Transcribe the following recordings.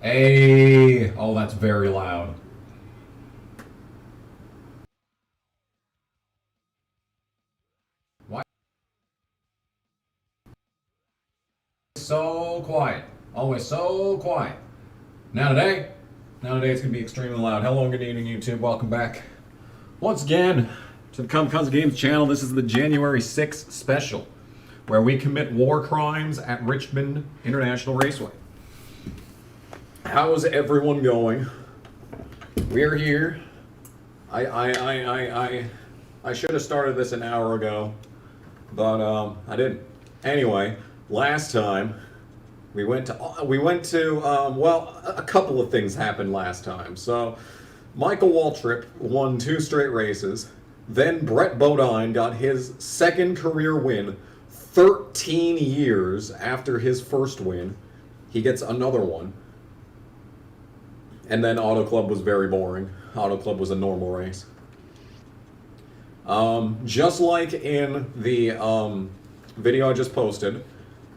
Hey! Oh, that's very loud. Why so quiet? Always so quiet. Now today it's gonna be extremely loud. Hello and good evening, YouTube. Welcome back once again to the Come Cuz Games channel. This is the January 6th special, where we commit war crimes at Richmond International Raceway. How's everyone going? We're here. I should have started this an hour ago, but I didn't. Anyway, last time we went to well, a couple of things happened last time. So Michael Waltrip won 2 straight races. Then Brett Bodine got his second career win 13 years after his first win. He gets another one. And then Auto Club was very boring. Auto Club was a normal race. Just like in the video I just posted,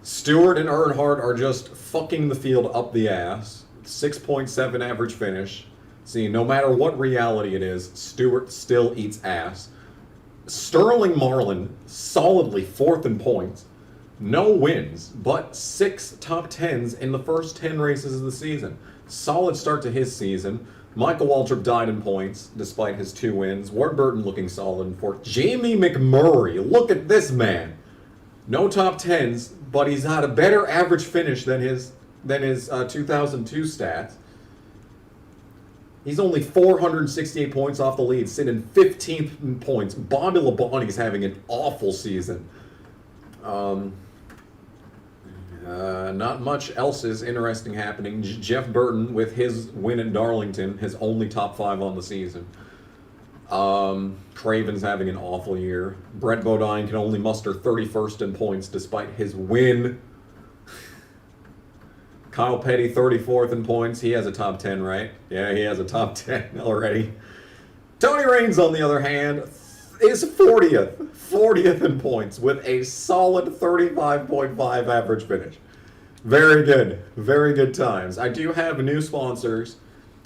Stewart and Earnhardt are just fucking the field up the ass. 6.7 average finish. See, no matter what reality it is, Stewart still eats ass. Sterling Marlin, solidly 4th in points. No wins, but 6 top 10s in the first 10 races of the season. Solid start to his season. Michael Waltrip died in points, despite his 2 wins. Ward Burton looking solid in 4th. Jamie McMurray, look at this man. No top 10s, but he's had a better average finish than his 2002 stats. He's only 468 points off the lead, sitting 15th in points. Bobby Labonte's having an awful season. Not much else is interesting happening. Jeff Burton, with his win in Darlington, his only top 5 on the season. Craven's having an awful year. Brett Bodine can only muster 31st in points despite his win. Kyle Petty, 34th in points. He has a top 10, right? Yeah, he has a top 10 already. Tony Raines, on the other hand, is 40th in points with a solid 35.5 average finish. Very good times. I do have new sponsors.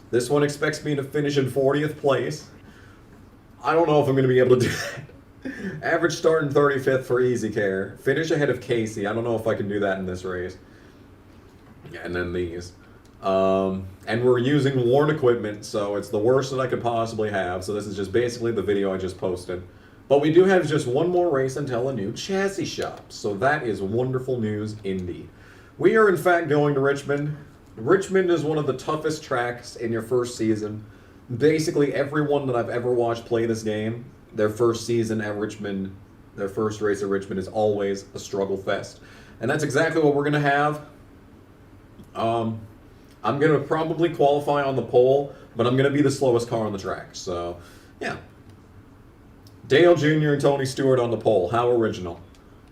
This one expects me to finish in 40th place. I don't know if I'm going to be able to do that. Average start in 35th for Easy Care. Finish ahead of Casey. I don't know if I can do that in this race. And then these. And we're using worn equipment, so it's the worst that I could possibly have. So this is just basically the video I just posted. But we do have just one more race until a new chassis shop. So that is wonderful news indeed. We are in fact going to Richmond. Richmond is one of the toughest tracks in your first season. Basically everyone that I've ever watched play this game, their first season at Richmond, their first race at Richmond is always a struggle fest. And that's exactly what we're going to have. I'm going to probably qualify on the pole, but I'm going to be the slowest car on the track. So, yeah. Dale Jr. and Tony Stewart on the pole. How original.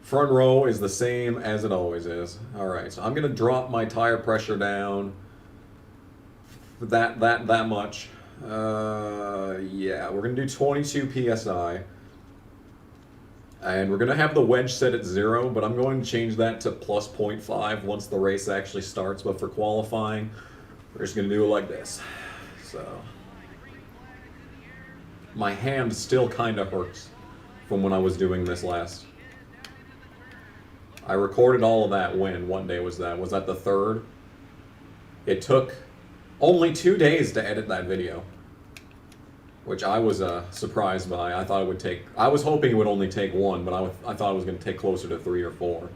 Front row is the same as it always is. Alright, so I'm going to drop my tire pressure down that much. Yeah, we're going to do 22 PSI. And we're going to have the wedge set at 0, but I'm going to change that to plus 0.5 once the race actually starts. But for qualifying, we're just going to do it like this. So, my hand still kind of hurts from when I was doing this last. I recorded all of that when? What day was that? Was that the 3rd? It took only 2 days to edit that video, which I was surprised by. I thought it would take... I was hoping it would only take 1, but I thought it was going to take closer to 3 or 4.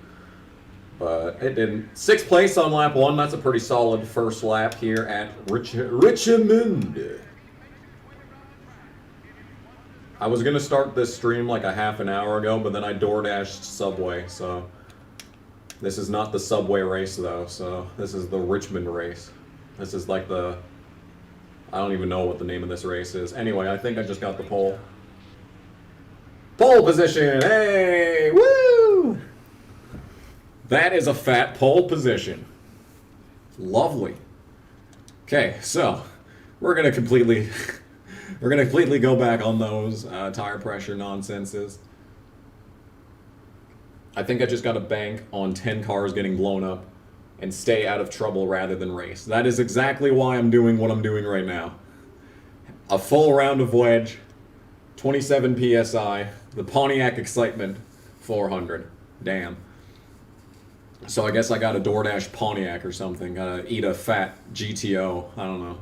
But it didn't. 6th place on lap 1. That's a pretty solid first lap here at Richmond. I was going to start this stream like a half an hour ago, but then I DoorDashed Subway, so... This is not the Subway race, though, so this is the Richmond race. This is like the... I don't even know what the name of this race is. Anyway, I think I just got the pole. Pole position! Hey! Woo! That is a fat pole position. Lovely. Okay, so we're gonna completely go back on those tire pressure nonsenses. I think I just got a bank on 10 cars getting blown up. and stay out of trouble rather than race. That is exactly why I'm doing what I'm doing right now. A full round of wedge, 27 PSI, the Pontiac Excitement 400. Damn. So I guess I gotta DoorDash Pontiac or something. Gotta eat a fat GTO. I don't know.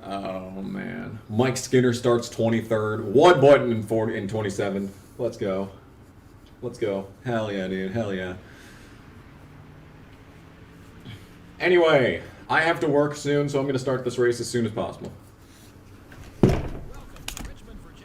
Oh man. Mike Skinner starts 23rd. One button in 27. Let's go. Let's go. Hell yeah, dude. Hell yeah. Anyway, I have to work soon, so I'm going to start this race as soon as possible.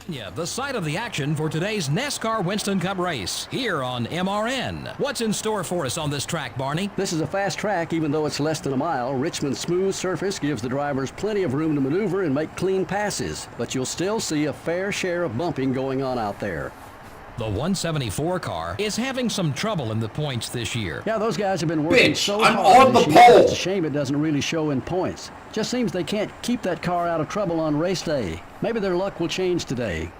Yeah, the site of the action for today's NASCAR Winston Cup race here on MRN. What's in store for us on this track, Barney? This is a fast track, even though it's less than a mile. Richmond's smooth surface gives the drivers plenty of room to maneuver and make clean passes, but you'll still see a fair share of bumping going on out there. The 174 car is having some trouble in the points this year. Yeah, those guys have been working so I'm hard on the this year. pole. It's a shame it doesn't really show in points. Just seems they can't keep that car out of trouble on race day. Maybe their luck will change today.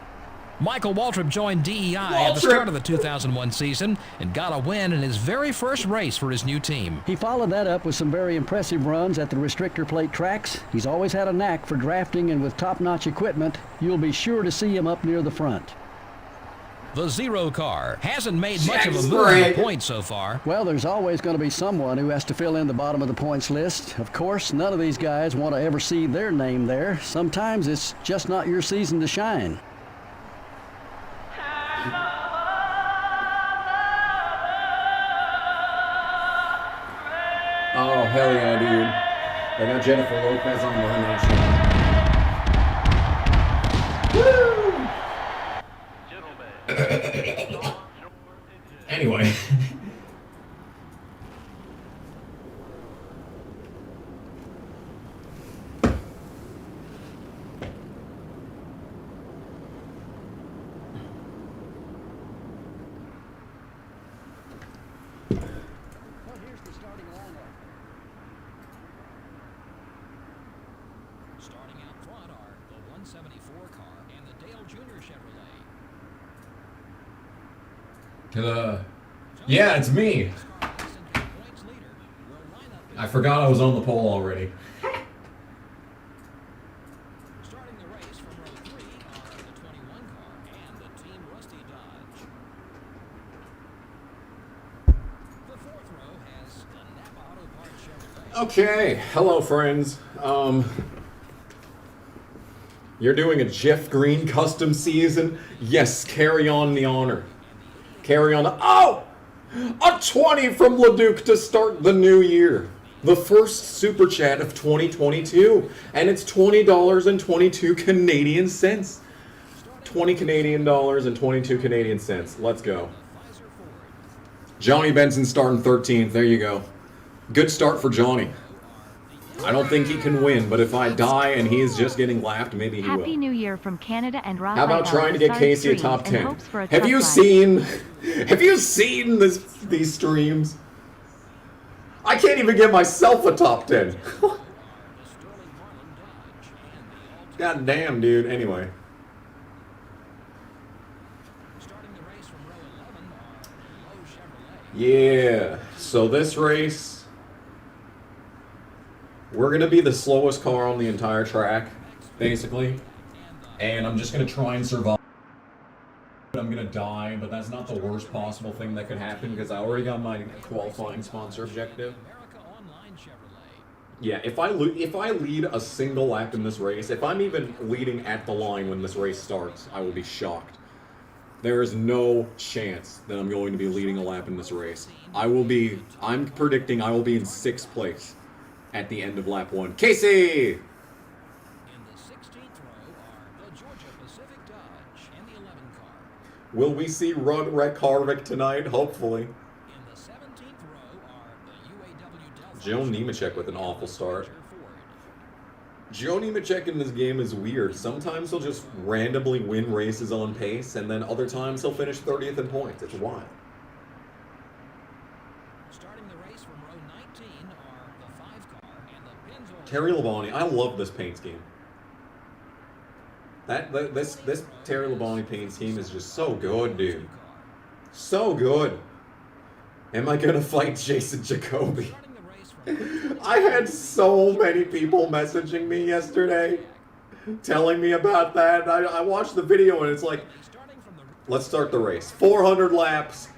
Michael Waltrip joined DEI at the start of the 2001 season and got a win in his very first race for his new team. He followed that up with some very impressive runs at the restrictor plate tracks. He's always had a knack for drafting, and with top-notch equipment, you'll be sure to see him up near the front. The Zero car hasn't made much of a move in the points so far. Well, there's always going to be someone who has to fill in the bottom of the points list. Of course, none of these guys want to ever see their name there. Sometimes it's just not your season to shine. Oh, hell yeah, dude. I got Jennifer Lopez on the national. Woo! Anyway. Starting out front are the 174 car and the Dale Jr. Chevrolet. Yeah, it's me. I forgot I was on the pole already. Starting the race from row 3 are the 21 car and the Team Rusty Dodge. The fourth row has the Napa Auto Parts Chevrolet. Okay, hello friends. You're doing a Jeff Green custom season? Yes, carry on the honor. Carry on the... Oh! A 20 from Leduc to start the new year. The first Super Chat of 2022. And it's $20.22 Canadian cents. 20 Canadian dollars and 22 Canadian cents. Let's go. Johnny Benson starting 13th. There you go. Good start for Johnny. I don't think he can win, but if I die and he is just getting laughed, maybe he will. Happy New Year from Canada and Rob. How about trying to get Casey a top 10? Have you seen these streams? I can't even get myself a top 10. God damn, dude. Anyway. Yeah. So this race, we're going to be the slowest car on the entire track, basically. And I'm just going to try and survive. I'm going to die, but that's not the worst possible thing that could happen because I already got my qualifying sponsor objective. Yeah, if I lead a single lap in this race, if I'm even leading at the line when this race starts, I will be shocked. There is no chance that I'm going to be leading a lap in this race. I'm predicting I will be in 6th place at the end of lap 1. Casey! In the 16th row are the Georgia Pacific Dodge and the 11 car. Will we see Run Wreck Harvick tonight? Hopefully. In the 17th row are the UAW Delphi. Joe Nemechek with an awful start. Joe Nemechek in this game is weird. Sometimes he'll just randomly win races on pace, and then other times he'll finish 30th in points. It's wild. Starting the race from row 19 are the 5 car and the Pennzoil. Terry Labonte, I love this paint scheme. This Terry Labonte paint scheme is just so good, dude. So good. Am I gonna fight Jason Jacoby? I had so many people messaging me yesterday, telling me about that. I watched the video and it's like, let's start the race. 400 laps.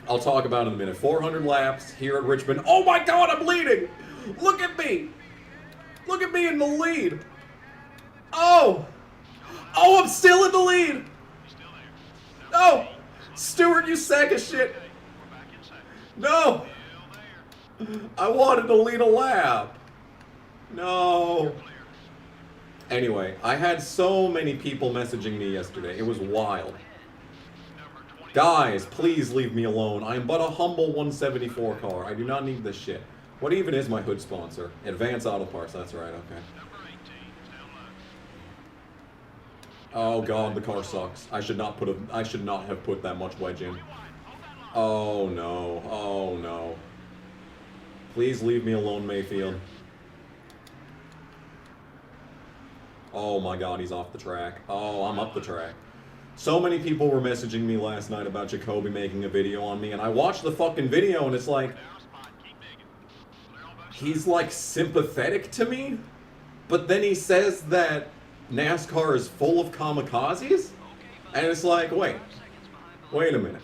I'll talk about it in a minute. 400 laps here at Richmond. Oh my God, I'm leading! Look at me! Look at me in the lead! Oh! Oh, I'm still in the lead! No! Stewart, you sack of shit! No! I wanted to lead a lap. No. Anyway, I had so many people messaging me yesterday. It was wild. Guys, please leave me alone. I am but a humble 174 car. I do not need this shit. What even is my hood sponsor? Advance Auto Parts, that's right, okay. Oh God, the car sucks. I should not have put that much wedge in. Oh no, oh no. Please leave me alone, Mayfield. Oh my God, he's off the track. Oh, I'm up the track. So many people were messaging me last night about Jacoby making a video on me, and I watched the fucking video and it's like, he's like sympathetic to me, but then he says that NASCAR is full of kamikazes? And it's like, wait a minute.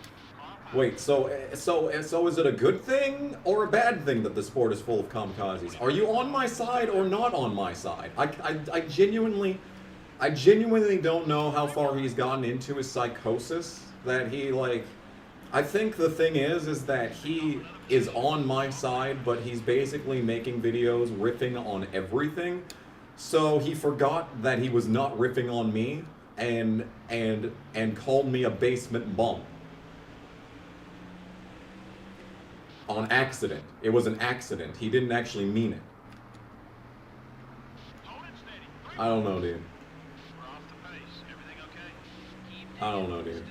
Wait, so is it a good thing or a bad thing that the sport is full of kamikazes? Are you on my side or not on my side? I genuinely don't know how far he's gotten into his psychosis, that he, like, I think the thing is that he is on my side, but he's basically making videos riffing on everything. So he forgot that he was not riffing on me and called me a basement bum. On accident. It was an accident. He didn't actually mean it. I don't know, dude. I don't know, dude.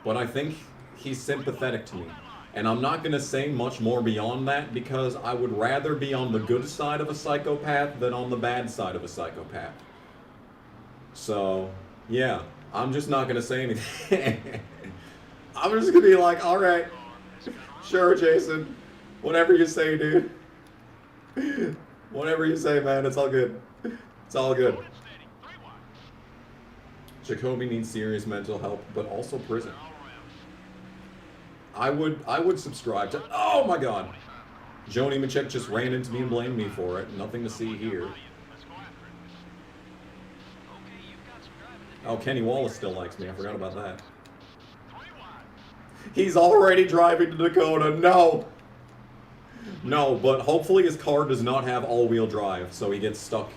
But I think he's sympathetic to me. And I'm not going to say much more beyond that because I would rather be on the good side of a psychopath than on the bad side of a psychopath. So, yeah. I'm just not going to say anything. I'm just going to be like, alright. Sure, Jason. Whatever you say, dude. Whatever you say, man. It's all good. It's all good. Jacoby needs serious mental help, but also prison. I would subscribe to... Oh my God! Joni Machek just ran into me and blamed me for it. Nothing to see here. Oh, Kenny Wallace still likes me. I forgot about that. He's already driving to Dakota. No! No, but hopefully his car does not have all-wheel drive, so he gets stuck.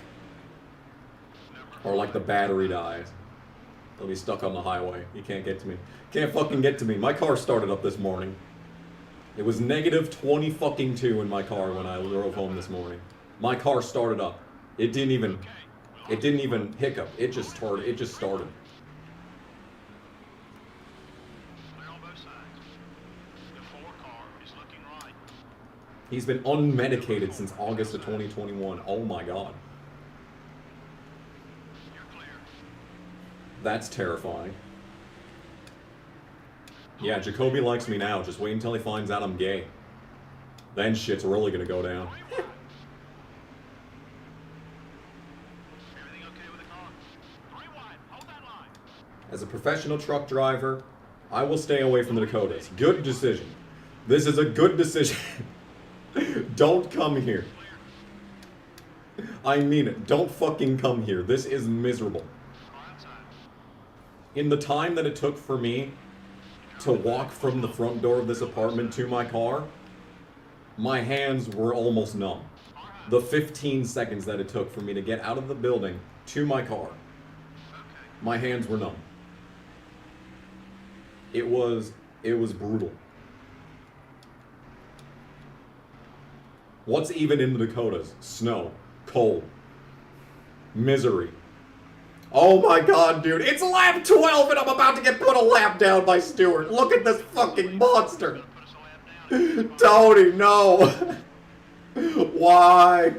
Or like the battery dies. He'll be stuck on the highway. He can't get to me. Can't fucking get to me. My car started up this morning. It was negative 20 fucking 2 in my car when I drove home this morning. My car started up. It didn't even hiccup. It just started. He's been unmedicated since August of 2021. Oh my God. That's terrifying. Yeah, Jacoby likes me now. Just wait until he finds out I'm gay. Then shit's really gonna go down. As a professional truck driver, I will stay away from the Dakotas. Good decision. This is a good decision. Don't come here. I mean it. Don't fucking come here. This is miserable. In the time that it took for me to walk from the front door of this apartment to my car, my hands were almost numb. The 15 seconds that it took for me to get out of the building to my car, my hands were numb. It was brutal. What's even in the Dakotas? Snow, cold, misery. Oh my God, dude. It's lap 12 and I'm about to get put a lap down by Stewart. Look at this fucking monster. Tony, no. Why?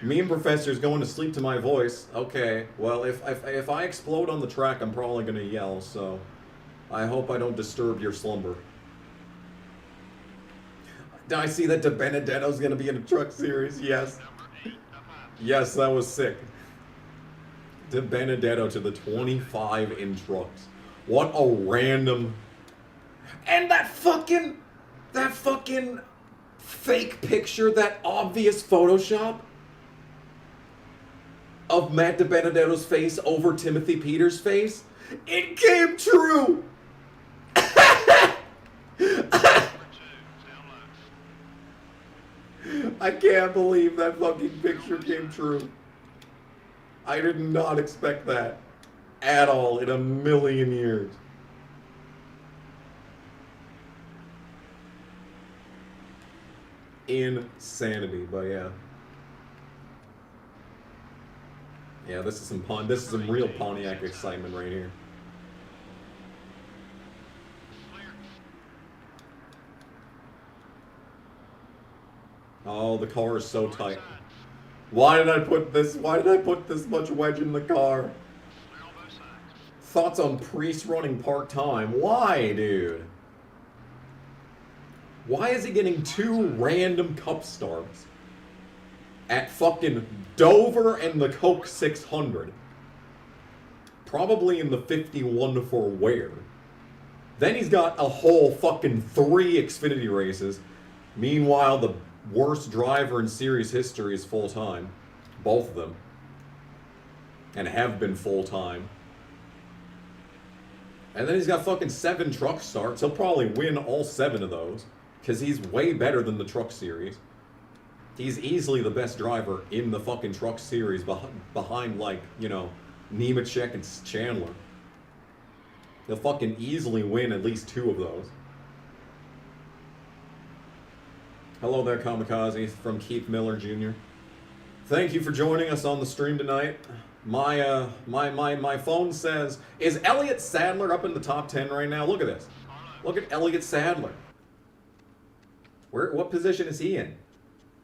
Me and Professor's going to sleep to my voice. Okay, well, if I explode on the track, I'm probably going to yell, so I hope I don't disturb your slumber. Did I see that De Benedetto's gonna be in a truck series? Yes. Yes, that was sick. De Benedetto to the 25 in trucks. What a random... And that fucking fake picture, that obvious Photoshop of Matt De Benedetto's face over Timothy Peters' face. It came true! I can't believe that fucking picture came true. I did not expect that at all in a million years. Insanity, but yeah. Yeah, this is some real Pontiac excitement right here. Oh, the car is so tight. Why did I put this much wedge in the car? Thoughts on Priest running part-time? Why, dude? Why is he getting 2 random cup starts at fucking Dover and the Coke 600? Probably in the 51 for wear. Then he's got a whole fucking 3 Xfinity races. Meanwhile, the worst driver in series history is full-time. Both of them. And have been full-time. And then he's got fucking 7 truck starts. He'll probably win all 7 of those. Because he's way better than the truck series. He's easily the best driver in the fucking truck series behind, like, you know, Nemechek and Chandler. He'll fucking easily win at least 2 of those. Hello there, Kamikaze, from Keith Miller Jr. Thank you for joining us on the stream tonight. My phone says, is Elliott Sadler up in the top 10 right now? Look at this. Look at Elliott Sadler. What position is he in?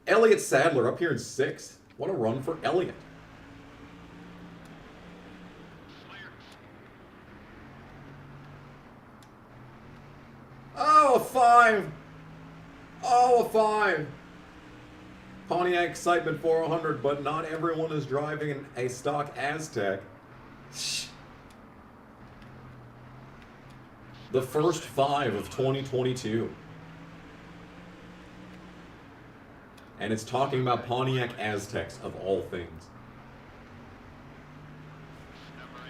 Elliott Sadler up here in 6th. What a run for Elliott. Oh, a 5. Oh, a 5. Pontiac Excitement 400, but not everyone is driving a stock Aztec. The first 5 of 2022. And it's talking about Pontiac Aztecs, of all things.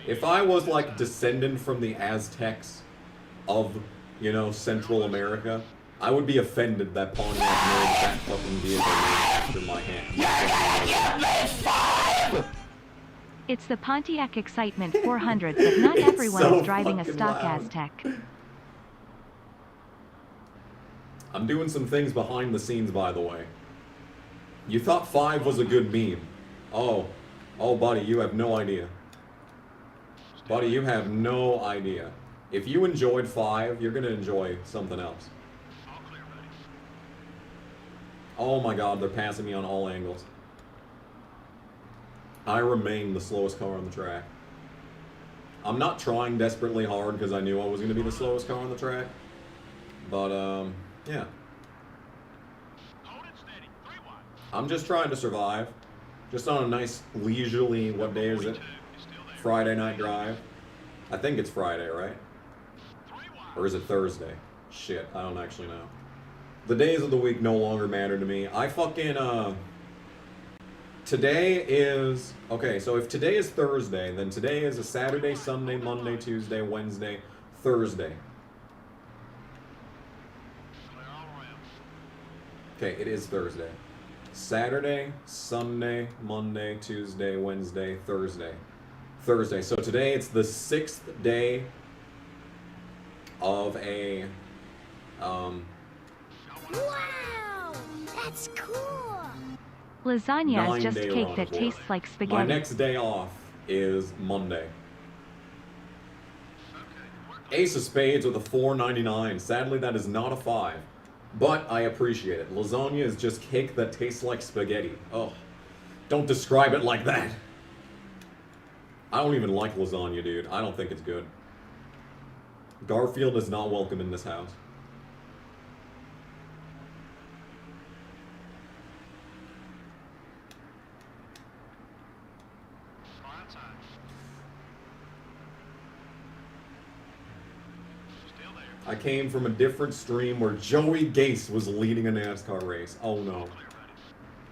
If I was, like, descendant from the Aztecs of, you know, Central America, I would be offended that Pontiac made that fucking vehicle after my hand. It's the Pontiac Excitement 400, but not everyone so is driving a stock loud. Aztec. I'm doing some things behind the scenes, by the way. You thought 5 was a good meme. Oh, buddy, you have no idea. Buddy, you have no idea. If you enjoyed 5, you're gonna enjoy something else. Oh my god, they're passing me on all angles. I remain the slowest car on the track. I'm not trying desperately hard because I knew I was going to be the slowest car on the track. But, yeah. I'm just trying to survive. Just on a nice leisurely, what day is it? Friday night drive. I think it's Friday, right? Or is it Thursday? Shit, I don't actually know. The days of the week no longer matter to me. I fucking, today is, okay, so if today is Thursday, then today is a Saturday, Sunday, Monday, Tuesday, Wednesday, Thursday. Okay, it is Thursday. Saturday, Sunday, Monday, Tuesday, Wednesday, Thursday. Thursday. So today it's the 6th day of a, Wow! That's cool! Lasagna is just 9-day cake run that for it. tastes like spaghetti. My next day off is Monday. Ace of Spades with a $4.99. Sadly, that is not a 5. But I appreciate it. Lasagna is just cake that tastes like spaghetti. Oh, don't describe it like that. I don't even like lasagna, dude. I don't think it's good. Garfield is not welcome in this house. I came from a different stream where Joey Gase was leading a NASCAR race. Oh no.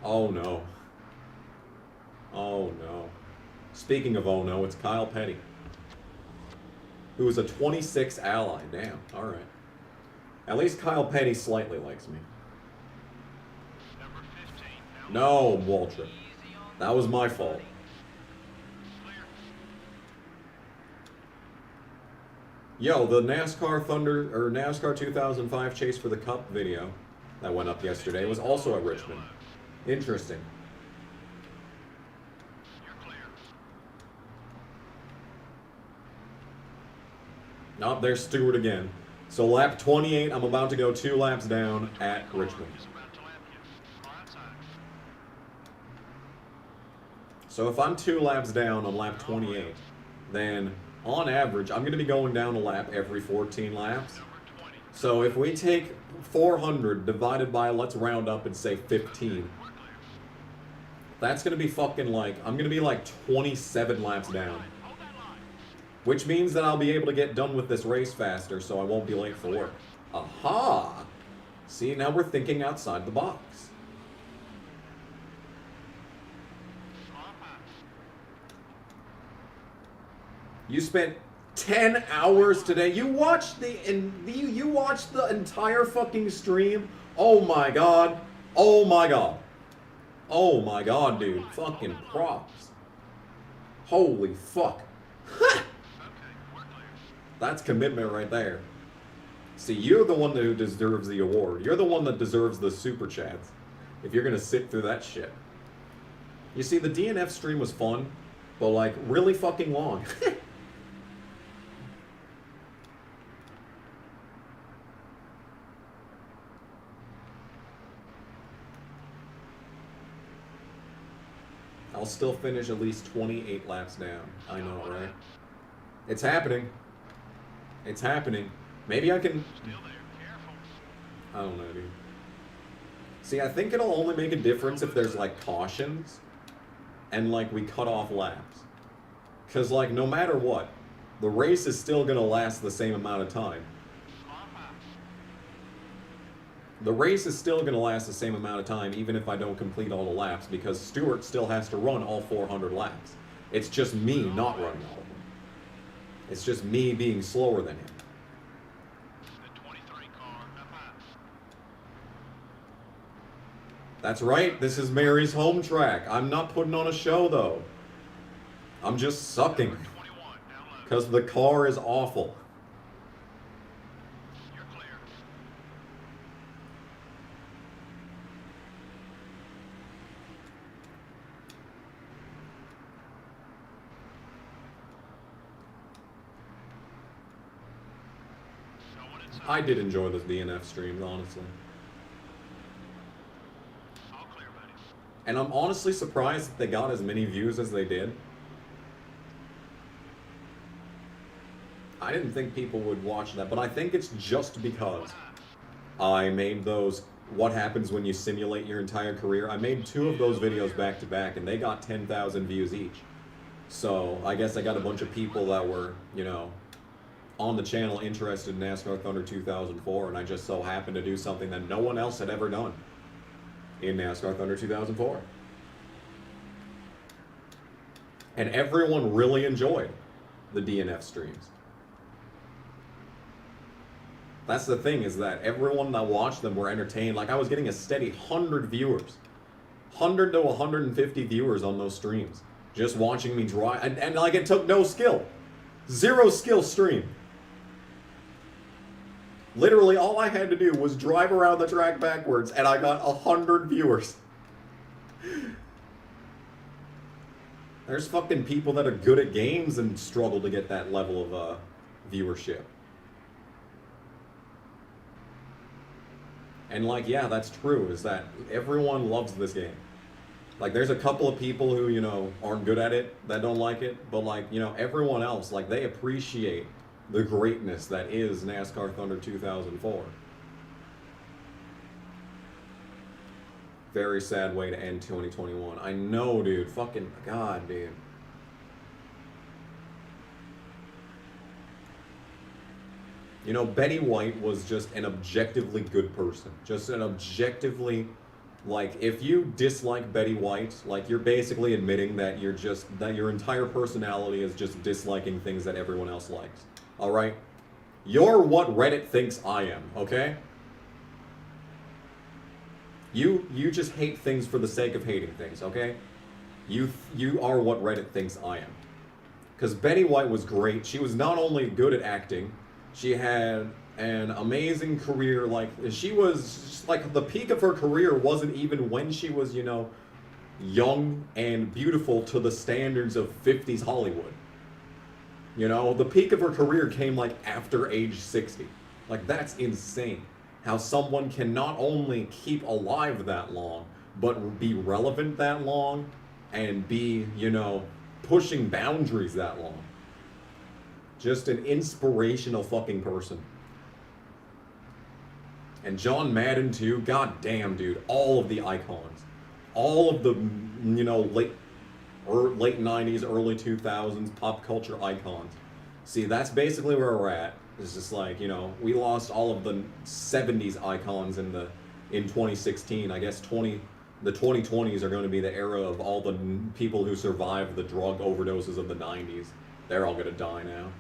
Oh no. Oh no. Speaking of oh no, it's Kyle Petty, who is a 26 ally. Damn. Alright. At least Kyle Petty slightly likes me. No, Walter. That was my fault. Yo, the NASCAR 2005 Chase for the Cup video that went up yesterday was also at Richmond. Interesting. Nope, there's Stewart again. So lap 28, I'm about to go 2 laps down at Richmond. So if I'm 2 laps down on lap 28, then on average, I'm going to be going down a lap every 14 laps. So if we take 400 divided by, let's round up and say 15, that's going to be fucking like, I'm going to be like 27 laps down. Which means that I'll be able to get done with this race faster, so I won't be late for work. Aha! See, now we're thinking outside the box. You spent 10 hours today. You watched you watched the entire fucking stream? Oh my god. Oh my god. Oh my god, dude. Fucking props. Holy fuck. That's commitment right there. See, you're the one who deserves the award. You're the one that deserves the super chats. If you're gonna sit through that shit. You see, the DNF stream was fun, but like really fucking long. I'll still finish at least 28 laps down. I know, right? It's happening. It's happening. Maybe I can... I don't know, dude. See, I think it'll only make a difference if there's, like, cautions and, like, we cut off laps. Because, like, no matter what, the race is still going to last the same amount of time. The race is still going to last the same amount of time even if I don't complete all the laps, because Stewart still has to run all 400 laps. It's just me not running all of them. It's just me being slower than him. That's right, this is Mary's home track. I'm not putting on a show, though. I'm just sucking. Because the car is awful. I did enjoy the DNF streams, honestly. And I'm honestly surprised that they got as many views as they did. I didn't think people would watch that, but I think it's just because I made those what happens when you simulate your entire career. I made 2 of those videos back to back, and they got 10,000 views each. So I guess I got a bunch of people that were, you know, on the channel interested in NASCAR Thunder 2004, and I just so happened to do something that no one else had ever done in NASCAR Thunder 2004. And everyone really enjoyed the DNF streams. That's the thing, is that everyone that watched them were entertained. Like, I was getting a steady 100 viewers. 100 to 150 viewers on those streams. Just watching me drive. And like, it took no skill. 0 skill stream. Literally, all I had to do was drive around the track backwards, and I got 100 viewers. There's fucking people that are good at games and struggle to get that level of viewership. And like, yeah, that's true, is that everyone loves this game. Like, there's a couple of people who, you know, aren't good at it, that don't like it, but like, you know, everyone else, like, they appreciate the greatness that is NASCAR Thunder 2004. Very sad way to end 2021. I know, dude. Fucking God, dude. You know, Betty White was just an objectively good person. Just an objectively, like, if you dislike Betty White, like, you're basically admitting that that your entire personality is just disliking things that everyone else likes. Alright? You're what Reddit thinks I am, okay? You just hate things for the sake of hating things, okay? You are what Reddit thinks I am. Because Betty White was great. She was not only good at acting, she had an amazing career. Like, she was just, like, the peak of her career wasn't even when she was, you know, young and beautiful to the standards of 50s Hollywood. You know, the peak of her career came, like, after age 60. Like, that's insane. How someone can not only keep alive that long, but be relevant that long, and be, you know, pushing boundaries that long. Just an inspirational fucking person. And John Madden too, god damn, dude. All of the icons. All of the, you know, late 90s, early 2000s pop culture icons. See, that's basically where we're at. It's just like, you know, we lost all of the 70s icons in 2016. I guess the 2020s are going to be the era of all the people who survived the drug overdoses of the 90s. They're all going to die now.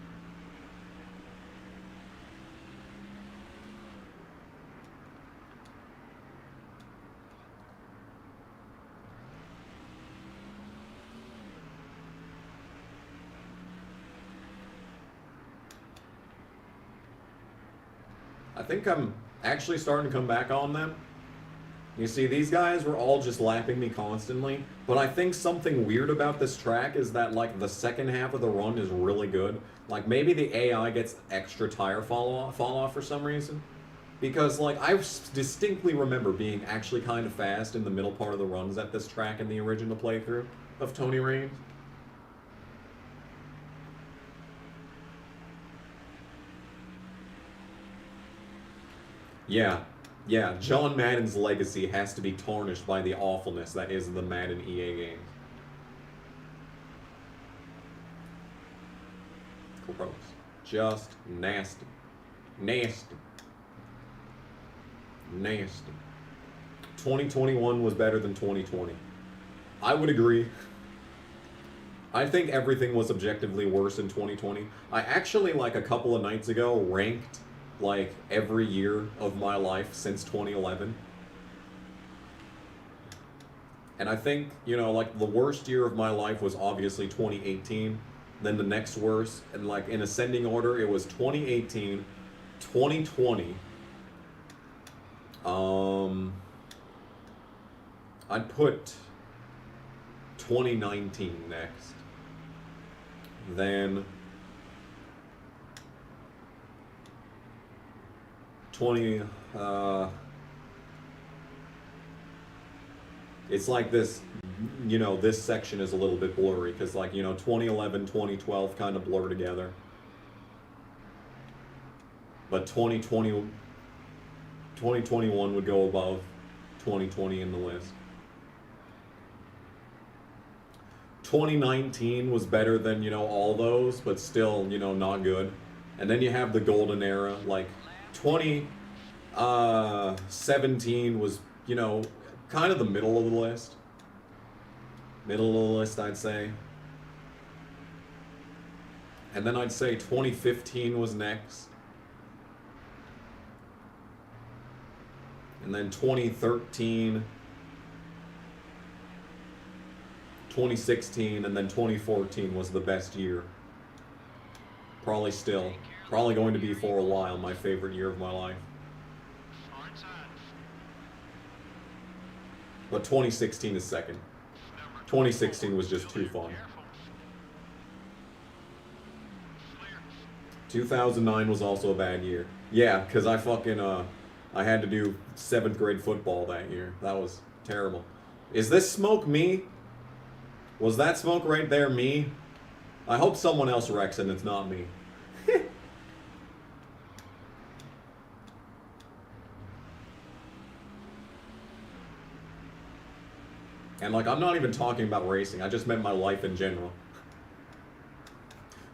I think I'm actually starting to come back on them. You see, these guys were all just lapping me constantly, but I think something weird about this track is that, like, the second half of the run is really good. Like, maybe the AI gets extra tire fall off for some reason. Because, like, I distinctly remember being actually kind of fast in the middle part of the runs at this track in the original playthrough of Tony Raines. Yeah, John Madden's legacy has to be tarnished by the awfulness that is the Madden EA games. Gross. Just nasty. Nasty. Nasty. 2021 was better than 2020. I would agree. I think everything was objectively worse in 2020. I actually, like, a couple of nights ago, ranked, like, every year of my life since 2011. And I think, you know, like, the worst year of my life was obviously 2018. Then the next worst, and, like, in ascending order, it was 2018, 2020. I'd put 2019 next. Then 20, it's like this, you know, this section is a little bit blurry because, like, you know, 2011, 2012 kind of blur together. But 2021 would go above 2020 in the list. 2019 was better than, you know, all those, but still, you know, not good. And then you have the golden era, like 2017 was, you know, kind of the middle of the list. Middle of the list, I'd say. And then I'd say 2015 was next. And then 2013, 2016, and then 2014 was the best year. Probably going to be for a while my favorite year of my life. But 2016 is second. 2016 was just too fun. 2009 was also a bad year. Yeah, because I fucking, I had to do 7th grade football that year. That was terrible. Is this smoke me? Was that smoke right there me? I hope someone else wrecks and it's not me. And, like, I'm not even talking about racing. I just meant my life in general.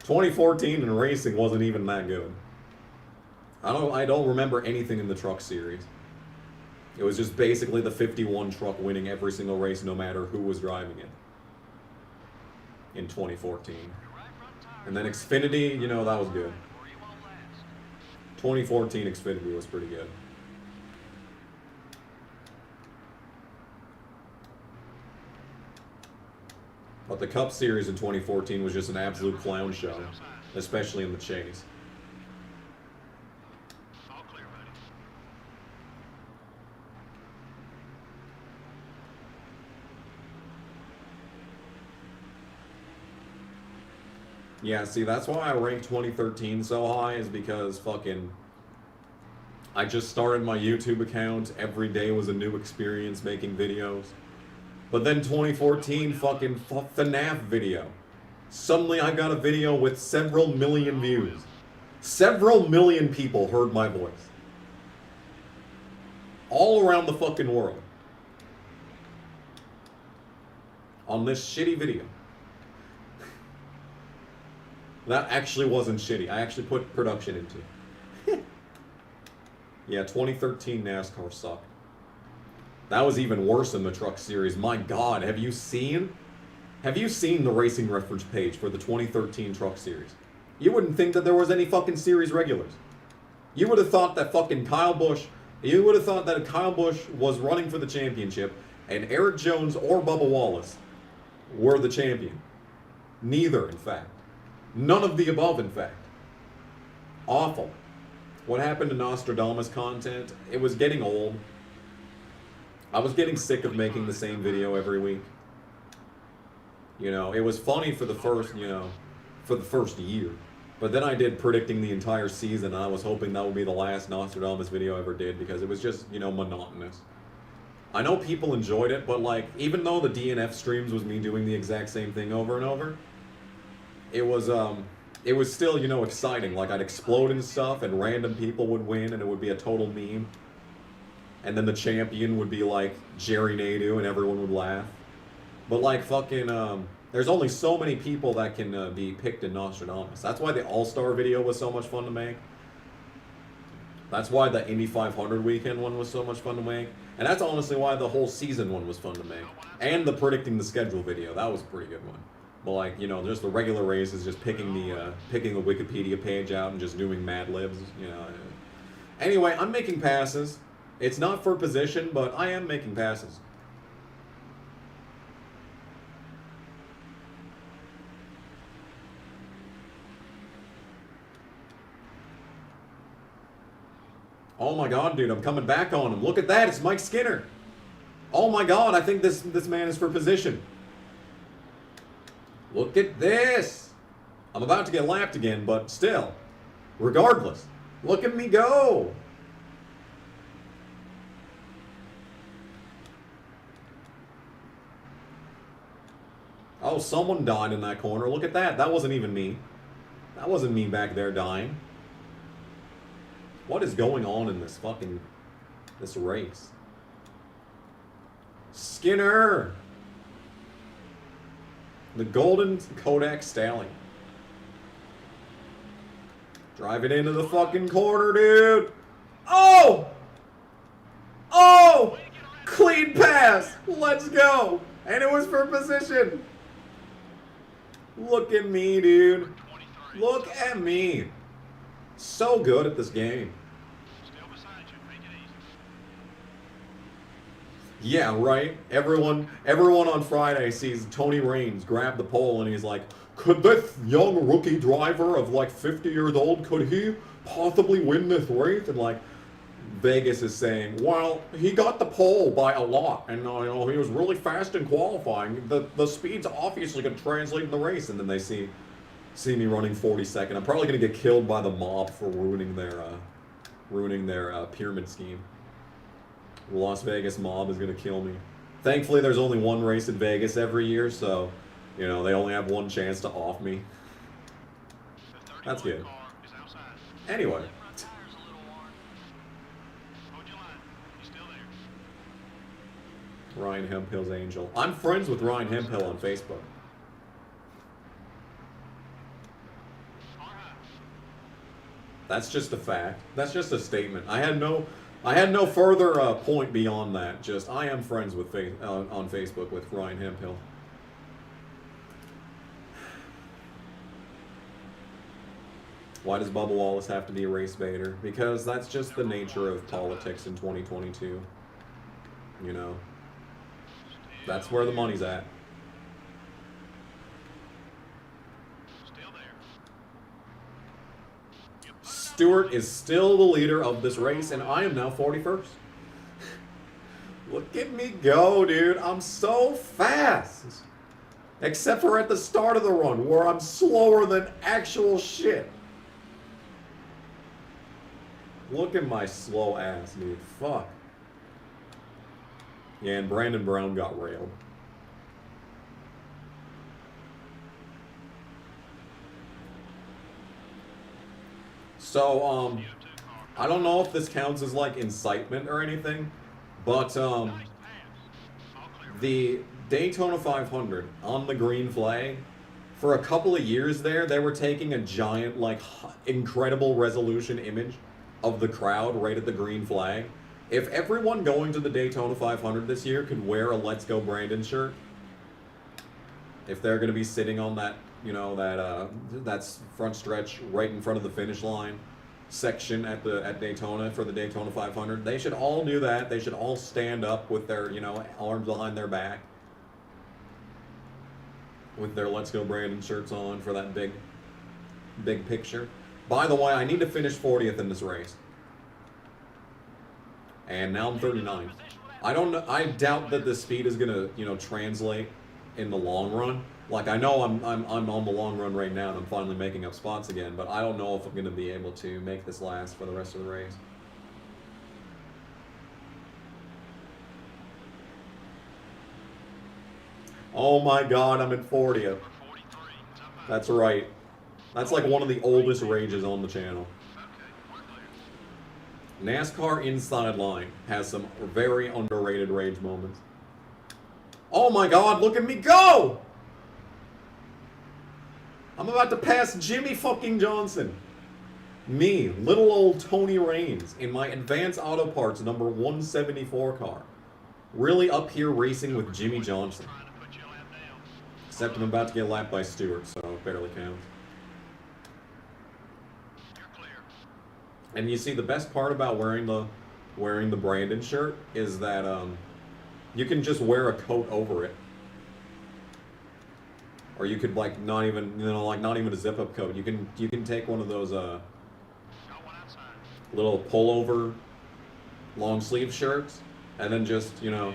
2014 in racing wasn't even that good. I don't remember anything in the truck series. It was just basically the 51 truck winning every single race no matter who was driving it. In 2014. And then Xfinity, you know, that was good. 2014 Xfinity was pretty good. But the Cup Series in 2014 was just an absolute clown show, especially in the chase. Yeah, see, that's why I ranked 2013 so high, is because fucking... I just started my YouTube account. Every day was a new experience making videos. But then 2014, fucking FNAF video. Suddenly I got a video with several million views. Several million people heard my voice. All around the fucking world. On this shitty video. That actually wasn't shitty. I actually put production into it. Yeah, 2013 NASCAR sucked. That was even worse than the truck series. My God, have you seen the racing reference page for the 2013 truck series? You wouldn't think that there was any fucking series regulars. You would have thought that fucking Kyle Busch was running for the championship and Eric Jones or Bubba Wallace were the champion. Neither, in fact. None of the above, in fact. Awful. What happened to Nostradamus content? It was getting old. I was getting sick of making the same video every week. You know, it was funny for the first year. But then I did predicting the entire season, and I was hoping that would be the last Nostradamus video I ever did, because it was just, you know, monotonous. I know people enjoyed it, but, like, even though the DNF streams was me doing the exact same thing over and over, it was still, you know, exciting. Like, I'd explode and stuff, and random people would win, and it would be a total meme. And then the champion would be, like, Jerry Nadeau, and everyone would laugh. But, like, fucking, there's only so many people that can be picked in Nostradamus. That's why the All-Star video was so much fun to make. That's why the Indy 500 weekend one was so much fun to make. And that's honestly why the whole season one was fun to make. And the predicting the schedule video, that was a pretty good one. But, like, you know, just the regular races, just picking the Wikipedia page out and just doing Mad Libs, you know. Anyway, I'm making passes. It's not for position, but I am making passes. Oh my God, dude, I'm coming back on him. Look at that, it's Mike Skinner. Oh my God, I think this man is for position. Look at this! I'm about to get lapped again, but still. Regardless. Look at me go! Oh, someone died in that corner. Look at that. That wasn't even me. That wasn't me back there dying. What is going on in this race? Skinner! The golden Kodak Stallion. Drive it into the fucking corner, dude. Oh! Oh! Clean pass. Let's go. And it was for position. Look at me, dude. Look at me. So good at this game. Yeah, right? Everyone on Friday sees Tony Raines grab the pole and he's like, could this young rookie driver of like 50 years old, could he possibly win this race? And like, Vegas is saying, well, he got the pole by a lot, and you know, he was really fast in qualifying. The speed's obviously going to translate in the race. And then they see me running 42nd. I'm probably going to get killed by the mob for ruining their pyramid scheme. The Las Vegas mob is going to kill me. Thankfully, there's only one race in Vegas every year, so, you know, they only have one chance to off me. That's good. Anyway. Ryan Hemphill's angel. I'm friends with Ryan Hemphill on Facebook. That's just a fact. That's just a statement. I had no further point beyond that. Just I am friends with on Facebook with Ryan Hempill. Why does Bubba Wallace have to be a race baiter? Because that's just the nature of politics in 2022. You know, that's where the money's at. Stewart is still the leader of this race, and I am now 41st. Look at me go, dude. I'm so fast. Except for at the start of the run, where I'm slower than actual shit. Look at my slow ass, dude. Fuck. Yeah, and Brandon Brown got railed. So, I don't know if this counts as, like, incitement or anything, but, the Daytona 500 on the green flag, for a couple of years there, they were taking a giant, like, incredible resolution image of the crowd right at the green flag. If everyone going to the Daytona 500 this year could wear a Let's Go Brandon shirt, if they're going to be sitting on that, you know, that's front stretch right in front of the finish line section at Daytona for the Daytona 500, they should all do that. They should all stand up with their, you know, arms behind their back with their Let's Go Brandon shirts on for that big picture. By the way, I need to finish 40th in this race. And now I'm 39. I doubt that the speed is gonna, you know, translate in the long run. Like, I know I'm on the long run right now and I'm finally making up spots again, but I don't know if I'm gonna be able to make this last for the rest of the race. Oh my god, I'm in 40th. That's right. That's like one of the oldest rages on the channel. NASCAR Inside Line has some very underrated rage moments. Oh my god, look at me go! I'm about to pass Jimmy fucking Johnson. Me, little old Tony Raines, in my Advanced Auto Parts number 174 car. Really up here racing with Jimmy Johnson. Except I'm about to get lapped by Stewart, so it barely counts. And you see, the best part about wearing the Brandon shirt is that you can just wear a coat over it, or you could like not even a zip-up coat. You can take one of those little pullover long sleeve shirts, and then just, you know,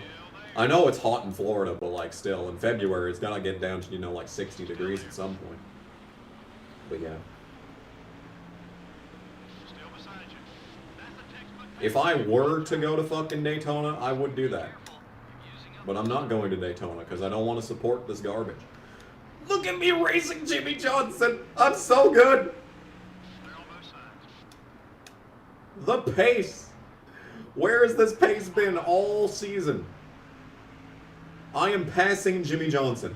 I know it's hot in Florida, but like still in February it's gotta get down to, you know, like 60 degrees at some point. But yeah. If I were to go to fucking Daytona, I would do that. But I'm not going to Daytona because I don't want to support this garbage. Look at me racing Jimmy Johnson! I'm so good! The pace! Where has this pace been all season? I am passing Jimmy Johnson.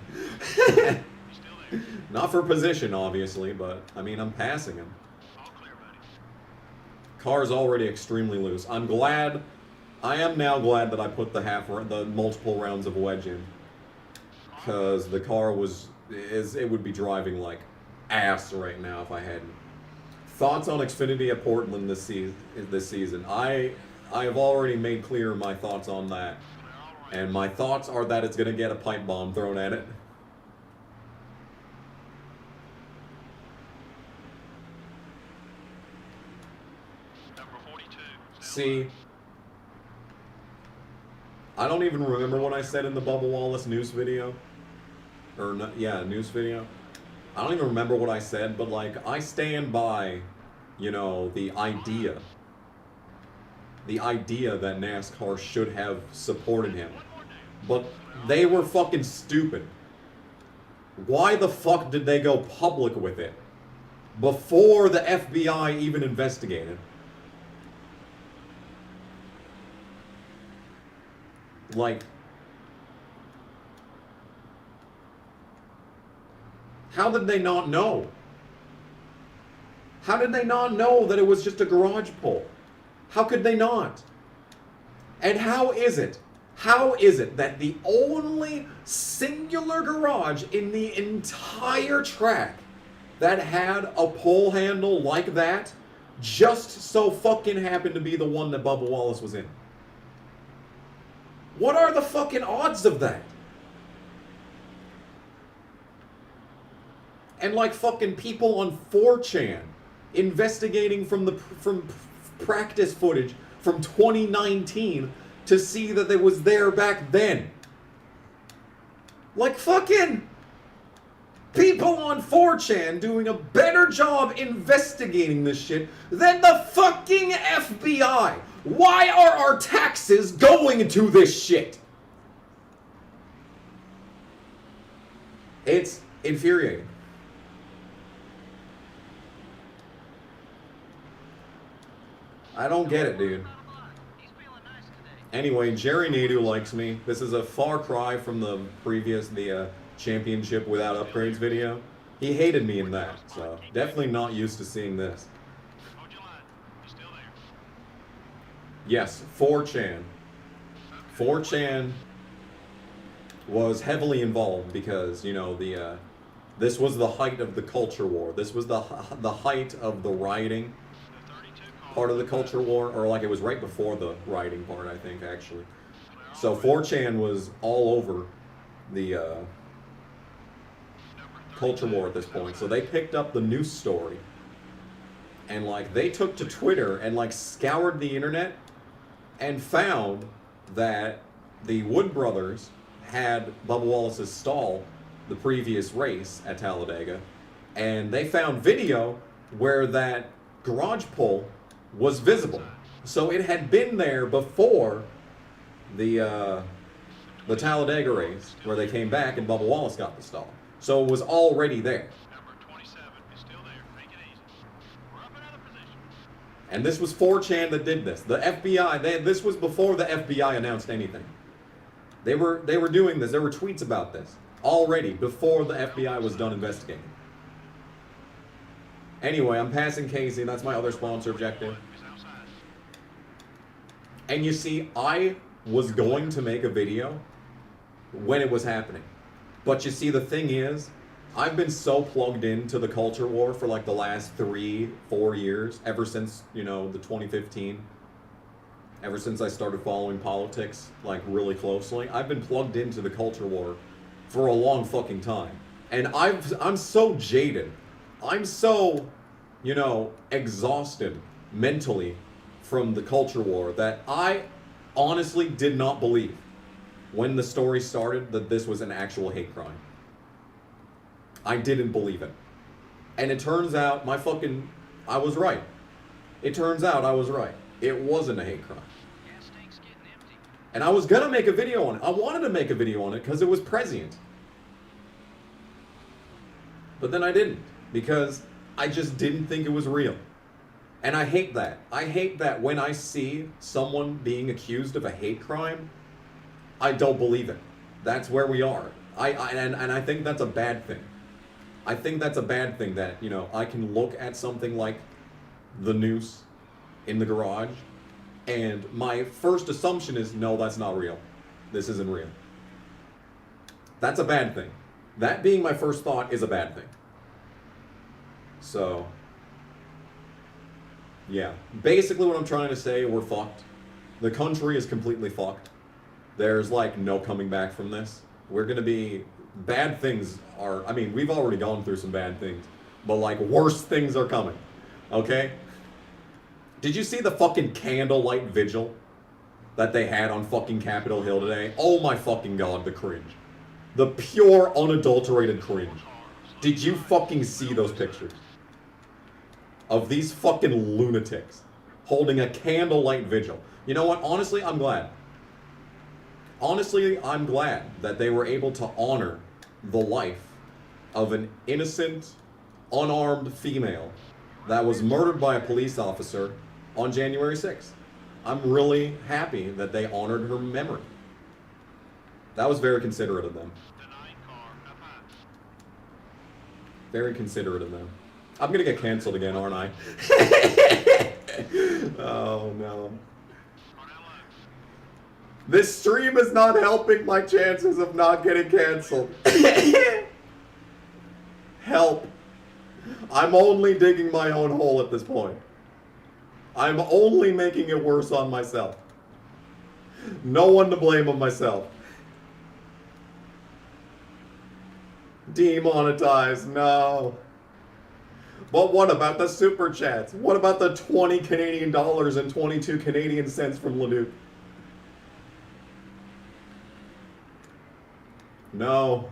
Not for position, obviously, but I mean, I'm passing him. Car's already extremely loose. I am now glad that I put the multiple rounds of wedge in, because the car it would be driving like ass right now if I hadn't. Thoughts on Xfinity at Portland this season? I have already made clear my thoughts on that, and my thoughts are that it's gonna get a pipe bomb thrown at it. See, I don't even remember what I said in the Bubba Wallace news video. News video. I don't even remember what I said, but like, I stand by, you know, the idea that NASCAR should have supported him. But they were fucking stupid. Why the fuck did they go public with it before the FBI even investigated? Like, How did they not know? How did they not know that it was just a garage pole? How could they not? And how is it that the only singular garage in the entire track that had a pole handle like that just so fucking happened to be the one that Bubba Wallace was in? What are the fucking odds of that? And like fucking people on 4chan investigating from practice footage from 2019 to see that it was there back then. Like fucking people on 4chan doing a better job investigating this shit than the fucking FBI. Why are our taxes going to this shit? It's infuriating. I don't get it, dude. Anyway, Jerry Nadeau likes me. This is a far cry from the previous, championship without upgrades video. He hated me in that, so definitely not used to seeing this. Yes, 4chan. 4chan was heavily involved because, you know, this was the height of the culture war. This was the height of the rioting part of the culture war, or like it was right before the rioting part, I think, actually. So 4chan was all over the culture war at this point. So they picked up the news story and like they took to Twitter and like scoured the internet and found that the Wood brothers had Bubba Wallace's stall the previous race at Talladega, and they found video where that garage pole was visible. So it had been there before the Talladega race, where they came back and Bubba Wallace got the stall. So it was already there. And this was 4chan that did this. The FBI, this was before the FBI announced anything. They were doing this. There were tweets about this already before the FBI was done investigating. Anyway, I'm passing Casey. That's my other sponsor objective. And you see, I was going to make a video when it was happening. But you see, the thing is, I've been so plugged into the culture war for like the last 3-4 years, ever since, you know, the 2015, ever since I started following politics like really closely. I've been plugged into the culture war for a long fucking time. And I'm so jaded. I'm so, you know, exhausted mentally from the culture war that I honestly did not believe when the story started that this was an actual hate crime. I didn't believe it. And it turns out I was right. It turns out I was right. It wasn't a hate crime. And I was gonna make a video on it. I wanted to make a video on it because it was prescient. But then I didn't, because I just didn't think it was real. And I hate that. I hate that when I see someone being accused of a hate crime, I don't believe it. That's where we are. And I think that's a bad thing. I think that's a bad thing that, you know, I can look at something like the noose in the garage, and my first assumption is, no, that's not real. This isn't real. That's a bad thing. That being my first thought is a bad thing. So, yeah. Basically what I'm trying to say, we're fucked. The country is completely fucked. There's like no coming back from this. We're gonna be, bad things are, I mean, we've already gone through some bad things, but like worse things are coming. Okay? Did you see the fucking candlelight vigil that they had on fucking Capitol Hill today? Oh my fucking god, the cringe. The pure, unadulterated cringe. Did you fucking see those pictures? Of these fucking lunatics holding a candlelight vigil. You know what? Honestly, I'm glad. Honestly, I'm glad that they were able to honor the life of an innocent, unarmed female that was murdered by a police officer on January 6th. I'm really happy that they honored her memory. That was very considerate of them. Very considerate of them. I'm gonna get canceled again, aren't I? Oh no. This stream is not helping my chances of not getting canceled. Help. I'm only digging my own hole at this point. I'm only making it worse on myself. No one to blame but myself. Demonetize, no. But what about the super chats? What about the 20 Canadian dollars and 22 Canadian cents from Leduc? No.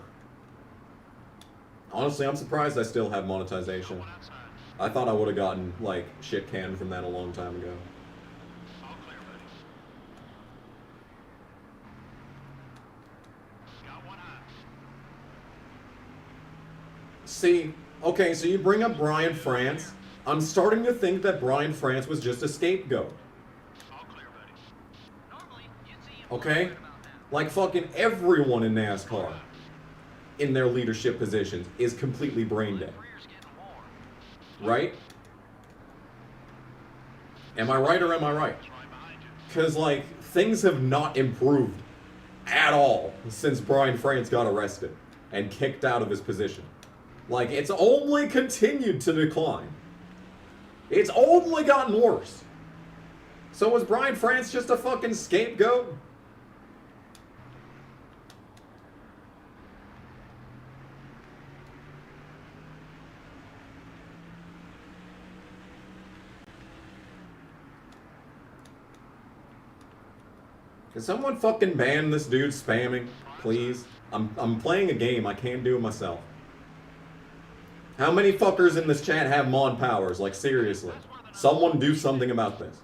Honestly, I'm surprised I still have monetization. I thought I would have gotten, like, shit canned from that a long time ago. See, okay, so you bring up Brian France. I'm starting to think that Brian France was just a scapegoat. Okay? Like fucking everyone in NASCAR in their leadership positions is completely brain dead. Right? Am I right or am I right? Because, like, things have not improved at all since Brian France got arrested and kicked out of his position. Like, it's only continued to decline. It's only gotten worse. So was Brian France just a fucking scapegoat? Can someone fucking ban this dude spamming, please? I'm playing a game. I can't do it myself. How many fuckers in this chat have mod powers? Like, seriously. Someone do something about this.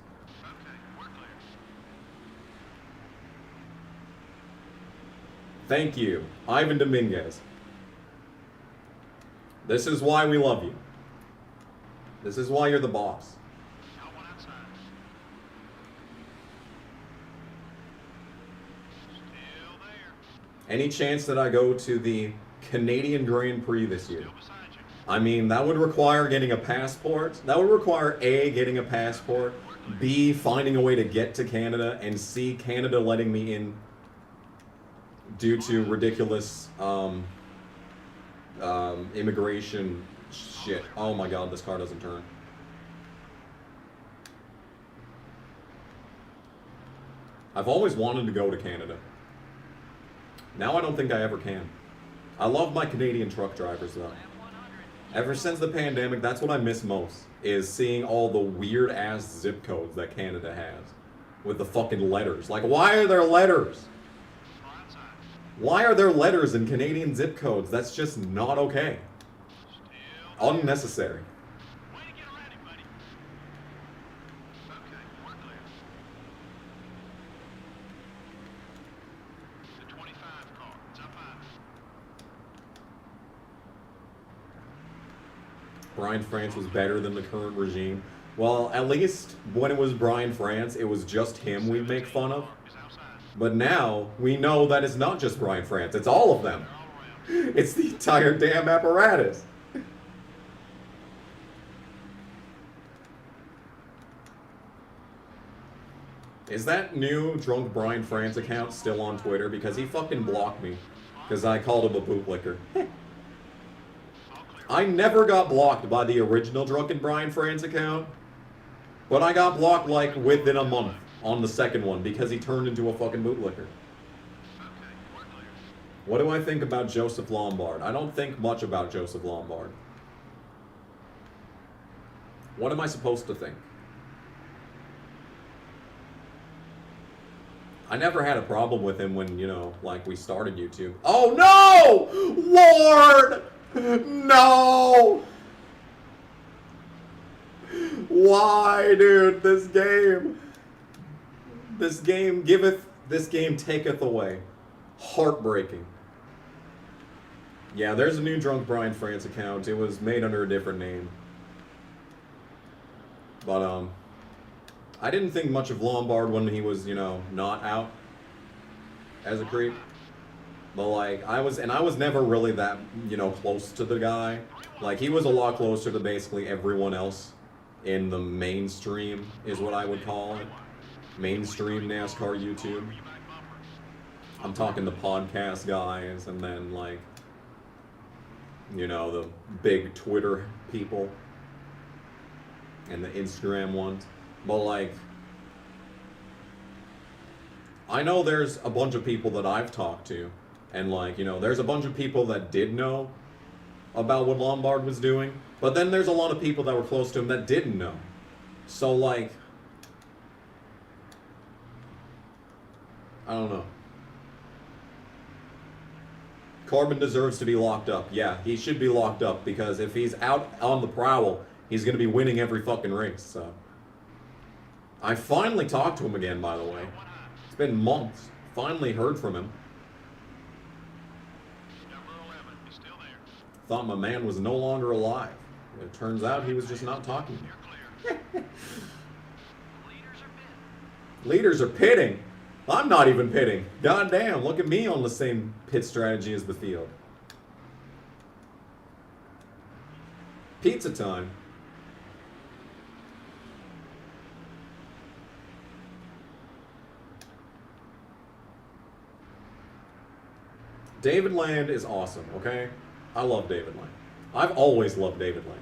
Thank you, Ivan Dominguez. This is why we love you. This is why you're the boss. Any chance that I go to the Canadian Grand Prix this year? I mean, that would require getting a passport. That would require A, getting a passport, B, finding a way to get to Canada, and C, Canada letting me in due to ridiculous immigration shit. Oh my god, this car doesn't turn. I've always wanted to go to Canada. Now I don't think I ever can. I love my Canadian truck drivers though. Ever since the pandemic, that's what I miss most, is seeing all the weird ass zip codes that Canada has. With the fucking letters. Like, why are there letters? Why are there letters in Canadian zip codes? That's just not okay. Unnecessary. Brian France was better than the current regime. Well, at least when it was Brian France, it was just him we'd make fun of. But now, we know that it's not just Brian France, it's all of them. It's the entire damn apparatus. Is that new Drunk Brian France account still on Twitter? Because he fucking blocked me. Because I called him a bootlicker. I never got blocked by the original Drunken Brian France account, but I got blocked like within a month on the second one because he turned into a fucking bootlicker. What do I think about Joseph Lombard? I don't think much about Joseph Lombard. What am I supposed to think? I never had a problem with him when, you know, like we started YouTube. Oh no! Lord! No! Why, dude? This game giveth, this game taketh away. Heartbreaking. Yeah, there's a new Drunk Brian France account. It was made under a different name. But, I didn't think much of Lombard when he was, you know, not out as a creep. But like, I was never really that, you know, close to the guy. Like, he was a lot closer to basically everyone else in the mainstream, is what I would call it. Mainstream NASCAR YouTube. I'm talking the podcast guys, and then like, you know, the big Twitter people and the Instagram ones. But like, I know there's a bunch of people that I've talked to, and like, you know, there's a bunch of people that did know about what Lombard was doing, but then there's a lot of people that were close to him that didn't know. So like, I don't know. Corbin deserves to be locked up. Yeah, he should be locked up, because if he's out on the prowl, he's going to be winning every fucking race. So I finally talked to him again, by the way. It's been months. Finally heard from him. Thought my man was no longer alive. It turns out he was just not talking to me. Leaders are pitting. I'm not even pitting. God damn, look at me on the same pit strategy as the field. Pizza time. David Land is awesome, okay? I love David Land. I've always loved David Land.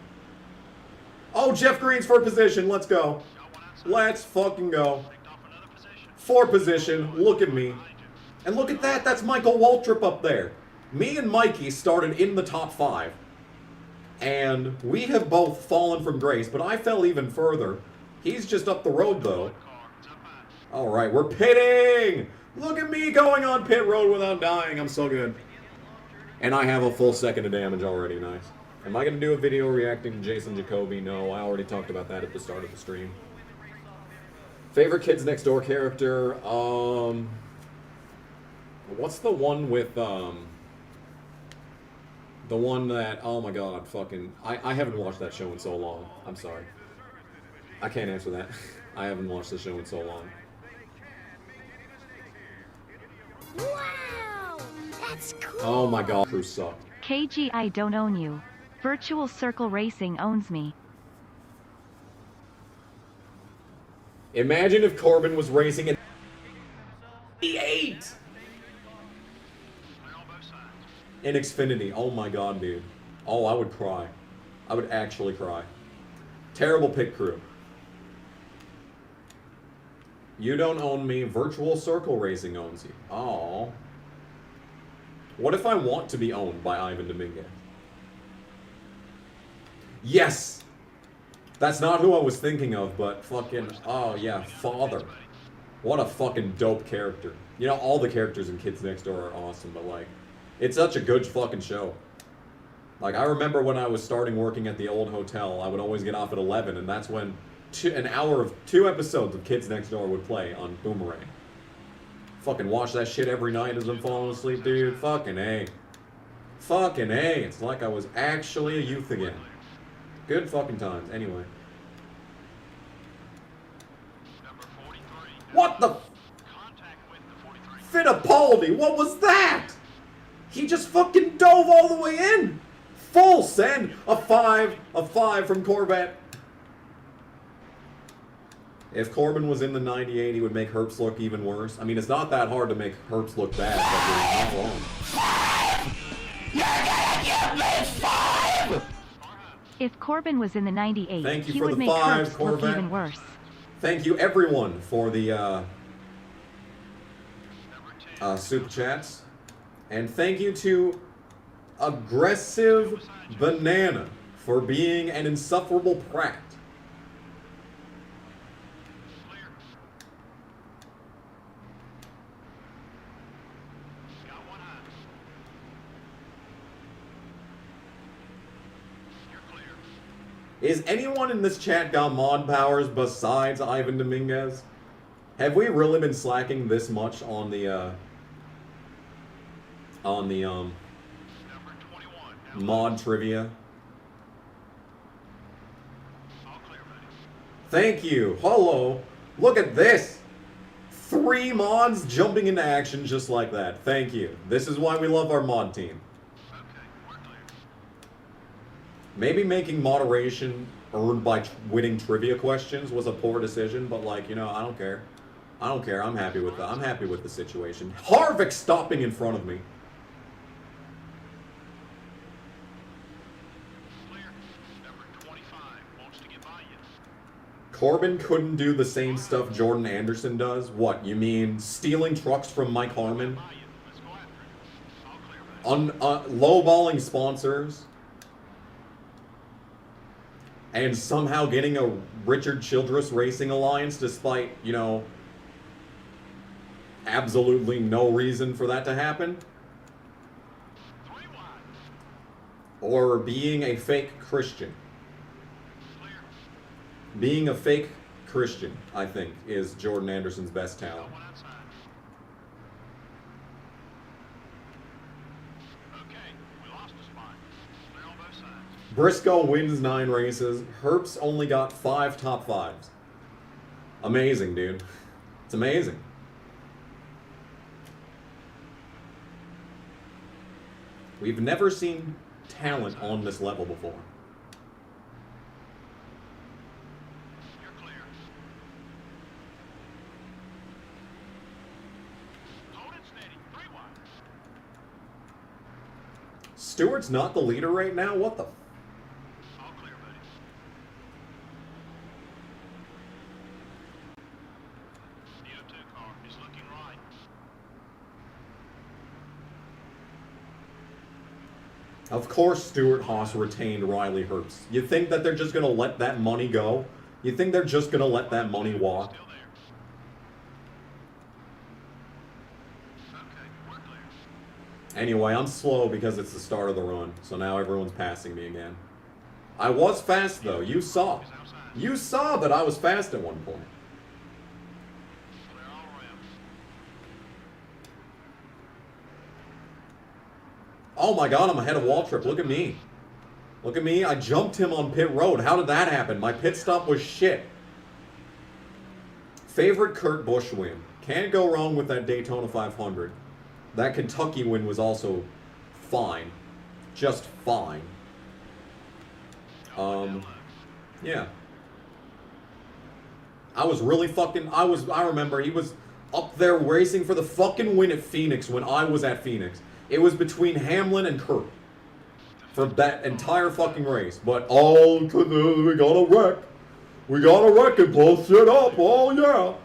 Oh, Jeff Green's for position. Let's go. Let's fucking go. For position. Look at me. And look at that. That's Michael Waltrip up there. Me and Mikey started in the top 5. And we have both fallen from grace, but I fell even further. He's just up the road, though. All right, we're pitting. Look at me going on pit road without dying. I'm so good. And I have a full second of damage already. Nice. Am I going to do a video reacting to Jason Jacoby? No, I already talked about that at the start of the stream. Favorite Kids Next Door character? What's the one with, the one that, oh my god, fucking, I haven't watched that show in so long. I'm sorry. I can't answer that. I haven't watched the show in so long. Wow! That's cool! Oh my god, crew sucked. KG, I don't own you. Virtual Circle Racing owns me. Imagine if Corbin was racing in 88 in Xfinity. Oh my god, dude. Oh, I would cry. I would actually cry. Terrible pit crew. You don't own me. Virtual Circle Racing owns you. Oh. What if I want to be owned by Ivan Dominguez? Yes! That's not who I was thinking of, but fucking, oh yeah, Father. What a fucking dope character. You know, all the characters in Kids Next Door are awesome, but like, it's such a good fucking show. Like, I remember when I was starting working at the old hotel, I would always get off at 11, and that's when an hour of 2 episodes of Kids Next Door would play on Boomerang. Fucking watch that shit every night as I'm falling asleep, dude. Fucking A. Fucking A. It's like I was actually a youth again. Good fucking times. Anyway. What the? Fittipaldi, what was that? He just fucking dove all the way in. Full send. A 5 from Corvette. If Corbin was in the 98, he would make Herbst look even worse. I mean, it's not that hard to make Herbst look bad, but you're not wrong. You're gonna give me 5! If Corbin was in the 98, Thank you he for would the make 5, Herbst look Corvette. even worse. Thank you, everyone, for the super chats. And thank you to Aggressive Banana for being an insufferable prat. Is anyone in this chat got mod powers besides Ivan Dominguez? Have we really been slacking this much on the mod trivia? Thank you. Hello. Look at this. 3 mods jumping into action just like that. Thank you. This is why we love our mod team. Maybe making moderation earned by winning trivia questions was a poor decision, but like, you know, I don't care. I don't care. I'm happy with that. I'm happy with the situation. Harvick stopping in front of me. Corbin couldn't do the same stuff Jordan Anderson does? What, you mean stealing trucks from Mike Harmon? Lowballing sponsors? And somehow getting a Richard Childress Racing Alliance despite, you know, absolutely no reason for that to happen? Or being a fake Christian? Being a fake Christian, I think, is Jordan Anderson's best talent. Briscoe wins 9 races. Herbst only got 5 top 5s. Amazing, dude. It's amazing. We've never seen talent on this level before. Stewart's not the leader right now? What the... All clear, buddy. CO2 car is looking right. Of course Stewart Haas retained Riley Herbst. You think that they're just going to let that money go? You think they're just going to let that money walk? Still there. Okay, we're clear. Anyway, I'm slow because it's the start of the run, so now everyone's passing me again. I was fast, though. You saw. You saw that I was fast at one point. Clear all around. Oh my god, I'm ahead of Waltrip. Look at me. Look at me. I jumped him on pit road. How did that happen? My pit stop was shit. Favorite Kurt Busch win. Can't go wrong with that Daytona 500. That Kentucky win was also fine. Just fine. Yeah. I was really fucking... I remember he was up there racing for the fucking win at Phoenix when I was at Phoenix. It was between Hamlin and Kurt for that entire fucking race. But, oh, we got a wreck. We got a wreck and blow shit up. Oh, yeah.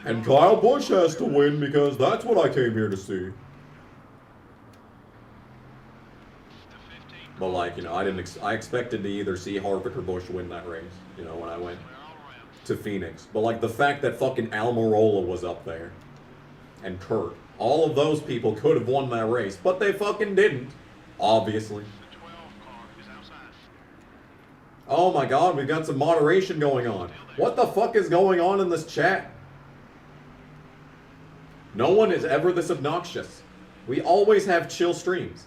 And Kyle Busch has to win because that's what I came here to see. But like, you know, I expected to either see Harvick or Busch win that race, you know, when I went to Phoenix. But like the fact that fucking Almirola was up there and Kurt, all of those people could have won that race, but they fucking didn't, obviously. The 12 car is outside. Oh my god, we've got some moderation going on. What the fuck is going on in this chat? No one is ever this obnoxious. We always have chill streams.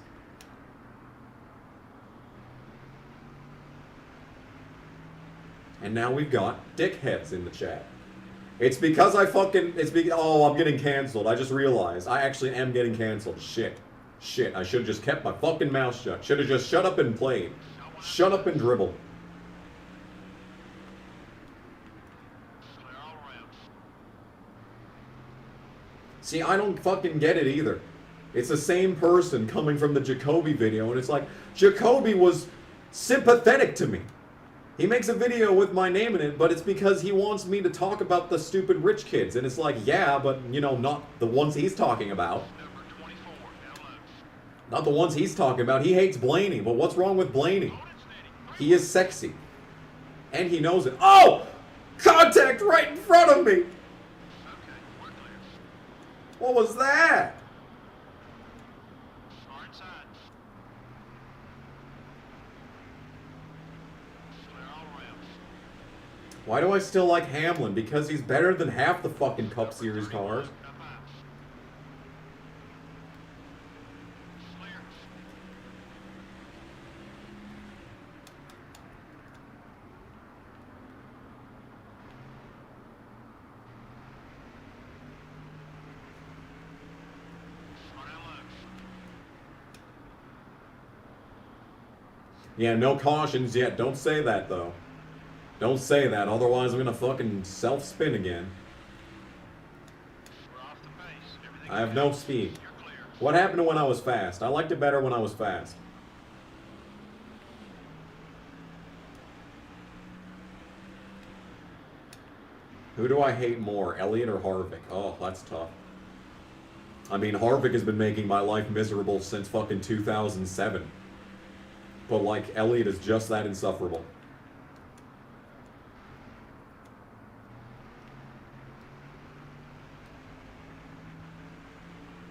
And now we've got dickheads in the chat. It's because I fucking... oh, I'm getting canceled. I just realized. I actually am getting canceled. Shit. Shit. I should have just kept my fucking mouth shut. Should have just shut up and played. Shut up and dribble. Clear all around. See, I don't fucking get it either. It's the same person coming from the Jacoby video, and it's like, Jacoby was sympathetic to me. He makes a video with my name in it, but it's because he wants me to talk about the stupid rich kids. And it's like, yeah, but, you know, not the ones he's talking about. Number 24, hello. Not the ones he's talking about. He hates Blaney, but what's wrong with Blaney? He is sexy. And he knows it. Oh! Contact right in front of me! Okay, we're clear. What was that? Car inside. Clear all around. Why do I still like Hamlin? Because he's better than half the fucking Cup Series cars. Up high. Clear. Yeah, no cautions yet. Don't say that, though. Don't say that, otherwise I'm gonna fucking self-spin again. We're off the pace. Everything I have no speed. You're clear. What happened to when I was fast? I liked it better when I was fast. Who do I hate more, Elliott or Harvick? Oh, that's tough. I mean, Harvick has been making my life miserable since fucking 2007. But, like, Elliott is just that insufferable.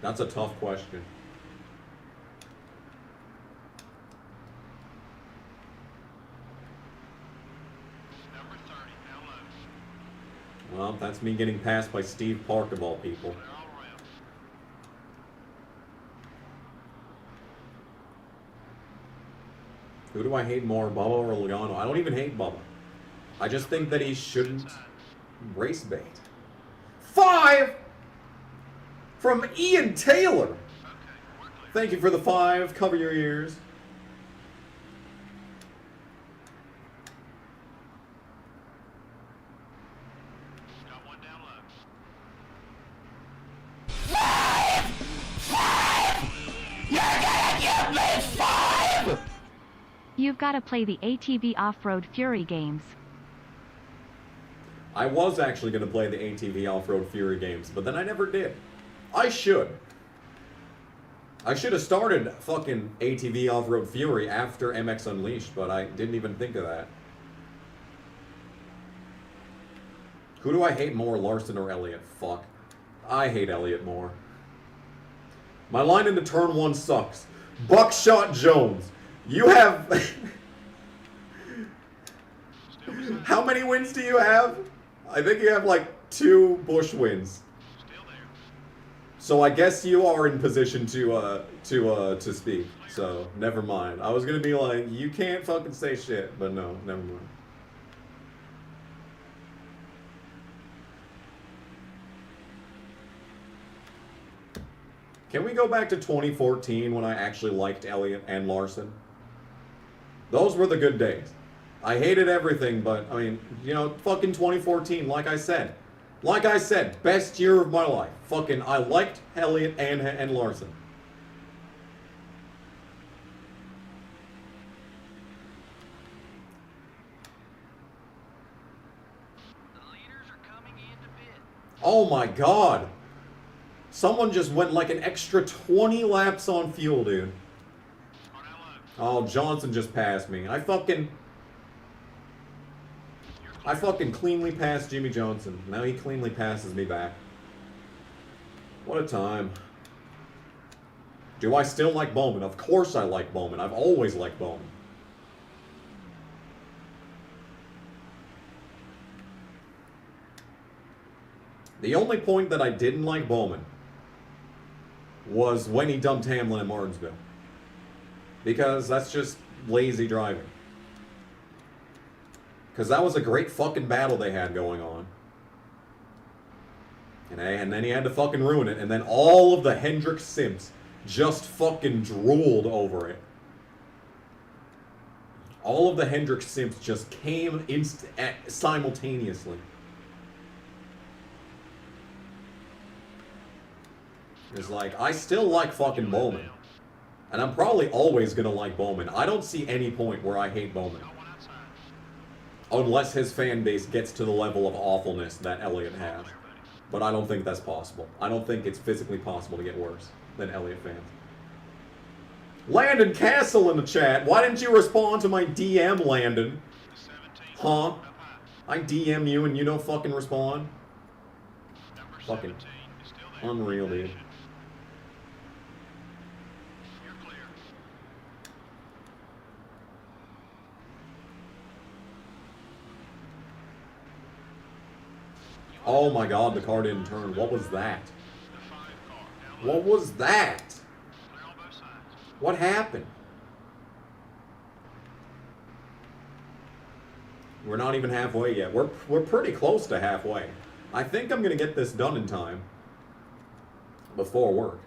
That's a tough question. Number 30, now loose. Well, that's me getting passed by Steve Park of all people. Clear all around. Who do I hate more, Bubba or Logano? I don't even hate Bubba. I just think that he shouldn't race bait. 5 from Ian Taylor. Okay, we're clear. Thank you for the 5. Cover your ears. Got one down low. You've got to play the ATV Off-Road Fury games. I was actually going to play the ATV Off-Road Fury games, but then I never did. I should. I should have started fucking ATV Off-Road Fury after MX Unleashed, but I didn't even think of that. Who do I hate more, Larson or Elliott? Fuck. I hate Elliott more. My line into turn 1 sucks. Buckshot Jones. You have... How many wins do you have? I think you have like 2 Busch wins. Still there. So I guess you are in position to speak. So never mind. I was gonna be like, you can't fucking say shit, but no, never mind. Can we go back to 2014 when I actually liked Elliott and Larson? Those were the good days. I hated everything, but, I mean, you know, fucking 2014, like I said. Like I said, best year of my life. Fucking, I liked Elliott and Larson. The leaders are coming into pit. Oh my god. Someone just went like an extra 20 laps on fuel, dude. Car now low. Oh, Johnson just passed me. I fucking cleanly passed Jimmy Johnson. Now he cleanly passes me back. What a time. Do I still like Bowman? Of course I like Bowman. I've always liked Bowman. The only point that I didn't like Bowman was when he dumped Hamlin at Martinsville. Because that's just lazy driving. Because that was a great fucking battle they had going on. And then he had to fucking ruin it. And then all of the Hendrick simps just fucking drooled over it. All of the Hendrick simps just came simultaneously. It's like, I still like fucking Bowman. And I'm probably always gonna like Bowman. I don't see any point where I hate Bowman. Got one outside. Unless his fan base gets to the level of awfulness that Elliott has. But I don't think that's possible. I don't think it's physically possible to get worse than Elliott fans. Landon Castle in the chat. Why didn't you respond to my DM, Landon? The 17. Huh? Up high. I DM you and you don't fucking respond? Number Fucking 17 is still there. unreal, dude. You're clear. Oh my god, the car didn't turn. What was that? The 5 car. Now low. What was that? Clear on both sides. What happened? We're not even halfway yet. We're pretty close to halfway. I think I'm gonna get this done in time before work.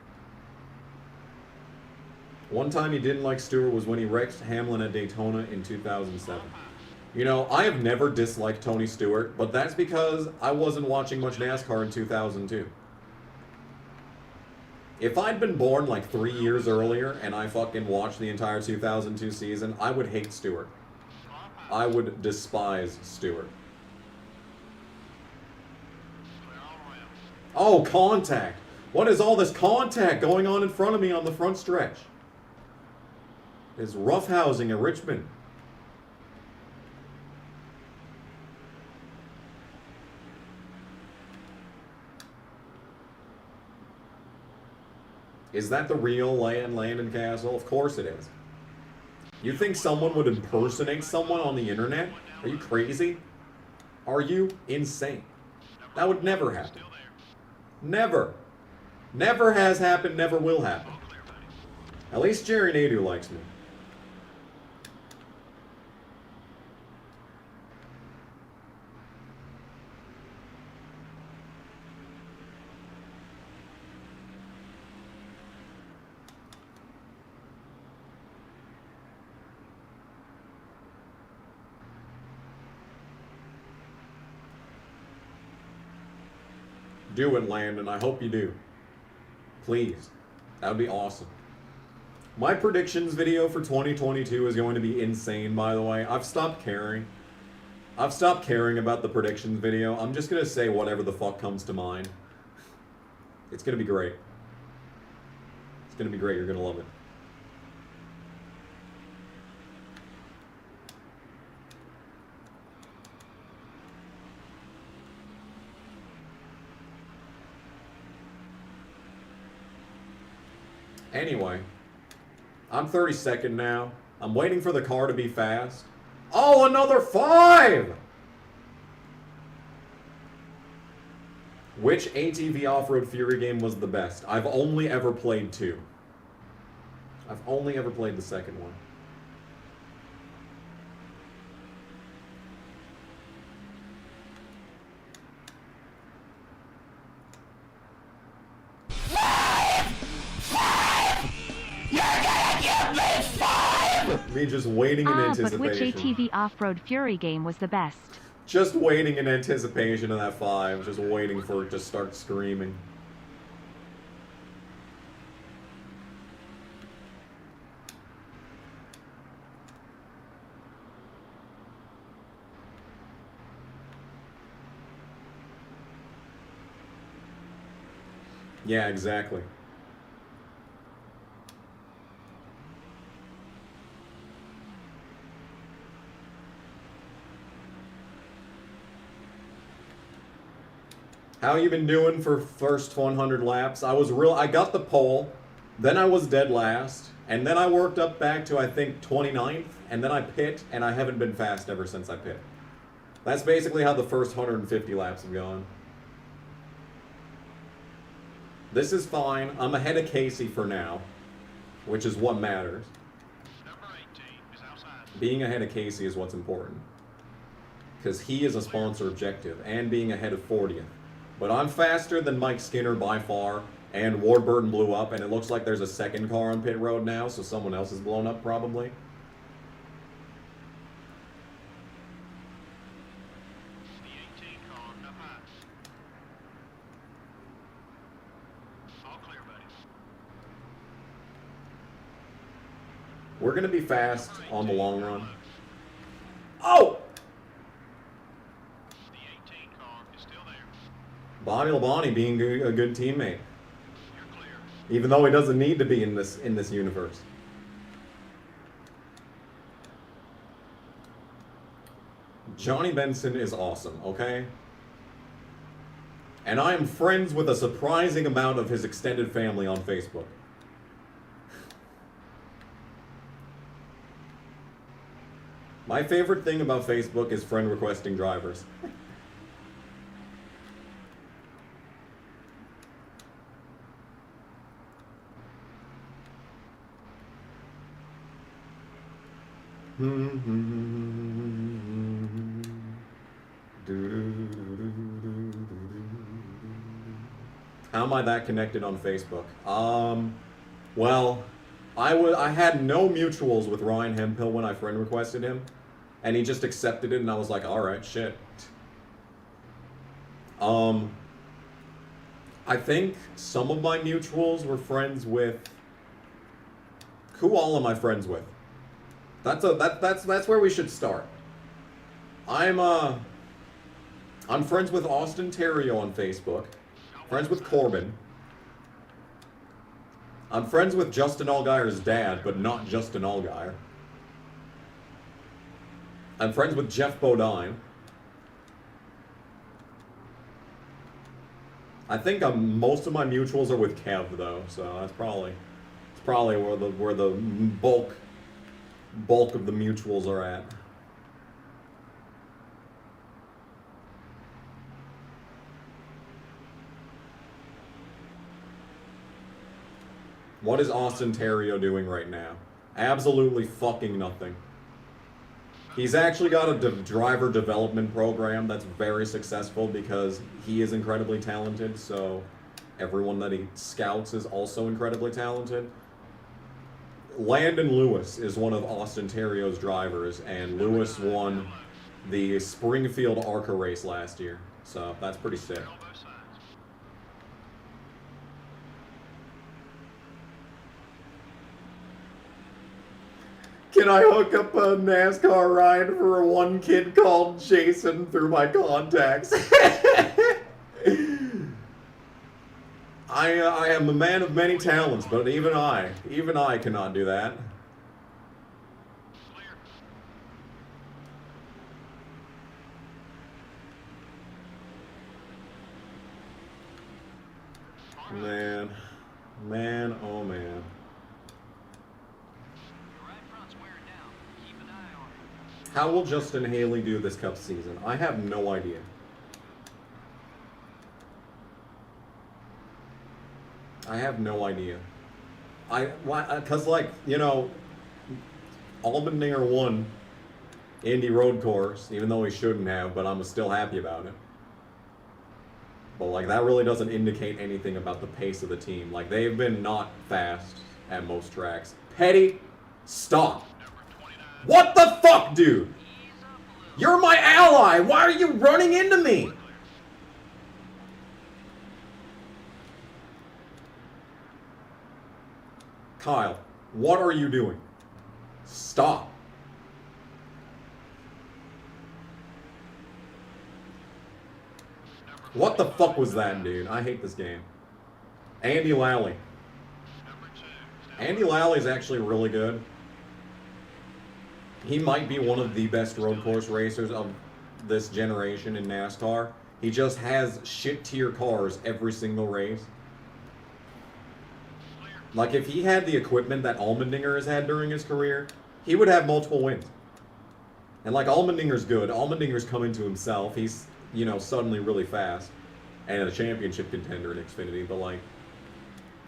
One time he didn't like Stewart was when he wrecked Hamlin at Daytona in 2007. You know, I have never disliked Tony Stewart, but that's because I wasn't watching much NASCAR in 2002. If I'd been born like 3 years earlier and I fucking watched the entire 2002 season, I would hate Stewart. I would despise Stewart. Oh, contact! What is all this contact going on in front of me on the front stretch? It's roughhousing at Richmond. Is that the real Landon Castle? Of course it is. You think someone would impersonate someone on the internet? Are you crazy? Are you insane? That would never happen. Never. Never has happened, never will happen. At least Jerry Nadeau likes me. Do it, Landon. I hope you do. Please. That would be awesome. My predictions video for 2022 is going to be insane, by the way. I've stopped caring. I've stopped caring about the predictions video. I'm just going to say whatever the fuck comes to mind. It's going to be great. It's going to be great. You're going to love it. Anyway, I'm 32nd now. I'm waiting for the car to be fast. Oh, another 5! Which ATV Off-Road Fury game was the best? I've only ever played 2. I've only ever played the second one. Me just waiting in anticipation. But which ATV Off-Road Fury game was the best? Just waiting in anticipation of that 5. Just waiting for it to start screaming. Yeah, exactly. How you been doing for first 100 laps? I got the pole, then I was dead last, and then I worked up back to I think 29th, and then I pit, and I haven't been fast ever since I pit. That's basically how the first 150 laps have gone. This is fine. I'm ahead of Casey for now, which is what matters. Number 18 is outside. Being ahead of Casey is what's important. Because he is a sponsor objective, and being ahead of 40th. But I'm faster than Mike Skinner by far, and Warburton blew up, and it looks like there's a second car on pit road now, so someone else is blown up probably. The 18 car up high. All clear, buddy. We're going to be fast on the long run. Oh! The 18 car is still there. Bonnie Labonte being a good teammate. You're clear. Even though he doesn't need to be in this universe. Johnny Benson is awesome, okay? And I am friends with a surprising amount of his extended family on Facebook. My favorite thing about Facebook is friend requesting drivers. How am I that connected on Facebook? Well, I had no mutuals with Ryan Hemphill when I friend requested him, and he just accepted it, and I was like, all right, shit. I think some of my mutuals were friends with. Who all am I friends with? That's where we should start. I'm friends with Austin Terrio on Facebook. Friends with Corbin. I'm friends with Justin Allgaier's dad, but not Justin Allgaier. I'm friends with Jeff Bodine. I think most of my mutuals are with Kev though, so it's probably where the bulk of the mutuals are at. What is Austin Terrio doing right now? Absolutely fucking nothing. He's actually got a driver development program that's very successful because he is incredibly talented, so everyone that he scouts is also incredibly talented. Landon Lewis is one of Austin Terrio's drivers, and Lewis won the Springfield ARCA race last year, so that's pretty sick. On both sides. Can I hook up a NASCAR ride for one kid called Jason through my contacts? I am a man of many talents, but even I cannot do that. Clear. Man, oh man. Your right front's wearing down. Keep an eye on it. How will Justin Haley do this Cup season? I have no idea. I have no idea. Cause like, you know, Allmendinger won Indy Road Course, even though he shouldn't have, but I'm still happy about it. But like that really doesn't indicate anything about the pace of the team. Like they've been not fast at most tracks. Petty, stop. What the fuck, dude? You're my ally. Why are you running into me? Kyle, what are you doing? Stop. What the fuck was that, dude? I hate this game. Andy Lally. Number 2. Andy Lally's actually really good. He might be one of the best road course racers of this generation in NASCAR. He just has shit tier cars every single race. Like if he had the equipment that Allmendinger has had during his career, he would have multiple wins. And like Allmendinger's good. Allmendinger's coming to himself. He's, you know, suddenly really fast and a championship contender in Xfinity. But like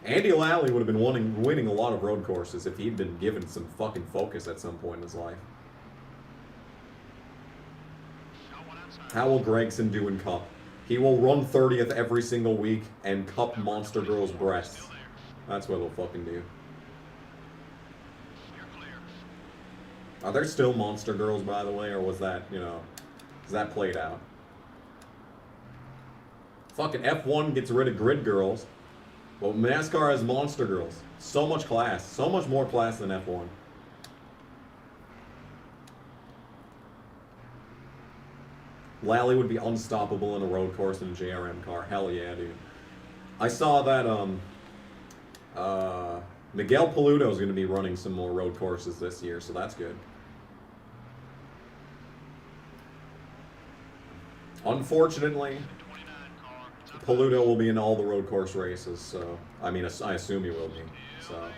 Andy Lally would have been winning a lot of road courses if he'd been given some fucking focus at some point in his life. How will Gregson do in Cup? He will run 30th every single week and Cup Monster Girls breasts. That's what he'll fucking do. You're clear. Are there still Monster Girls, by the way, or was that, you know, is that played out? Fucking F1 gets rid of Grid Girls. Well, NASCAR has Monster Girls. So much class. So much more class than F1. Lally would be unstoppable in a road course in a JRM car. Hell yeah, dude. I saw that, Miguel Paludo is going to be running some more road courses this year, so that's good. Unfortunately, 29 car. It's up. Paludo will be in all the road course races, so I mean, I assume he will be. So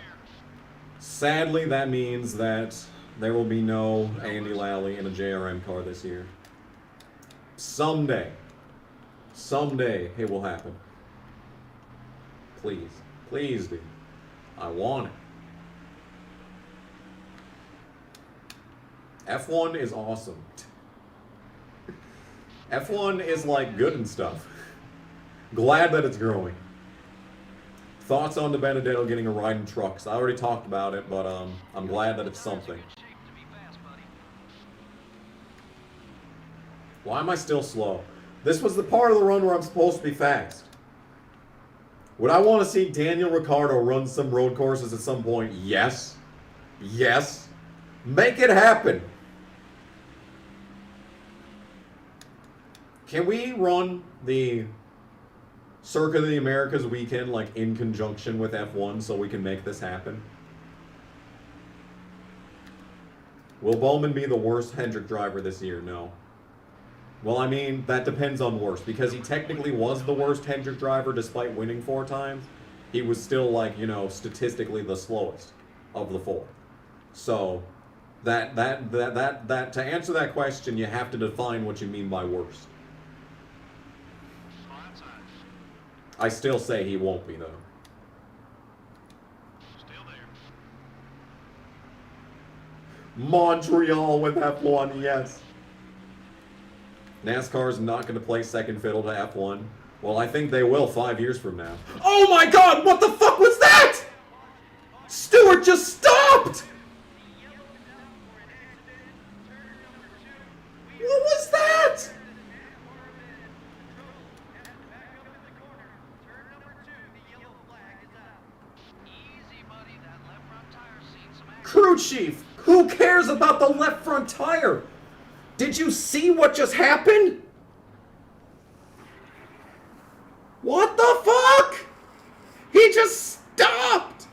sadly, that means that there will be no Andy Lally in a JRM car this year. Someday it will happen. Please, please, dude. I want it. F1 is awesome. F1 is like good and stuff. Glad that it's growing. Thoughts on DiBenedetto getting a ride in trucks? I already talked about it, but I'm glad that it's something. Why am I still slow? This was the part of the run where I'm supposed to be fast. Would I want to see Daniel Ricciardo run some road courses at some point? Yes. Yes. Make it happen. Can we run the Circuit of the Americas weekend like in conjunction with F1 so we can make this happen? Will Bowman be the worst Hendrick driver this year? No. Well, I mean, that depends on worst, because he technically was the worst Hendrick driver despite winning 4 times. He was still, like, you know, statistically the slowest of the 4. So, to answer that question, you have to define what you mean by worst. I still say he won't be, though. Still there. Montreal with F1, yes. NASCAR's not going to play second fiddle to F1. Well, I think they will 5 years from now. Oh my god, what the fuck was that? Stewart just stopped! What was that? Crew chief, who cares about the left front tire? Did you see what just happened? What the fuck? He just stopped!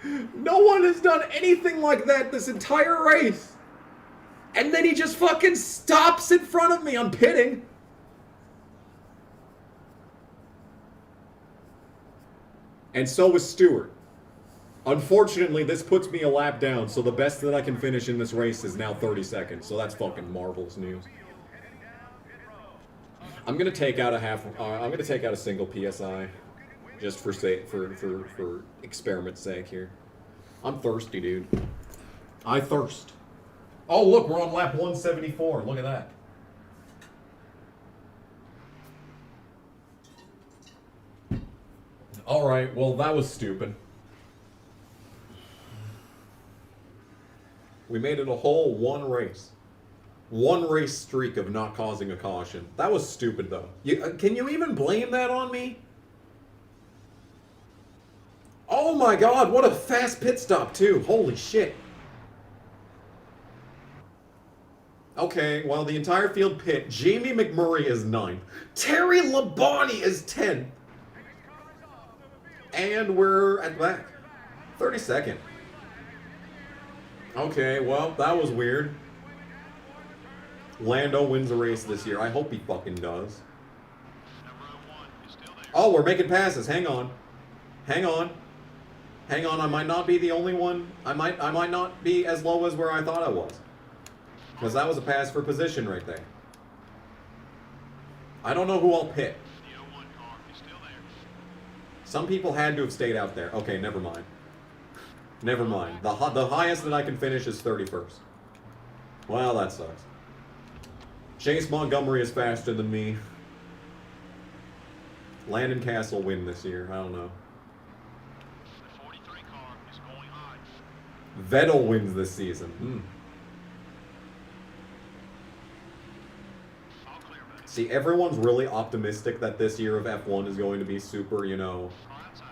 No one has done anything like that this entire race. And then he just fucking stops in front of me. I'm pitting. And so was Stewart. Unfortunately, this puts me a lap down, so the best that I can finish in this race is now 30 seconds. So that's fucking marvelous news. I'm gonna take out a single PSI, just for experiment's sake here. I'm thirsty, dude. I thirst. Oh look, we're on lap 174. Look at that. All right, well that was stupid. We made it a whole one race streak of not causing a caution. That was stupid, though. Can you even blame that on me? Oh my god, what a fast pit stop, too. Holy shit. Okay, well, the entire field pit. Jamie McMurray is 9th. Terry Labonte is 10th. And we're at the back. 32nd. Okay, well, that was weird. Lando wins a race this year. I hope he fucking does. Oh, we're making passes. Hang on. Hang on. Hang on, I might not be the only one. I might not be as low as where I thought I was. Because that was a pass for position right there. I don't know who I'll pit. Some people had to have stayed out there. Okay, never mind. Never mind. The highest that I can finish is 31st. Well, that sucks. Chase Montgomery is faster than me. Landon Castle win this year. I don't know. The 43 car is going high. Vettel wins this season. All clear, buddy. See, everyone's really optimistic that this year of F1 is going to be super, you know, Outside.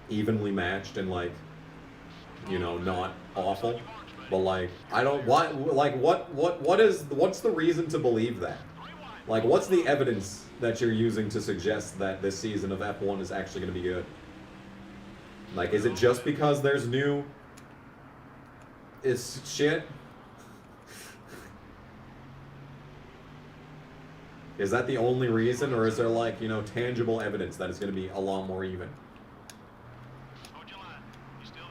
evenly matched and like, you know, not awful. But like, I don't what's the reason to believe that? Like, what's the evidence that you're using to suggest that this season of F1 is actually going to be good? Like, is it just because there's new is shit? Is that the only reason, or is there, like, you know, tangible evidence that it's going to be a lot more even? Hold your line. You're still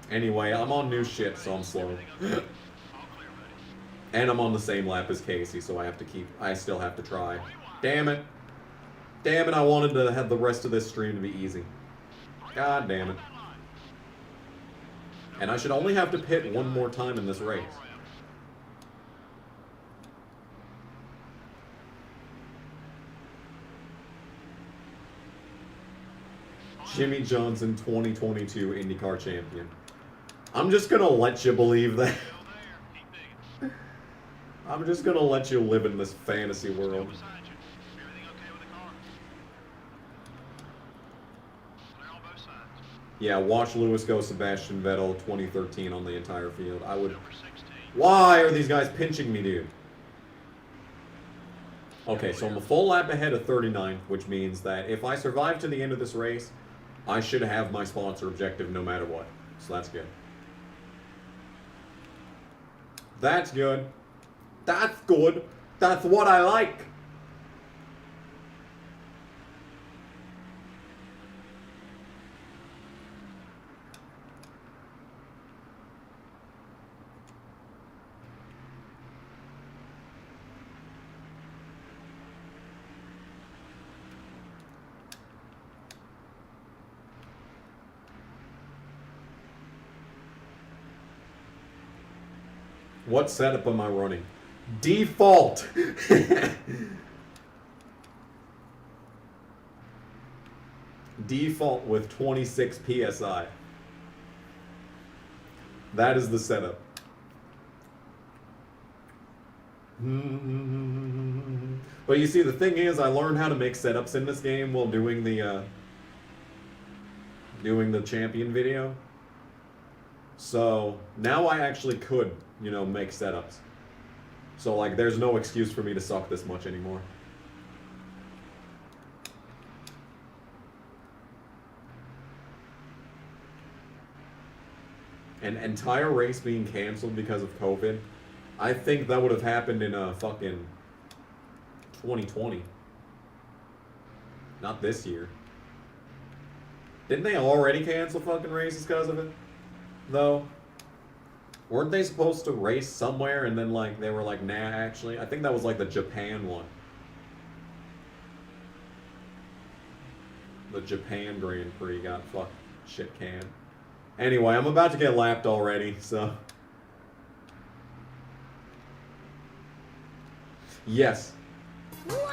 there. Anyway, I'm on new shit, so I'm slow. All clear, buddy. And I'm on the same lap as Casey, so I still have to try. Damn it. Damn it, I wanted to have the rest of this stream to be easy. God damn it. And I should only have to pit one more time in this race. Jimmy Johnson, 2022 IndyCar champion. I'm just gonna let you believe that. Still there. Keep digging. I'm just gonna let you live in this fantasy Still world. beside you. Everything okay with the car? Clear on both sides. Yeah, watch Lewis go Sebastian Vettel 2013 on the entire field. I would. Number 16. Why are these guys pinching me, dude? Okay, so I'm a full lap ahead of 39th, which means that if I survive to the end of this race, I should have my sponsor objective no matter what. So that's good. That's good. That's good. That's what I like. What setup am I running? Default. Default with 26 PSI. That is the setup. But you see, the thing is, I learned how to make setups in this game while doing the champion video. So now I actually could, you know, make setups. So like, there's no excuse for me to suck this much anymore. An entire race being canceled because of COVID. I think that would have happened in fucking 2020. Not this year. Didn't they already cancel fucking races because of it? Though? Weren't they supposed to race somewhere and then like they were like, nah, actually? I think that was like the Japan one. The Japan Grand Prix got shit canned. Anyway, I'm about to get lapped already, so. Yes. Wow!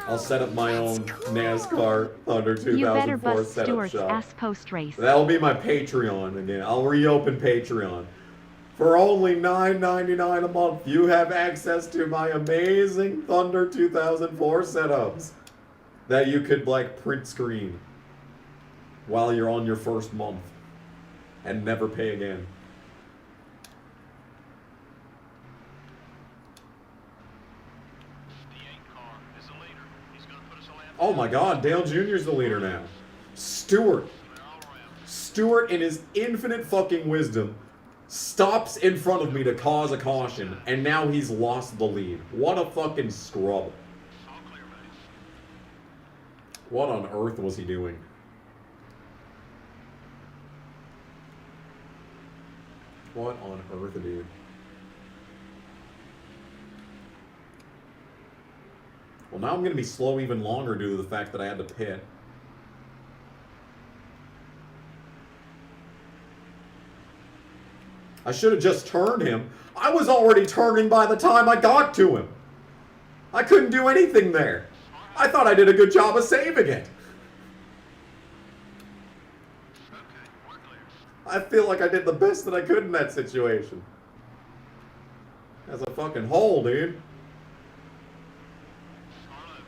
I'll set up my own That's cool. NASCAR Thunder You better 2004 bust setup Stewart's shop. ass post race. That'll be my Patreon again. I'll reopen Patreon. For only $9.99 a month, you have access to my amazing Thunder 2004 setups that you could like print screen while you're on your first month and never pay again. The 8 car is the leader. He's going to put us a lap. Oh my God, Dale Jr.'s the leader now. Stewart. They're all around. Stewart, in his infinite fucking wisdom, stops in front of me to cause a caution, and now he's lost the lead. What a fucking scrub. All clear, buddy. What on earth was he doing? What on earth, dude? Well, now I'm going to be slow even longer due to the fact that I had to pit. I should have just turned him. I was already turning by the time I got to him. I couldn't do anything there. I thought I did a good job of saving it. Okay, we're clear. I feel like I did the best that I could in that situation. That's a fucking hole, dude. Carlo.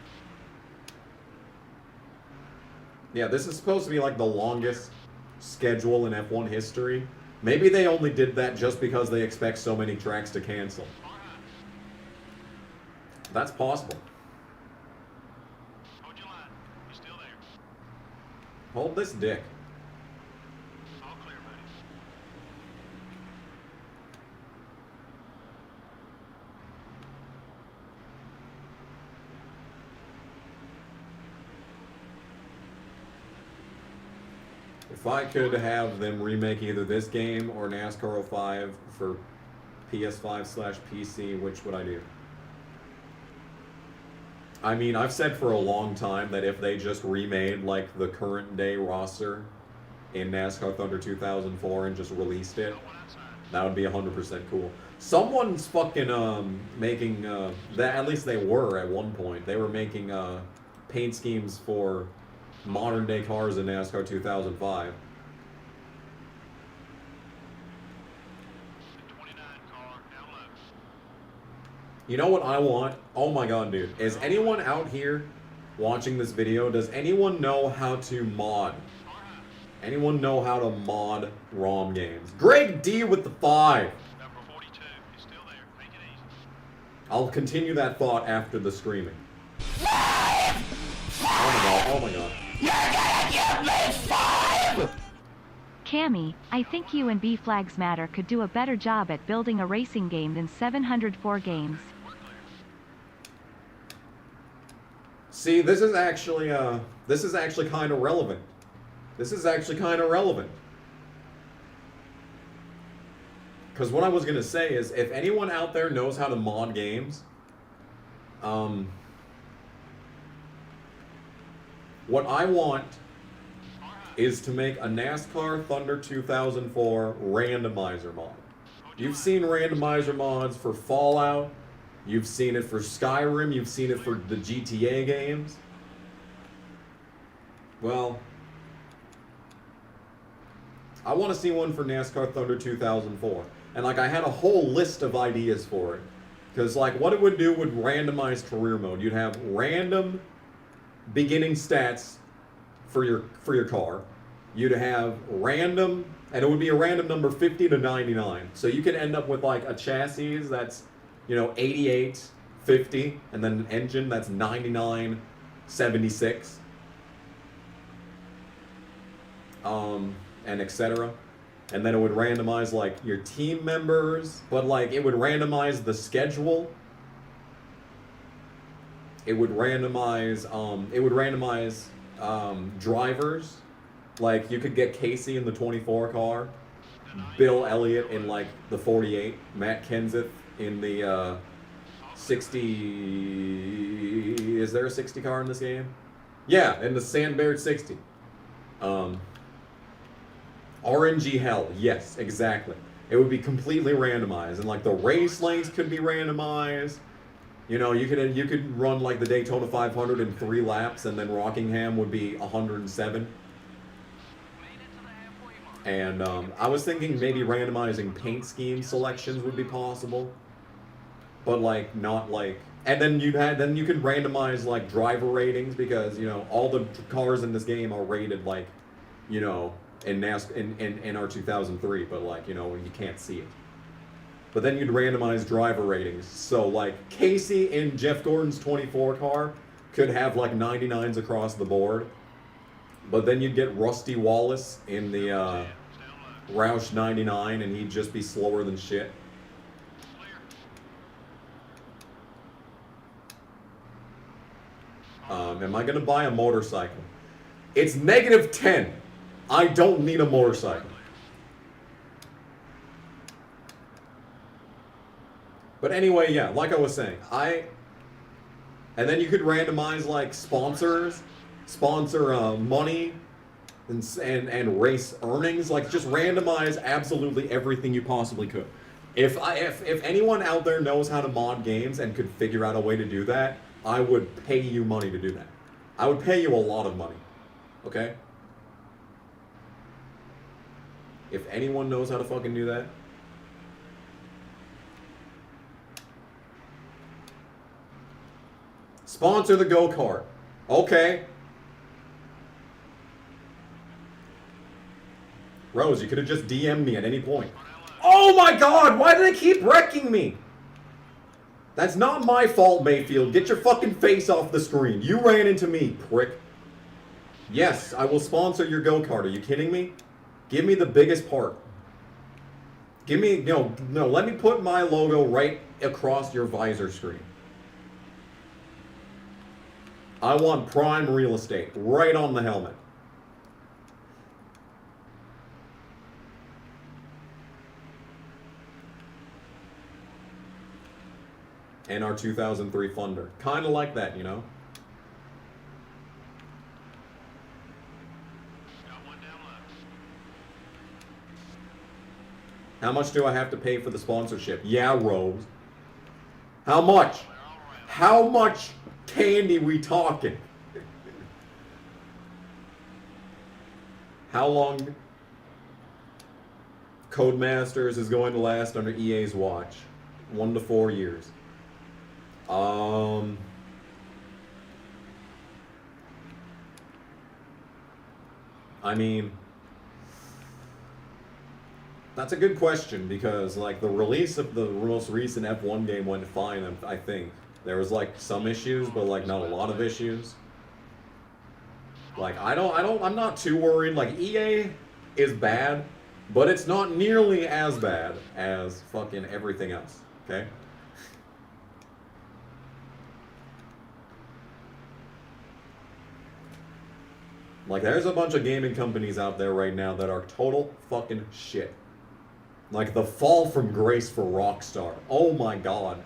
Yeah, this is supposed to be like the longest schedule in F1 history. Maybe they only did that just because they expect so many tracks to cancel. All right. That's possible. Hold your line. You're still there. Hold this dick. All clear, buddy. If I could have them remake either this game or NASCAR 05 for PS5/PC, which would I do? I mean, I've said for a long time that if they just remade like the current day roster in NASCAR Thunder 2004 and just released it, One outside. that would be 100% cool. Someone's fucking making that, at least they were at one point. They were making paint schemes for modern day cars in NASCAR 2005. The 29 car down low. You know what I want? Oh my god, dude. Is anyone out here watching this video, does anyone know how to mod? Anyone know how to mod ROM games? Greg D with the 5. Number 42 is still there. Take it easy. I'll continue that thought after the screaming. Oh my god, oh my god. Cammy, I think you and B Flags Matter could do a better job at building a racing game than 704 games. See, this is actually kind of relevant. This is actually kind of relevant. Because what I was going to say is, if anyone out there knows how to mod games, what I want is to make a NASCAR Thunder 2004 randomizer mod. You've seen randomizer mods for Fallout, you've seen it for Skyrim, you've seen it for the GTA games. Well, I want to see one for NASCAR Thunder 2004. And like, I had a whole list of ideas for it. Because like, what it would do would randomize career mode. You'd have random beginning stats for your car. You'd have random, and it would be a random number 50 to 99. So you could end up with like a chassis that's, you know, 88, 50, and then an engine that's 99, 76. And etc. And then it would randomize like your team members, but like it would randomize the schedule. It would randomize drivers. Like you could get Casey in the 24 car, Bill Elliott in like the 48, Matt Kenseth in the 60. Is there a 60 car in this game? Yeah, in the Sandberg 60. RNG Hell, yes, exactly. It would be completely randomized, and like the race lanes could be randomized. You know, you could run like the Daytona 500 in 3 laps, and then Rockingham would be 107. And I was thinking maybe randomizing paint scheme selections would be possible, but like not like. And then you could randomize like driver ratings, because you know all the cars in this game are rated like, you know, in our 2003, but like, you know, you can't see it. But then you'd randomize driver ratings. So like Casey in Jeff Gordon's 24 car could have like 99s across the board. But then you'd get Rusty Wallace in the Roush 99, and he'd just be slower than shit. Am I gonna buy a motorcycle? It's -10. I don't need a motorcycle. But anyway, yeah, like I was saying, and then you could randomize like sponsor money, and race earnings. Like just randomize absolutely everything you possibly could. If anyone out there knows how to mod games and could figure out a way to do that, I would pay you money to do that. I would pay you a lot of money. Okay? If anyone knows how to fucking do that. Sponsor the go-kart. Okay. Rose, you could have just DM'd me at any point. Oh my god, why do they keep wrecking me? That's not my fault, Mayfield. Get your fucking face off the screen. You ran into me, prick. Yes, I will sponsor your go-kart. Are you kidding me? Give me the biggest part. Give me, no, let me put my logo right across your visor screen. I want prime real estate right on the helmet. And our 2003 Thunder. Kind of like that, you know? How much do I have to pay for the sponsorship? Yeah, Rose. How much? How much candy we talking? how long Codemasters is going to last under EA's watch. 1 to 4 years. I mean, that's a good question because, like, the release of the most recent F1 game went fine, I think. There was, like, some issues, but, like, not a lot of issues. Like, I'm not too worried. Like, EA is bad, but it's not nearly as bad as fucking everything else, okay? Like, there's a bunch of gaming companies out there right now that are total fucking shit. Like, the fall from grace for Rockstar. Oh my god.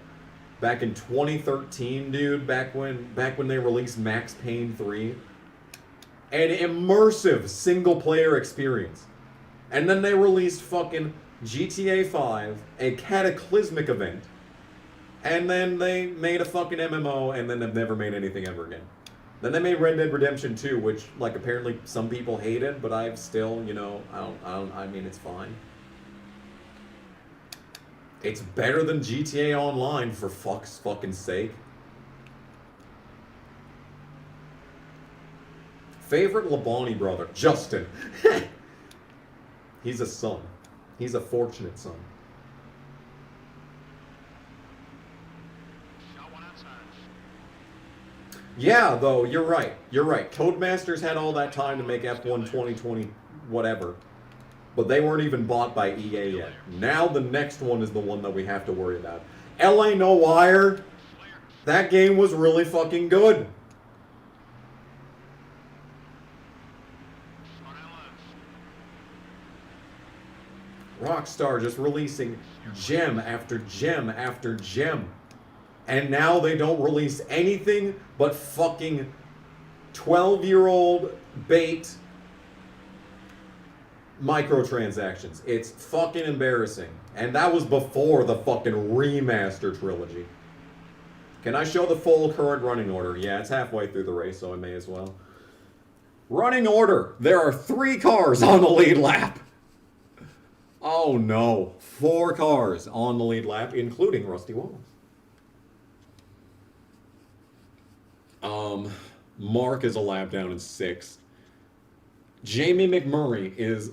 Back in 2013, dude, back when they released Max Payne 3. An immersive single-player experience. And then they released fucking GTA 5, a cataclysmic event. And then they made a fucking MMO, and then they've never made anything ever again. Then they made Red Dead Redemption 2, which, like, apparently some people hated, but I've still, you know, I mean, it's fine. It's better than GTA Online, for fuck's fucking sake. Favorite Labonte brother? Justin. He's a son. He's a fortunate son. Yeah, though, you're right. You're right. Codemasters had all that time to make F1 2020 whatever. But they weren't even bought by EA yet. Now the next one is the one that we have to worry about. LA No Wire. That game was really fucking good. Rockstar just releasing gem after gem after gem. And now they don't release anything but fucking 12-year-old bait microtransactions. It's fucking embarrassing. And that was before the fucking remaster trilogy. Can I show the full current running order? Yeah, it's halfway through the race, so I may as well. Running order. There are 3 cars on the lead lap. Oh no. 4 cars on the lead lap, including Rusty Wallace. Mark is a lap down in 6th. Jamie McMurray is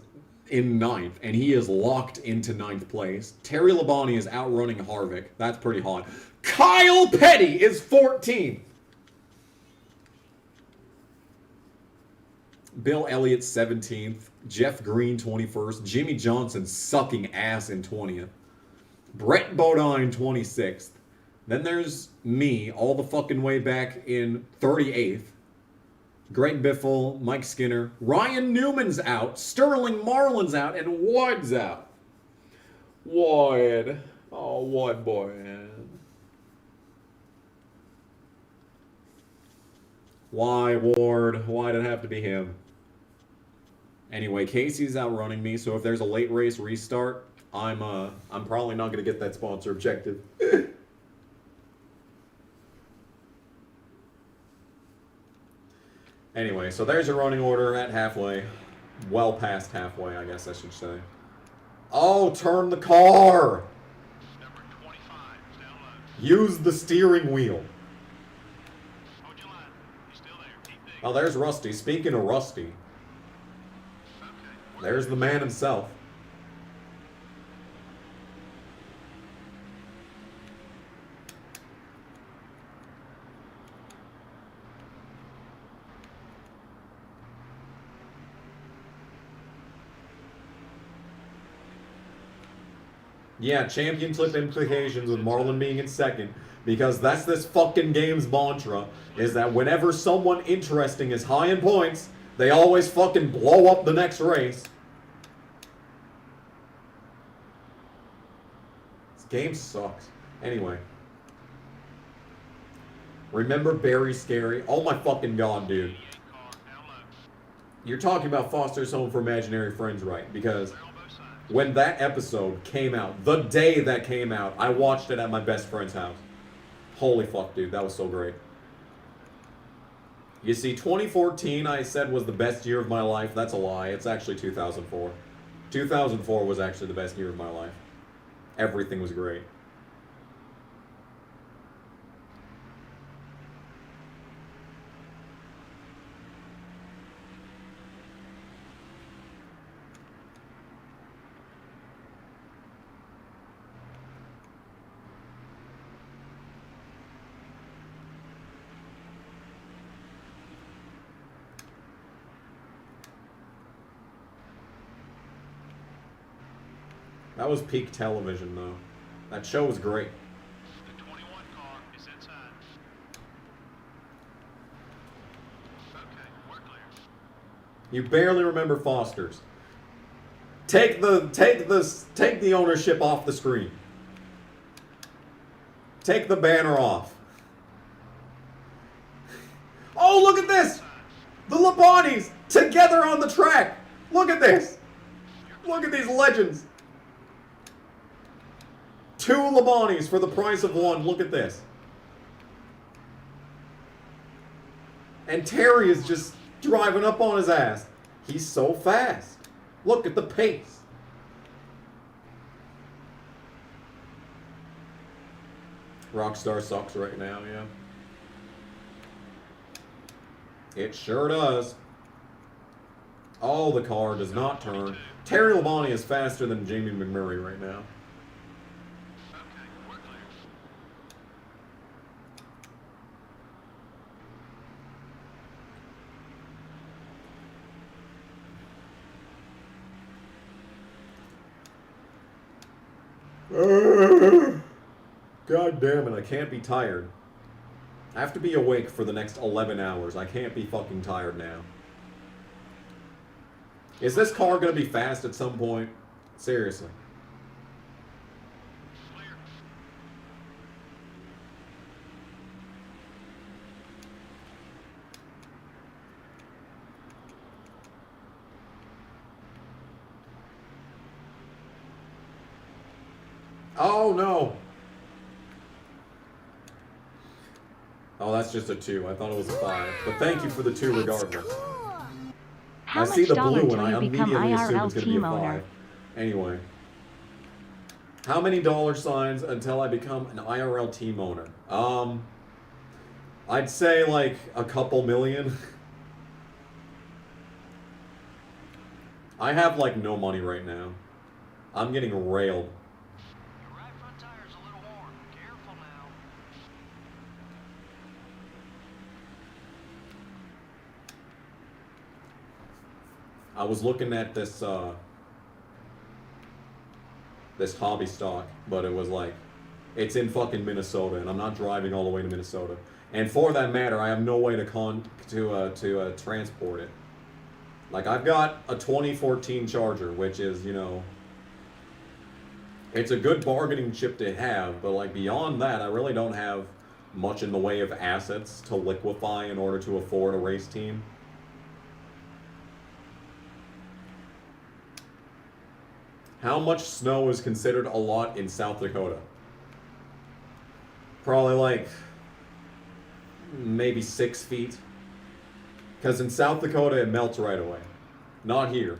in 9th, and he is locked into 9th place. Terry Labonte is outrunning Harvick. That's pretty hot. Kyle Petty is 14th. Bill Elliott 17th. Jeff Green 21st. Jimmy Johnson sucking ass in 20th. Brett Bodine 26th. Then there's me, all the fucking way back in 38th. Greg Biffle, Mike Skinner, Ryan Newman's out, Sterling Marlin's out, and Wood's out. Wood. Oh, Wood boy. Why, Ward? Why did it have to be him? Anyway, Casey's outrunning me, so if there's a late race restart, I'm probably not going to get that sponsor objective. Anyway, so there's a running order at halfway. Well past halfway, I guess I should say. Oh, turn the car! Number 25 is down low. Use the steering wheel. Hold your line. He's still there. Keep digging. Oh, there's Rusty. Speaking of Rusty, Okay. there's the man himself. Yeah, championship implications with Marlon being in 2nd, because that's this fucking game's mantra, is that whenever someone interesting is high in points, they always fucking blow up the next race. This game sucks. Anyway. Remember Barry Scary? Oh my fucking god, dude. Car down low. You're talking about Foster's Home for Imaginary Friends, right? Because They're on both sides. when that episode came out, the day that came out, I watched it at my best friend's house. Holy fuck, dude. That was so great. You see, 2014 I said was the best year of my life. That's a lie. It's actually 2004. 2004 was actually the best year of my life. Everything was great. That was peak television, though. That show was great. The 21 car is inside. Okay, we're clear. You barely remember Foster's. Take the ownership off the screen. Take the banner off. Oh, look at this! The Labonis together on the track. Look at this. Look at these legends. 2 Labonis for the price of 1. Look at this. And Terry is just driving up on his ass. He's so fast. Look at the pace. Rockstar sucks right now, yeah. It sure does. Oh, the car does not turn. Terry Labonte is faster than Jamie McMurray right now. Okay, we're clear. God damn it, I can't be tired. I have to be awake for the next 11 hours. I can't be fucking tired now. Is this car gonna be fast at some point? Seriously. Clear. Oh no! Oh, that's just a 2. I thought it was a 5. But thank you for the 2 regardless. How I see much the dollar blue till and I you become immediately assume IRL it's going to be a team 5. owner? Anyway. How many $signs until I become an IRL team owner? I'd say like a couple million. I have like no money right now. I'm getting railed. Your right front tire's a little worn. Careful now. I was looking at this this hobby stock, but it was like, it's in fucking Minnesota, and I'm not driving all the way to Minnesota. And for that matter, I have no way to transport it. Like, I've got a 2014 Charger, which is, you know, it's a good bargaining chip to have, but like beyond that, I really don't have much in the way of assets to liquefy in order to afford a race team. How much snow is considered a lot in South Dakota? Probably like maybe 6 feet. Because in South Dakota it melts right away. Not here.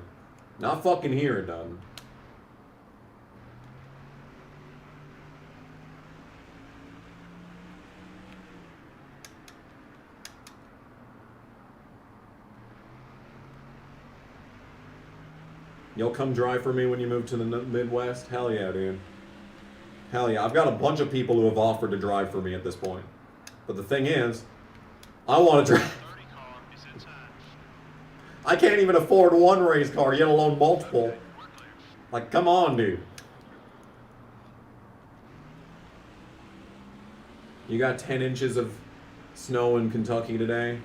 Not fucking here it doesn't. You'll come drive for me when you move to the Midwest? Hell yeah, dude. Hell yeah. I've got a bunch of people who have offered to drive for me at this point. But the thing is, I want to drive. 30 car is inside. I can't even afford one race car, yet alone multiple. We're clear. Like, come on, dude. You got 10 inches of snow in Kentucky today?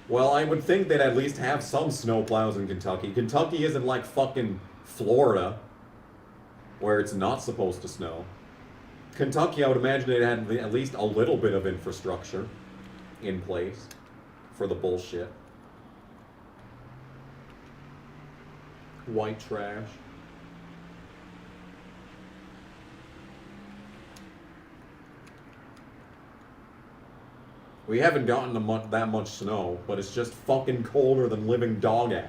Well, I would think they'd at least have some snow plows in Kentucky. Kentucky isn't like fucking Florida, where it's not supposed to snow. Kentucky, I would imagine it had at least a little bit of infrastructure in place for the bullshit. White trash. We haven't gotten that much snow, but it's just fucking colder than living dog ass.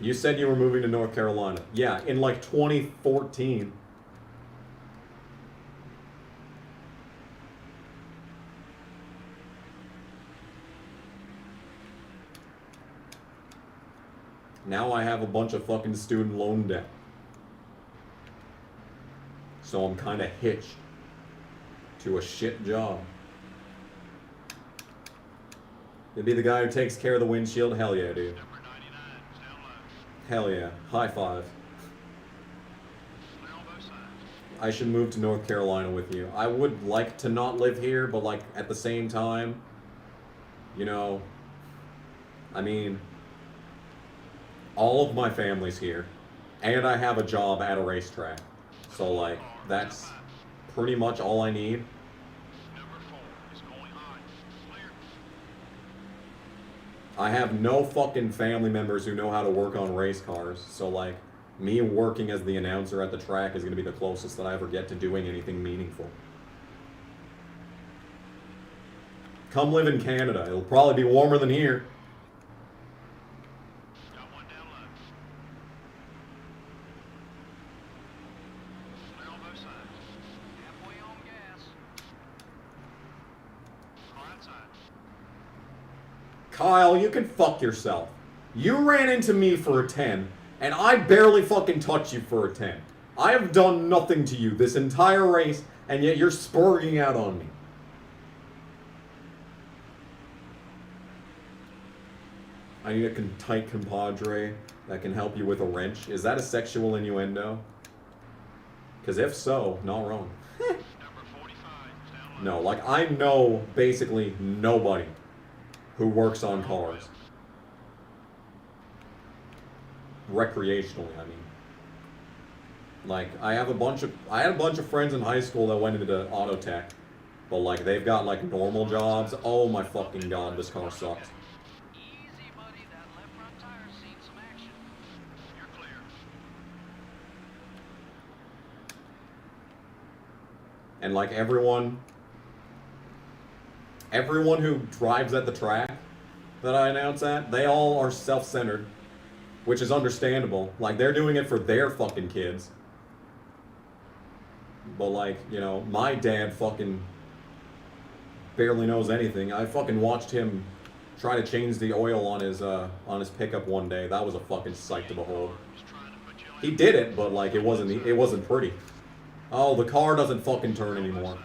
You said you were moving to North Carolina. Yeah, in like 2014. Now I have a bunch of fucking student loan debt. So I'm kind of hitched to a shit job. To be the guy who takes care of the windshield? Hell yeah, dude. Number 99 is down low. Hell yeah. High five. Clear on both sides. I should move to North Carolina with you. I would like to not live here, but like at the same time, you know, I mean, all of my family's here, and I have a job at a racetrack. So like, that's pretty much all I need. Number 4 is going high. Clear. I have no fucking family members who know how to work on race cars, so like, me working as the announcer at the track is going to be the closest that I ever get to doing anything meaningful. Come live in Canada. It'll probably be warmer than here. Got one down low. Clear on both sides. Halfway on gas. Car outside. Kyle, you can fuck yourself. You ran into me for a 10, and I barely fucking touched you for a 10. I have done nothing to you this entire race, and yet you're spurging out on me. I need a tight compadre that can help you with a wrench. Is that a sexual innuendo? Because if so, not wrong. Number 45 is down low. No, like, I know basically nobody who works on cars. Recreationally, I mean. Like, I had a bunch of friends in high school that went into auto tech, but like, they've got like normal jobs. Oh my fucking god, this car sucks. Easy, buddy. That left front tire's seen some action. You're clear. And like everyone who drives at the track that I announce at, they all are self-centered, which is understandable. Like, they're doing it for their fucking kids. But like, you know, my dad fucking barely knows anything. I fucking watched him try to change the oil on his pickup one day. That was a fucking sight to behold. Just trying to put you on He did it, but like, it wasn't pretty. Oh, the car doesn't fucking turn anymore.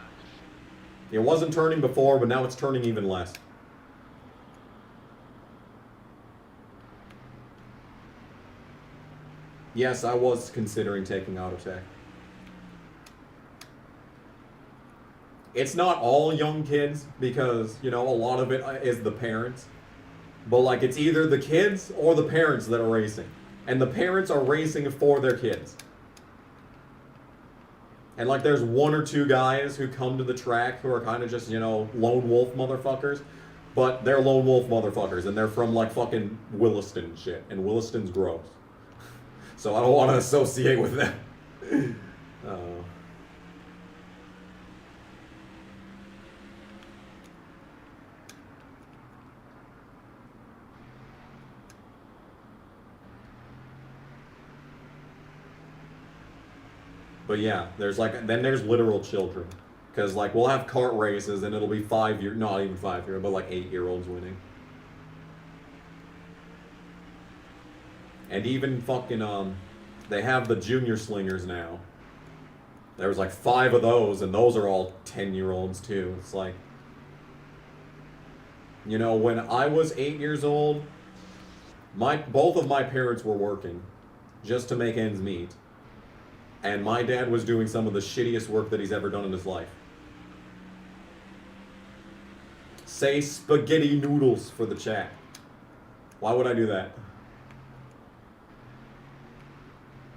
It wasn't turning before, but now it's turning even less. Yes, I was considering taking auto tech. It's not all young kids, because, you know, a lot of it is the parents. But like, it's either the kids or the parents that are racing. And the parents are racing for their kids. And like, there's one or two guys who come to the track who are kind of just, you know, lone wolf motherfuckers. But they're lone wolf motherfuckers, and they're from like fucking Williston and shit. And Williston's gross. So I don't want to associate with them. But yeah, there's like, then there's literal children. Because like, we'll have kart races and it'll be not even 5-year, but like 8-year-olds winning. And even fucking, they have the junior slingers now. There was like 5 of those, and those are all 10-year-olds too. It's like, you know, when I was 8 years old, both of my parents were working just to make ends meet. And my dad was doing some of the shittiest work that he's ever done in his life. Say spaghetti noodles for the chat. Why would I do that?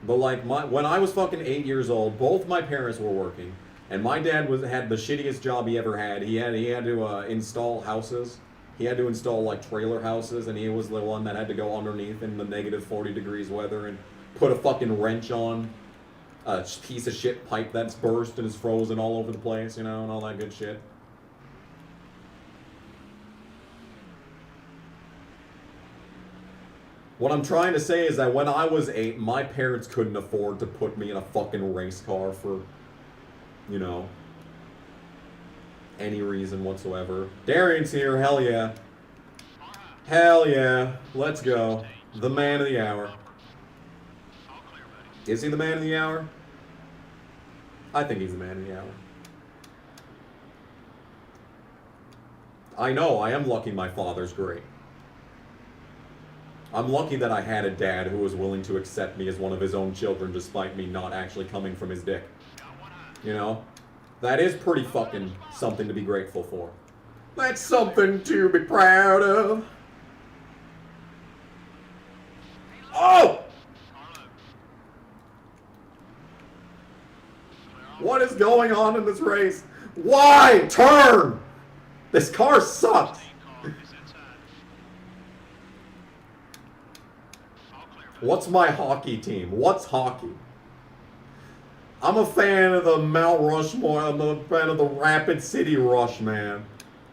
But like, when I was fucking 8 years old, both my parents were working. And my dad had the shittiest job he ever had. He had to install houses. He had to install like trailer houses, and he was the one that had to go underneath in the negative 40 degrees weather and put a fucking wrench on a piece of shit pipe that's burst and is frozen all over the place, you know, and all that good shit. What I'm trying to say is that when I was 8, my parents couldn't afford to put me in a fucking race car for, you know, any reason whatsoever. Darian's here, hell yeah. Hell yeah. Let's go. The man of the hour. Is he the man of the hour? I think he's the man of the hour. I know, I am lucky my father's great. I'm lucky that I had a dad who was willing to accept me as one of his own children despite me not actually coming from his dick. You know? That is pretty fucking something to be grateful for. That's something to be proud of. Oh! What is going on in this race? Why? Turn! This car sucks! What's my hockey team? What's hockey? I'm a fan of the Mount Rushmore. I'm a fan of the Rapid City Rush, man.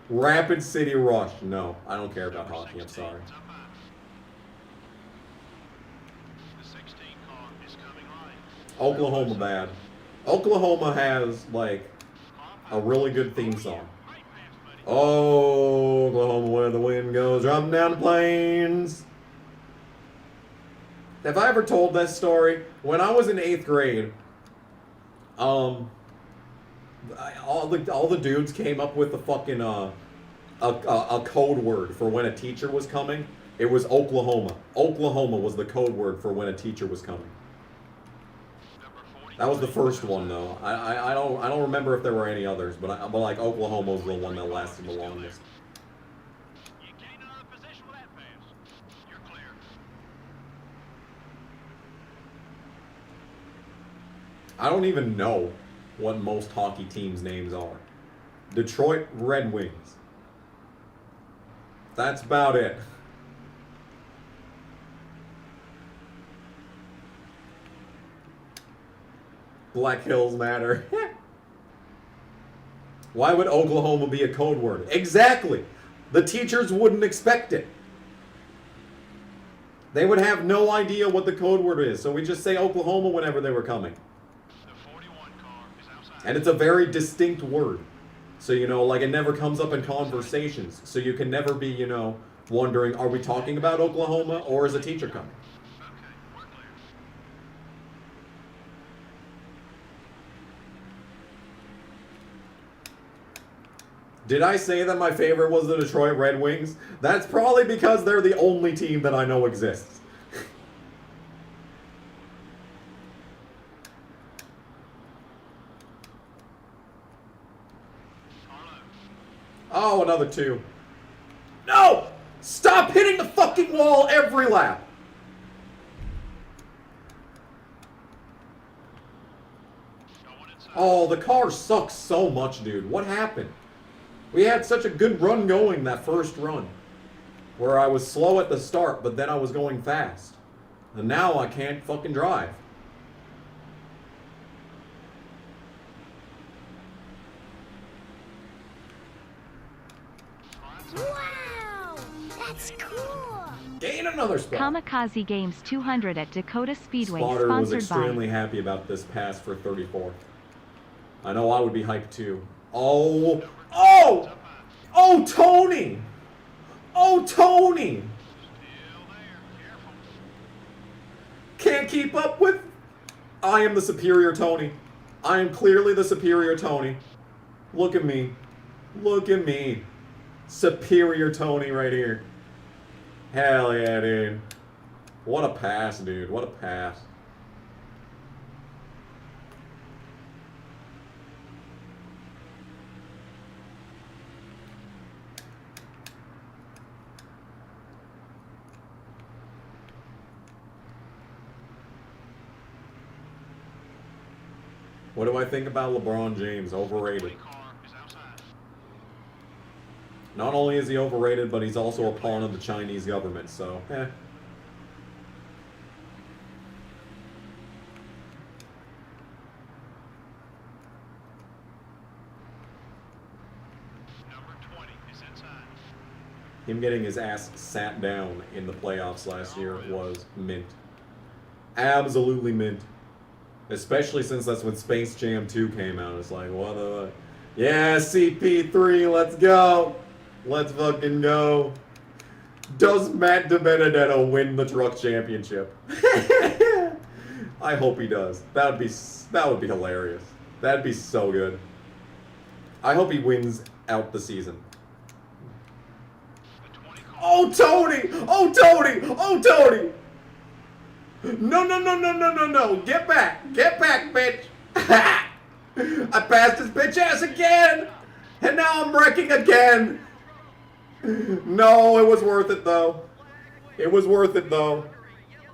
Rapid City Rush. No, I don't care about hockey. I'm sorry. Oklahoma bad. Oklahoma has, like, a really good theme song. Oh, Oklahoma, where the wind goes, dropping down the plains. Have I ever told that story? When I was in 8th grade, all the dudes came up with a fucking a code word for when a teacher was coming. It was Oklahoma. Oklahoma was the code word for when a teacher was coming. That was the first one, though. I don't remember if there were any others, but like Oklahoma was the one that lasted the longest. You gain another position with that pass. You're clear. I don't even know what most hockey teams' names are. Detroit Red Wings. That's about it. Black Hills Matter. Why would Oklahoma be a code word? Exactly. The teachers wouldn't expect it. They would have no idea what the code word is, so we just say Oklahoma whenever they were coming. The 41 car is outside. And it's a very distinct word. So, you know, like it never comes up in conversations. So you can never be, you know, wondering, are we talking about Oklahoma or is a teacher coming? Okay, we're clear. Did I say that my favorite was the Detroit Red Wings? That's probably because they're the only team that I know exists. Oh, another 2. No! Stop hitting the fucking wall every lap! Oh, the car sucks so much, dude. What happened? We had such a good run going that first run. Where I was slow at the start, but then I was going fast. And now I can't fucking drive. Wow! That's cool! Gain another spot. Kamikaze Games 200 at Dakota Speedway, Spotter was sponsored extremely by. happy about this pass for 34th. I know I would be hyped too. Oh! Oh! Oh, Tony! Oh, Tony! Can't keep up with... I am the superior Tony. I am clearly the superior Tony. Look at me. Look at me. Superior Tony right here. Hell yeah, dude. What a pass, dude. What a pass. What do I think about LeBron James? Overrated. Not only is he overrated, but he's also a pawn of the Chinese government, so, eh. Number 20 is inside. Him getting his ass sat down in the playoffs last year was mint. Absolutely mint. Especially since that's when Space Jam 2 came out. It's like, what the... Yeah, CP3, let's go. Let's fucking go. Does Matt DiBenedetto win the truck championship? I hope he does. That would be hilarious. That'd be so good. I hope he wins out the season. Oh, Tony! Oh, Tony! Oh, Tony! No, no, no, no, no, no, no. Get back. Get back, bitch. I passed his bitch ass again. And now I'm wrecking again. No, it was worth it, though. It was worth it, though.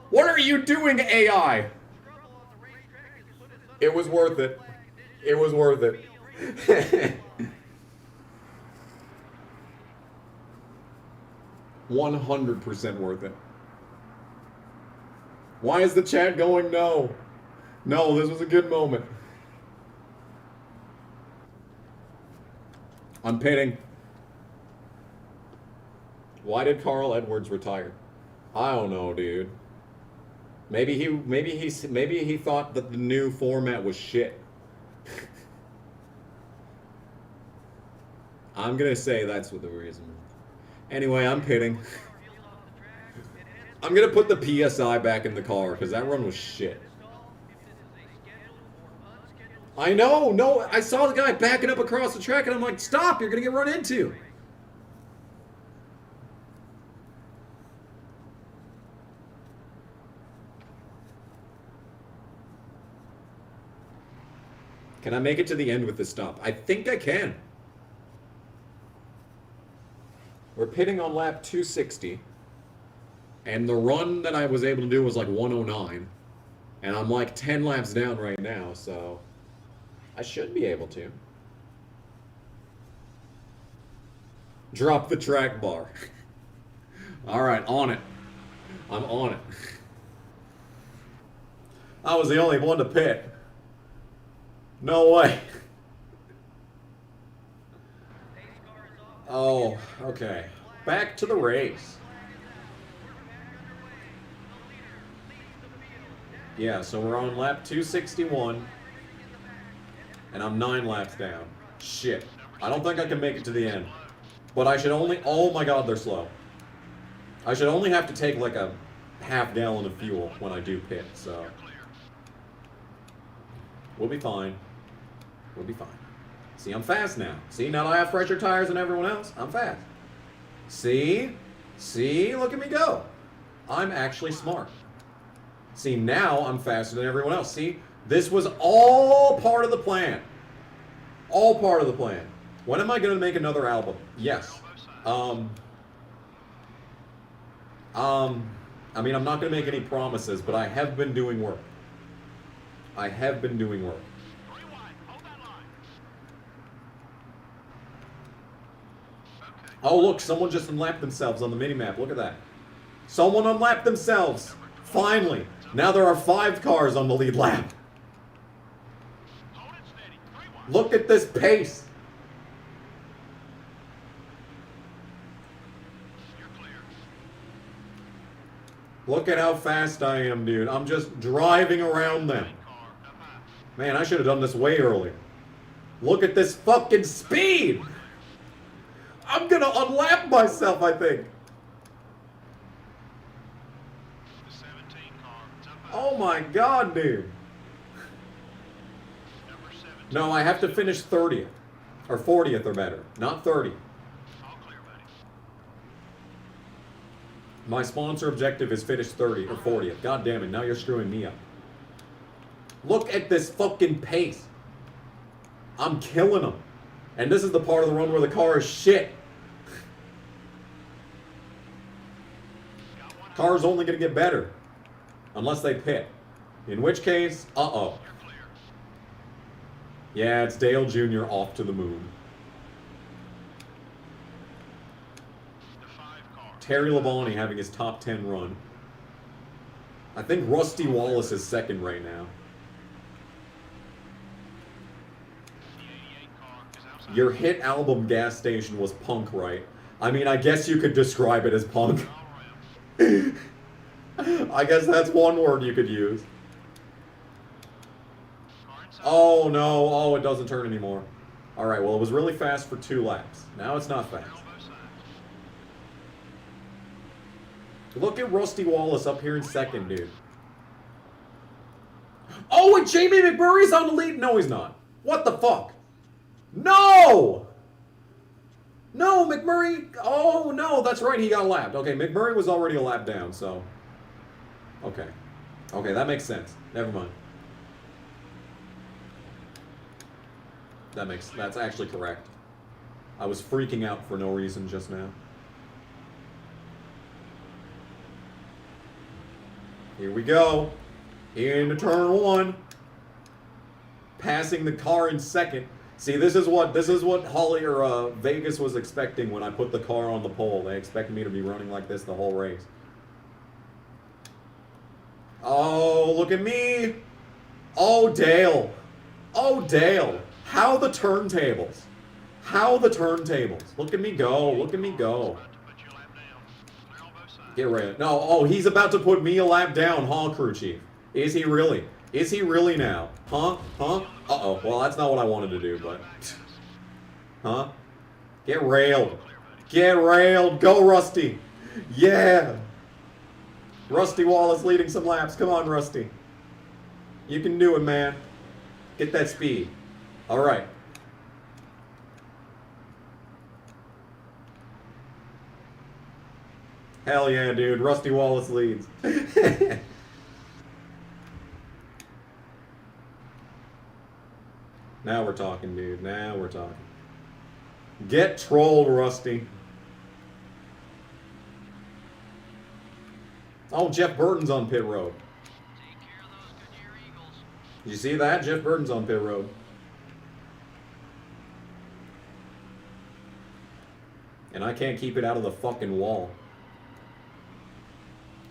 What are you doing, AI? It was worth it. It was worth it. 100% worth it. Why is the chat going no? No, this was a good moment. I'm pitting. Why did Carl Edwards retire? I don't know, dude. Maybe he thought that the new format was shit. I'm gonna say that's what the reason. Anyway, I'm pitting. I'm gonna put the PSI back in the car because that run was shit. I know, no, I saw the guy backing up across the track and I'm like, stop, you're gonna get run into. Can I make it to the end with this stop? I think I can. We're pitting on lap 260. And the run that I was able to do was like 109. And I'm like 10 laps down right now, so I should be able to. Drop the track bar. Alright, on it. I'm on it. I was the only one to pit. No way. Oh, okay. Back to the race. Yeah, so we're on lap 261. And I'm 9 laps down. Shit. I don't think I can make it to the end. But I should only... Oh my god, they're slow. I should only have to take like a half gallon of fuel when I do pit, so... We'll be fine. We'll be fine. See, I'm fast now. See, now that I have fresher tires than everyone else, I'm fast. See? See? Look at me go. I'm actually smart. See, now I'm faster than everyone else. See? This was all part of the plan. All part of the plan. When am I going to make another album? Yes. I mean, I'm not going to make any promises, but I have been doing work. I have been doing work. Oh, look, someone just unlapped themselves on the minimap. Look at that. Someone unlapped themselves. Finally. Now there are 5 cars on the lead lap. Look at this pace. Look at how fast I am, dude. I'm just driving around them. Man, I should have done this way earlier. Look at this fucking speed. I'm gonna unlap myself, I think. Oh my god, dude. No, I have to finish 30th. Or 40th or better. Not 30. My sponsor objective is finish 30 or 40th. God damn it, now you're screwing me up. Look at this fucking pace. I'm killing them. And this is the part of the run where the car is shit. Car's only going to get better. Unless they pit. In which case, uh-oh. Yeah, it's Dale Jr. off to the moon. Terry Labonte having his top 10 run. I think Rusty Wallace is second right now. Your hit album Gas Station was punk, right? I mean, I guess you could describe it as punk. I guess that's one word you could use. Oh no, oh, it doesn't turn anymore. Alright, well, it was really fast for 2 laps. Now it's not fast. Look at Rusty Wallace up here in second, dude. Oh, and Jamie McMurray's on the lead? No, he's not. What the fuck? No! No, McMurray. Oh, no, that's right. He got lapped. Okay, McMurray was already a lap down, so. Okay. Okay, that makes sense. Never mind. That's actually correct. I was freaking out for no reason just now. Here we go. Into turn 1. Passing the car in second. See, this is what Holly or Vegas was expecting when I put the car on the pole. They expected me to be running like this the whole race. Oh, look at me. Oh, Dale. Oh, Dale. How the turntables. How the turntables. Look at me go. Look at me go. Get ready. No, oh, he's about to put me a lap down, huh, crew chief? Is he really? Is he really now? Huh? Huh? Uh-oh. Well, that's not what I wanted to do, but... Huh? Get railed. Get railed. Go, Rusty. Yeah. Rusty Wallace leading some laps. Come on, Rusty. You can do it, man. Get that speed. All right. Hell yeah, dude. Rusty Wallace leads. Now we're talking, dude. Now we're talking. Get trolled, Rusty. Oh, Jeff Burton's on pit road. Take care of those Goodyear Eagles. Did you see that? Jeff Burton's on pit road. And I can't keep it out of the fucking wall.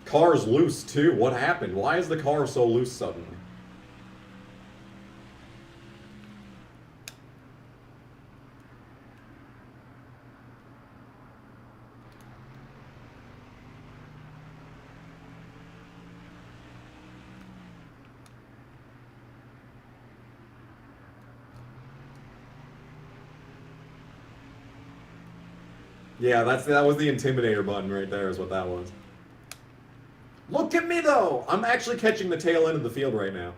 Car's loose, too. What happened? Why is the car so loose suddenly? Yeah, that was the intimidator button right there is what that was. Look at me, though! I'm actually catching the tail end of the field right now.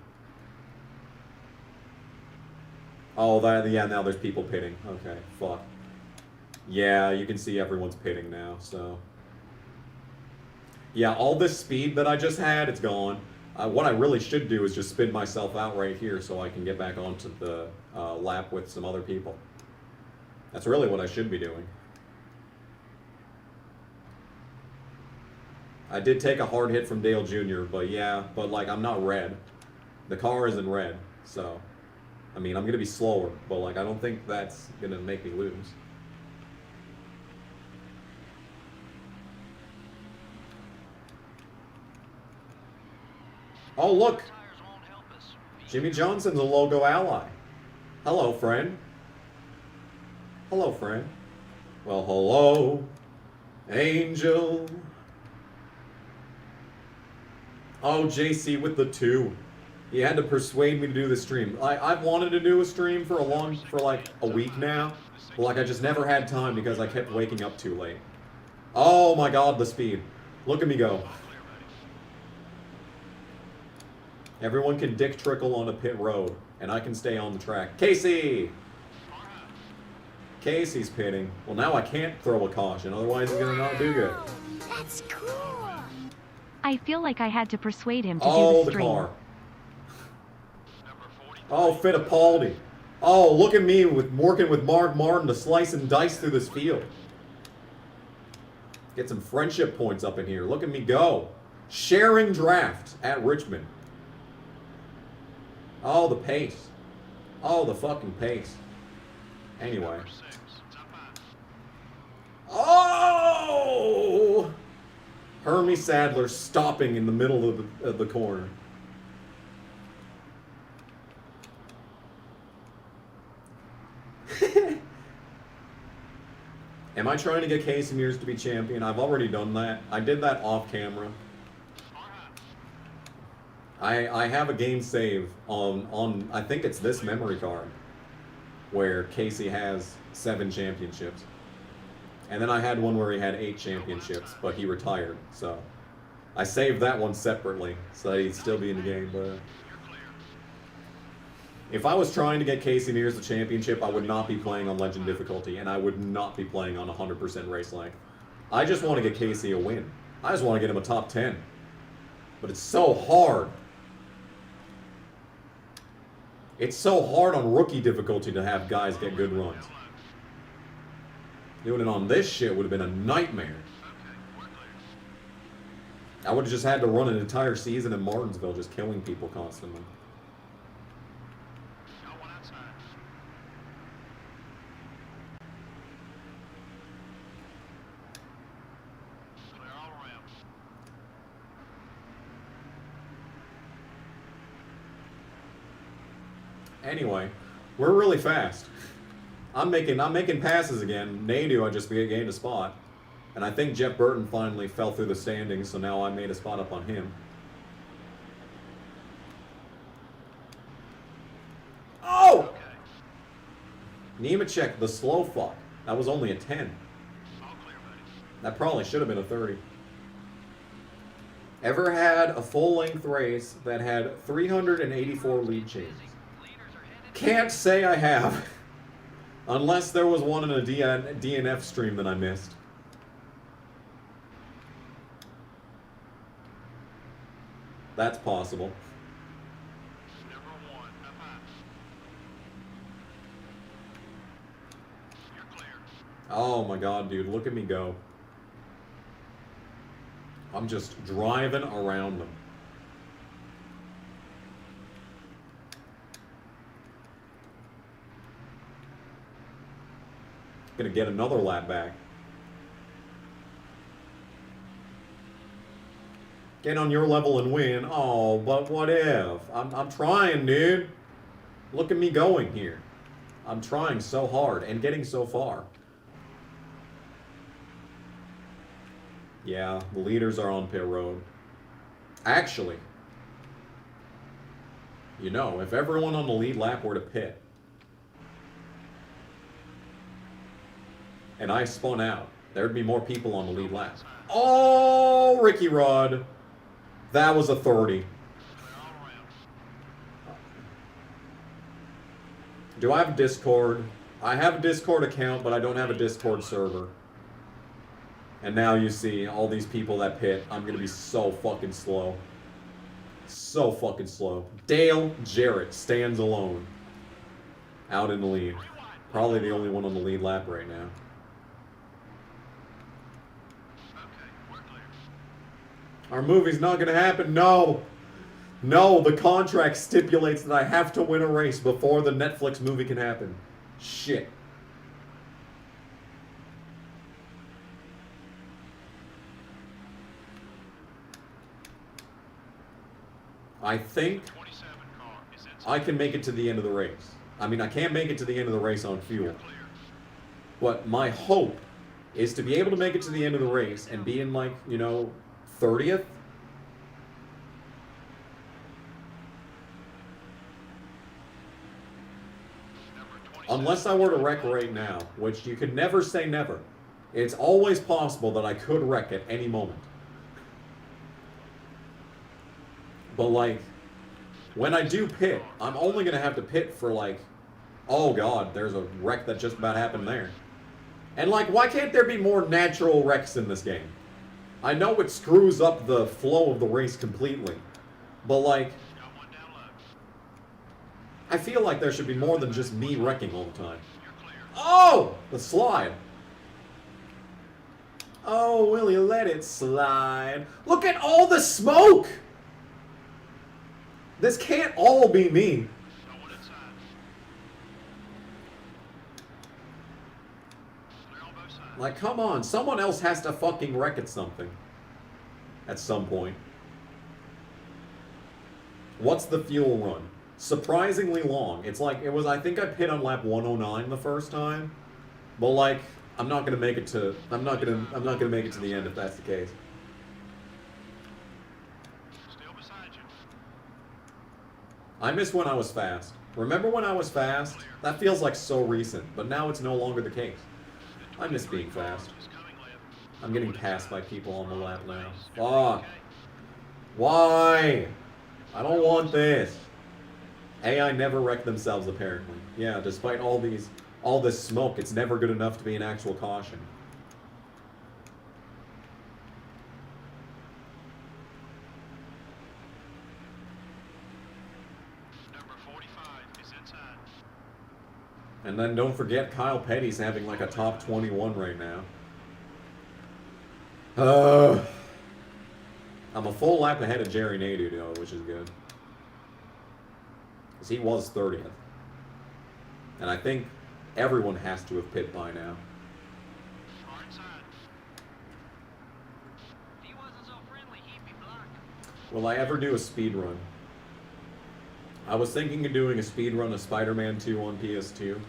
Oh, yeah, now there's people pitting. Okay, fuck. Yeah, you can see everyone's pitting now, so... Yeah, all this speed that I just had, it's gone. What I really should do is just spin myself out right here so I can get back onto the lap with some other people. That's really what I should be doing. I did take a hard hit from Dale Jr., but yeah, like, I'm not red. The car isn't red, so... I mean, I'm gonna be slower, but like, I don't think that's gonna make me lose. Oh, look! Tires won't help us. Jimmy Johnson's a logo ally. Hello, friend. Hello, friend. Well, hello, Angel. Oh, JC with the 2. He had to persuade me to do the stream. I've wanted to do a stream for like a week now, but like I just never had time because I kept waking up too late. Oh my God, the speed! Look at me go. Everyone can dick trickle on a pit road, and I can stay on the track. Casey! Casey's pitting. Well, now I can't throw a caution, otherwise he's gonna not do good. Wow, that's cool. I feel like I had to persuade him to Oh, do the the stream. car. Oh, Fittipaldi. Oh, look at me working with Mark Martin to slice and dice through this field. Get some friendship points up in here. Look at me go. Sharing draft at Richmond. Oh, the pace. Oh, the fucking pace. Anyway. Oh! Hermie Sadler stopping in the middle of the corner. Am I trying to get Casey Mears to be champion? I've already done that. I did that off camera. I have a game save on I think it's this memory card where Casey has 7 championships. And then I had one where he had 8 championships, but he retired. So I saved that one separately so that he'd still be in the game. But if I was trying to get Casey Mears the championship, I would not be playing on Legend difficulty, and I would not be playing on 100% race length. I just want to get Casey a win. I just want to get him a top 10. But it's so hard. It's so hard on rookie difficulty to have guys get good runs. Doing it on this shit would have been a nightmare. I would have just had to run an entire season in Martinsville just killing people constantly. Anyway, we're really fast. I'm making passes again. Nadu, I just gained a spot. And I think Jeff Burton finally fell through the standings, so now I made a spot up on him. Oh! Nemechek, the slow fuck. That was only a 10. That probably should have been a 30. Ever had a full-length race that had 384 lead changes? Can't say I have. Unless there was one in a DNF stream that I missed. That's possible. Oh my god, dude, look at me go. I'm just driving around them. Gonna get another lap back. Get on your level and win. Oh, but what if? I'm trying, dude. Look at me going here. I'm trying so hard and getting so far. Yeah, the leaders are on pit road. Actually, you know, if everyone on the lead lap were to pit, and I spun out, there'd be more people on the lead lap. Oh, Ricky Rudd. That was a 30. Do I have Discord? I have a Discord account, but I don't have a Discord server. And now you see all these people that pit. I'm going to be so fucking slow. So fucking slow. Dale Jarrett stands alone. Out in the lead. Probably the only one on the lead lap right now. Our movie's not gonna happen. No. No, the contract stipulates that I have to win a race before the Netflix movie can happen. Shit. I think I can make it to the end of the race. I mean, I can't make it to the end of the race on fuel. But my hope is to be able to make it to the end of the race and be in, like, you know, 30th? Unless I were to wreck right now, which you could never say never. It's always possible that I could wreck at any moment. But, like, when I do pit, I'm only going to have to pit for, like, oh god, there's a wreck that just about happened there. And, like, why can't there be more natural wrecks in this game? I know it screws up the flow of the race completely, but, like, I feel like there should be more than just me wrecking all the time. Oh! The slide. Oh, will you let it slide? Look at all the smoke! This can't all be me. Like, come on. Someone else has to fucking wreck at something. At some point. What's the fuel run? Surprisingly long. It's like, it was, I think I pit on lap 109 the first time. But, like, I'm not gonna make it to I'm not gonna make it to the end if that's the case. Still beside you. I miss when I was fast. Remember when I was fast? That feels like so recent, but now it's no longer the case. I miss being fast. Is coming left. I'm getting passed by people on the lap now. Fuck. Why? I don't want this. AI never wreck themselves apparently. Yeah, despite all this smoke, it's never good enough to be an actual caution. Number 45 is inside. And then don't forget Kyle Petty's having like a top 21 right now. I'm a full lap ahead of Jerry Nadeau though, which is good. Because he was 30th. And I think everyone has to have pit by now. Far inside. If he wasn't so friendly, he'd be blocked. Will I ever do a speed run? I was thinking of doing a speed run of Spider-Man 2 on PS2,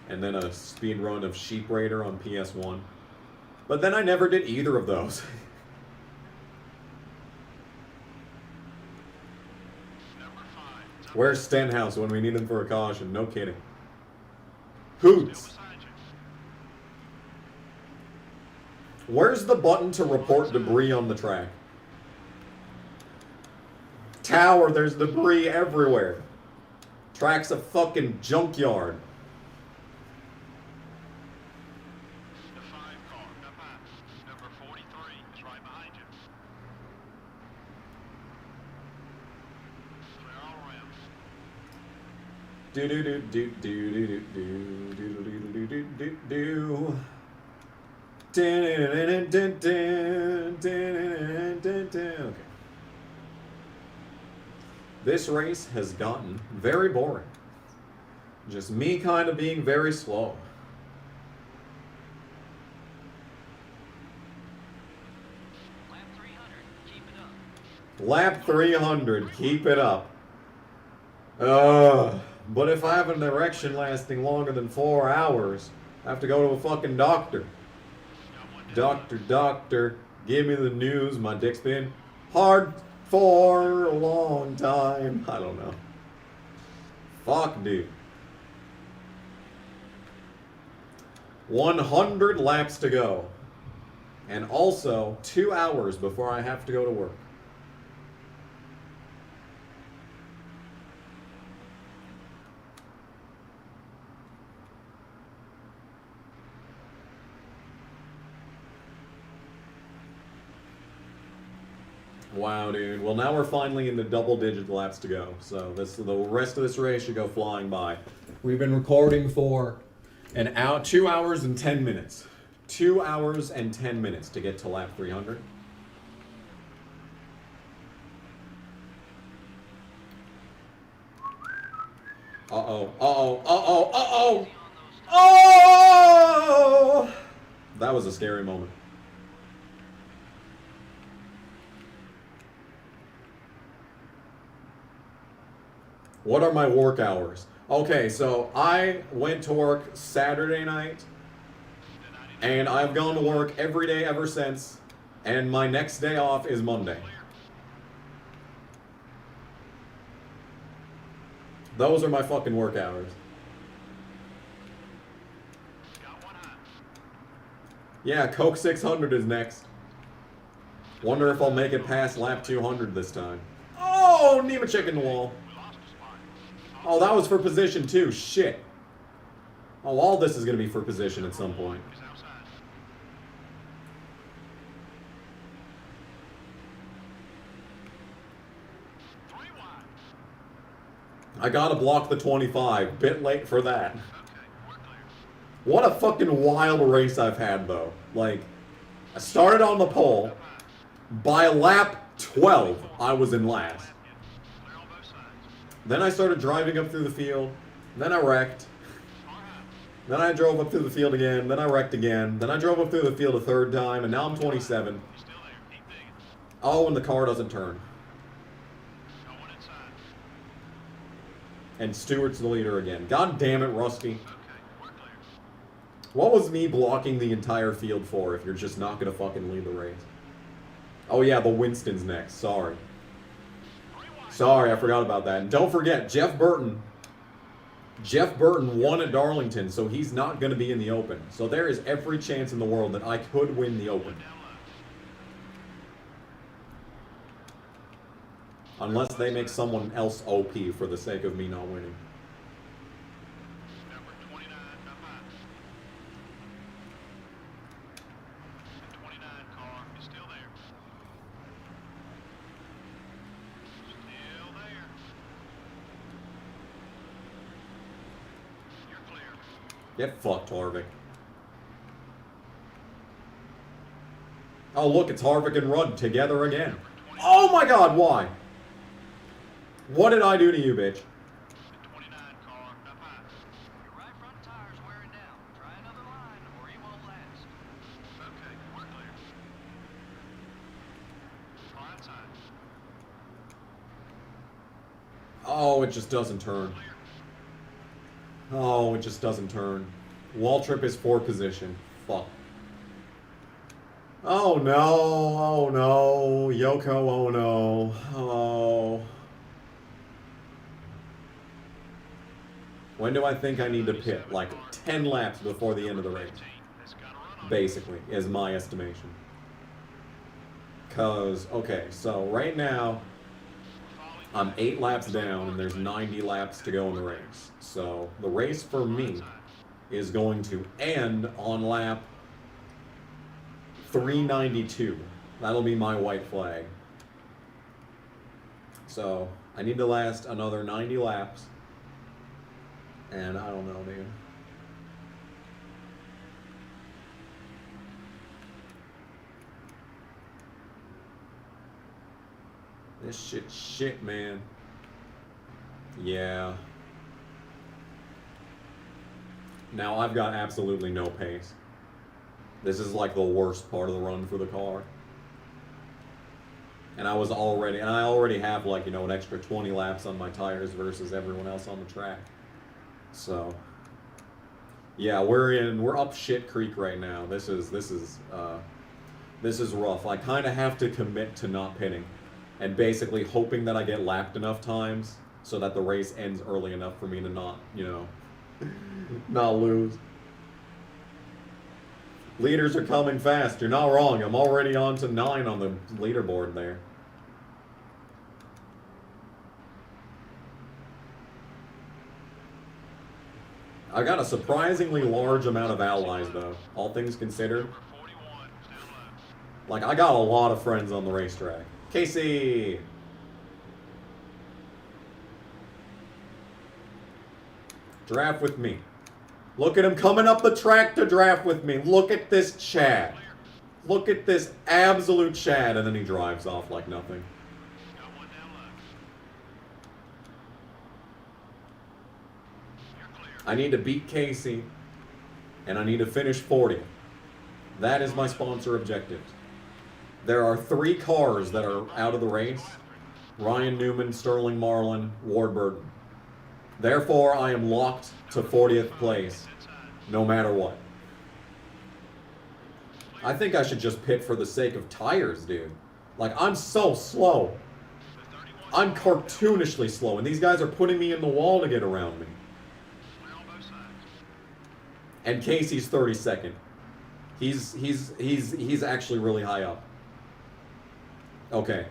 and then a speed run of Sheep Raider on PS1. But then I never did either of those. Number 5. Where's Stenhouse when we need him for a caution? No kidding. Still Hoots! beside you. Where's the button to report debris on the track? Tower, there's debris everywhere. Track's a fucking junkyard. The 5 car up high. Number 43 is right behind you. Clear all around. Do do do do do do do do do do do do do. Okay. This race has gotten very boring. Just me kind of being very slow. Lap 300. Keep it up. Lap 300, keep it up. But if I have an erection lasting longer than 4 hours, I have to go to a fucking doctor. Doctor, give me the news. My dick's been hard for a long time. I don't know. Fuck, dude. 100 laps to go. And also 2 hours before I have to go to work. Wow, dude. Well, now we're finally in the double-digit laps to go. So the rest of this race should go flying by. We've been recording for 2 hours and 10 minutes. 2 hours and 10 minutes to get to lap 300. Uh-oh. Oh! That was a scary moment. What are my work hours? Okay, so I went to work Saturday night, and I've gone to work every day ever since, and my next day off is Monday. Those are my fucking work hours. Got one eye. Yeah, Coke 600 is next. Wonder if I'll make it past lap 200 this time. Oh, Nemechek in the wall. We lost a spot. Oh, that was for position too. Shit. Oh, all this is going to be for position at some point. Is outside. Three wide. I got to block the 25. Bit late for that. Okay, we're clear. What a fucking wild race I've had, though. Like, I started on the pole. By lap 12, I was in last. Clear on both sides. Then I started driving up through the field. Then I wrecked. Far high. Then I drove up through the field again. Then I wrecked again. Then I drove up through the field a third time, and now I'm 27. You're still there. Keep digging. Oh, and the car doesn't turn. Got one inside. And Stewart's the leader again. God damn it, Rusty. Okay, we're clear. What was me blocking the entire field for if you're just not going to fucking lead the race? Oh yeah, the Winston's next. Sorry. Sorry, I forgot about that. And don't forget, Jeff Burton. Jeff Burton won at Darlington, so he's not going to be in the Open. So there is every chance in the world that I could win the Open. Unless they make someone else OP for the sake of me not winning. Number 29, up high. The 29 car is still there. Still there. You're clear. Get fucked, Harvick. Oh, look, it's Harvick and Rudd together again. Oh my god, why? What did I do to you, bitch? The 29 car up high. Your right front tire's wearing down. Try another line or you won't last. Okay, we're clear. Car outside. Oh, it just doesn't turn. Clear. Oh, it just doesn't turn. Waltrip is 4th position. Fuck. Oh no, oh no. Yoko, oh no. Oh. When do I think I need to pit? Like 10 laps before the end of the race. That's got to run. Basically, is my estimation. Cause, okay, so right now, I'm 8 laps down and there's 90 laps to go in the race. So the race for me is going to end on lap 392. That'll be my white flag. So I need to last another 90 laps. And I don't know, dude. This shit, man. Yeah. Now I've got absolutely no pace. This is like the worst part of the run for the car. And I already have like, you know, an extra 20 laps on my tires versus everyone else on the track. So, yeah, we're up shit creek right now. This is rough. I kind of have to commit to not pitting, and basically hoping that I get lapped enough times so that the race ends early enough for me to not, you know, not lose. Leaders are coming fast. You're not wrong. I'm already on to 9 on the leaderboard there. I got a surprisingly large amount of allies, though, all things considered. Number 41 is down low. Like, I got a lot of friends on the racetrack. Casey! Draft with me. Look at him coming up the track to draft with me. Look at this Chad. Look at this absolute Chad. And then he drives off like nothing. Got one down low. You're clear. I need to beat Casey. And I need to finish 40th. That is my sponsor objective. There are 3 cars that are out of the race. Ryan Newman, Sterling Marlin, Ward Burton. Therefore, I am locked to 40th place, no matter what. I think I should just pit for the sake of tires, dude. Like, I'm so slow. I'm cartoonishly slow, and these guys are putting me in the wall to get around me. Clear on both sides. And Casey's 32nd. He's actually really high up. Okay.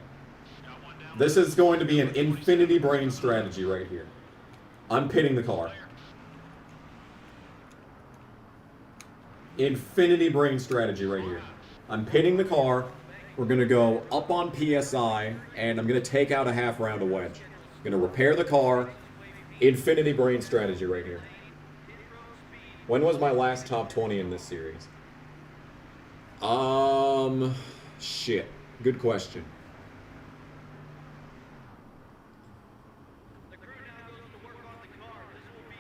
Got one down This is going to be an infinity brain strategy right here. I'm pitting the car. Infinity brain strategy right here. I'm pitting the car. We're going to go up on PSI, and I'm going to take out a half round of wedge. I'm going to repair the car. Infinity brain strategy right here. When was my last top 20 in this series? Shit. Good question.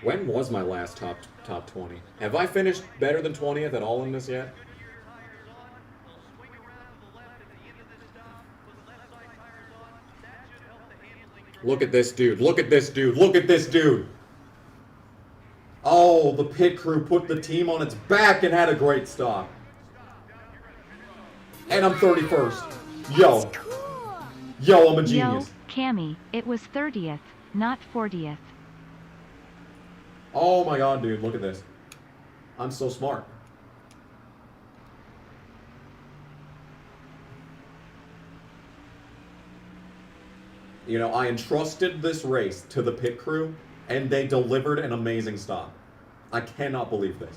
When was my last top 20? Have I finished better than 20th at all in this yet? Look at this dude. Look at this dude. Look at this dude. Oh, the pit crew put the team on its back and had a great stop. And I'm 31st. Yo. That's cool. Yo, I'm a Yo, genius. Cammy, it was 30th, not 40th. Oh my god, dude, look at this. I'm so smart. You know, I entrusted this race to the pit crew, and they delivered an amazing stop. I cannot believe this.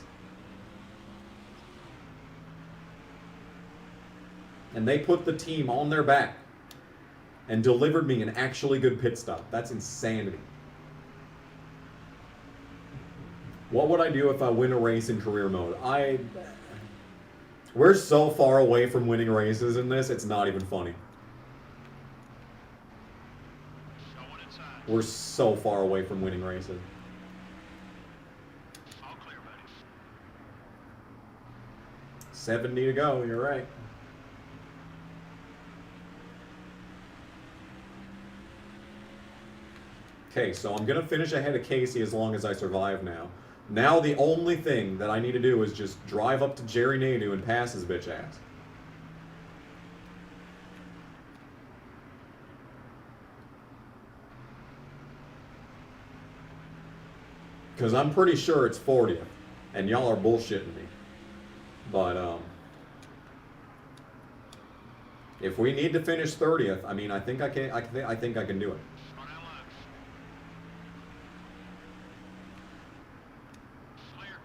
And they put the team on their back and delivered me an actually good pit stop. That's insanity. What would I do if I win a race in career mode? We're so far away from winning races in this, it's not even funny. Going inside. We're so far away from winning races. All clear, buddy. 70 to go, you're right. Okay, so I'm going to finish ahead of Casey as long as I survive now. Now the only thing that I need to do is just drive up to Jerry Nadeau and pass his bitch ass. Because I'm pretty sure it's 40th, and y'all are bullshitting me. But, if we need to finish 30th, I mean, I think I can do it. On that line. Clear.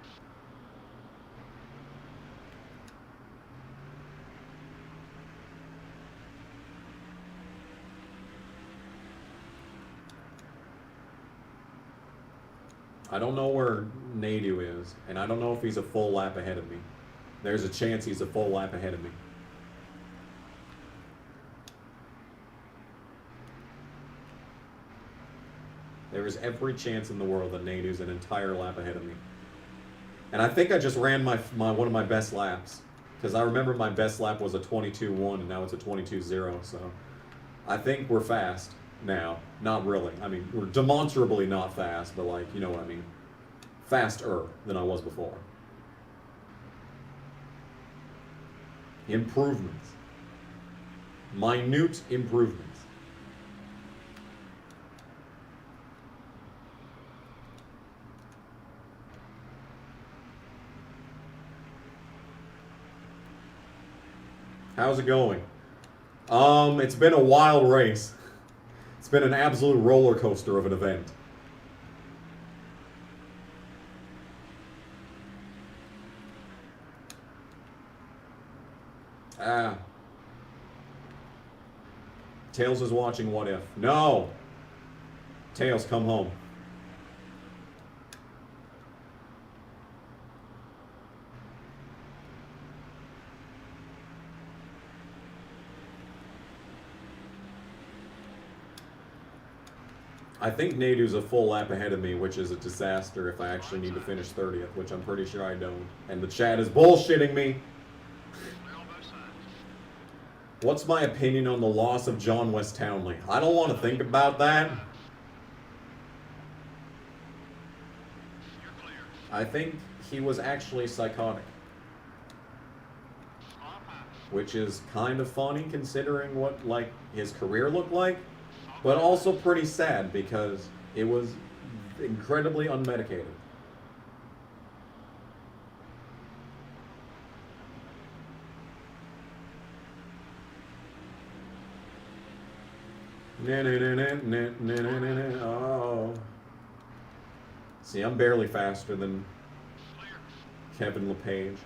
I don't know where Nadeau is, and I don't know if he's a full lap ahead of me. There's a chance he's a full lap ahead of me. There is every chance in the world that Nadeau's an entire lap ahead of me. And I think I just ran my one of my best laps. Because I remember my best lap was a 22.1 and now it's a 22.0, so I think we're fast now. Not really. I mean, we're demonstrably not fast, but like, you know what I mean. Faster than I was before. Improvements. Minute improvements. How's it going? It's been a wild race. It's been an absolute roller coaster of an event. Tails is watching What If. No! Tails, come home. I think Nadeau's a full lap ahead of me, which is a disaster if I actually need to finish 30th, which I'm pretty sure I don't. And the chat is bullshitting me. Clear on both sides. What's my opinion on the loss of John West Townley? I don't want to think about that. You're clear. I think he was actually psychotic, All pass. which is kind of funny considering what like his career looked like, but also pretty sad because it was incredibly unmedicated. Oh. See, I'm barely faster than Clear. Kevin LePage.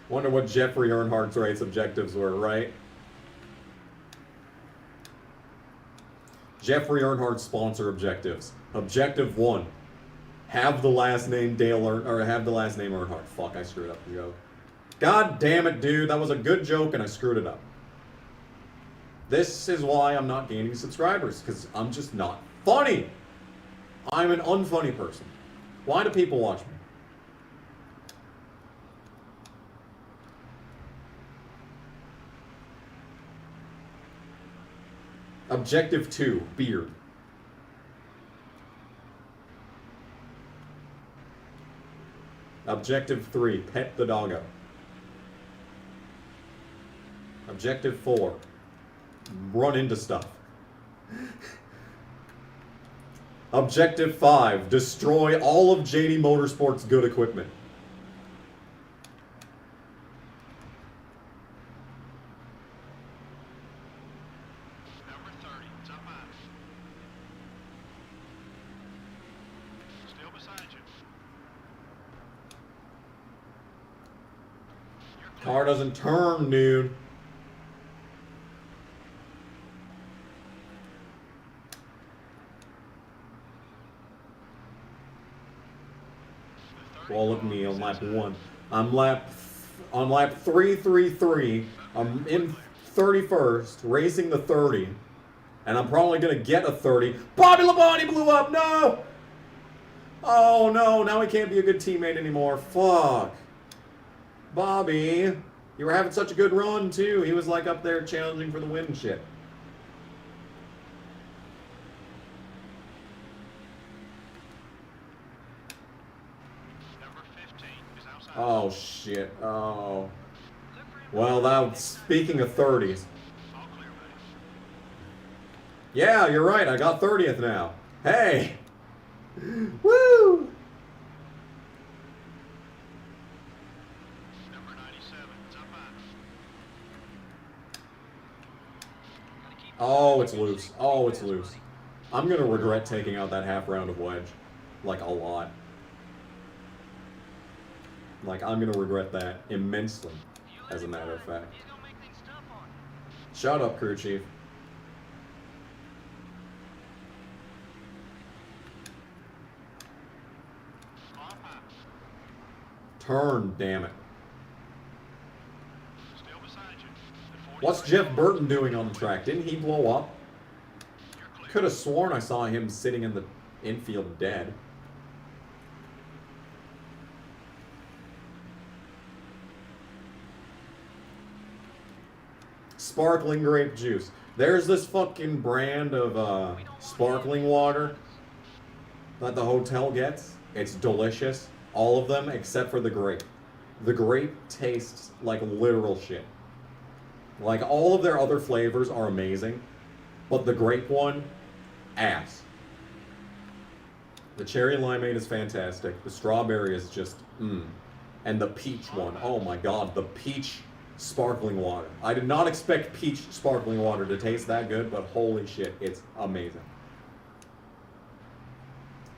Wonder what Jeffrey Earnhardt's race objectives were, right? Jeffrey Earnhardt's sponsor objectives. Objective 1. Have the last name have the last name Earnhardt. Fuck, I screwed up the joke. God damn it, dude. That was a good joke and I screwed it up. This is why I'm not gaining subscribers, because I'm just not funny. I'm an unfunny person. Why do people watch me? Objective 2, beard. Objective 3, pet the doggo. Objective 4, run into stuff. Objective 5, destroy all of JD Motorsports' good equipment. Number 30, top five. Still beside you. You're clear. Car doesn't turn, dude. Well, look at me on lap 1. I'm on lap 333. I'm in 31st, racing the 30. And I'm probably going to get a 30. Bobby Labonte blew up! No! Oh, no. Now he can't be a good teammate anymore. Fuck. Bobby, you were having such a good run, too. He was, like, up there challenging for the win and shit. Number 15 is outside. Oh, shit. Oh. Well, now, speaking of 30s. All clear, buddy. Yeah, you're right. I got 30th now. Hey! Woo! Number 97, top five. Oh, it's loose. Oh, it's loose. I'm gonna regret taking out that half round of wedge. Like, a lot. Like, I'm gonna regret that immensely, as a matter of fact. He's gonna make things tough on you. Shut up, crew chief. Small pass. Turn, damn it. Still beside you. At 43, What's Jeff Burton doing on the track? Didn't he blow up? You're clear. Could have sworn I saw him sitting in the infield dead. Sparkling grape juice. There's this fucking brand of sparkling water that the hotel gets. It's delicious. All of them except for the grape. The grape tastes like literal shit. Like, all of their other flavors are amazing, but the grape one, ass. The cherry limeade is fantastic. The strawberry is just, And the peach one, oh my god, the peach sparkling water. I did not expect peach sparkling water to taste that good, but holy shit, it's amazing.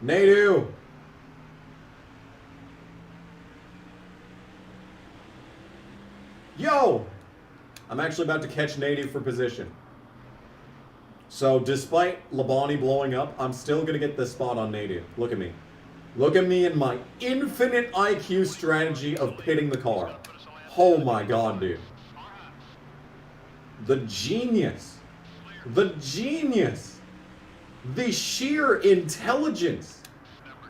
Nadu! Yo! I'm actually about to catch Nadu for position. So, despite Labonte blowing up, I'm still going to get this spot on Nadu. Look at me. Look at me and my infinite IQ strategy of pitting the car. Oh my god, dude. The genius. The genius. The sheer intelligence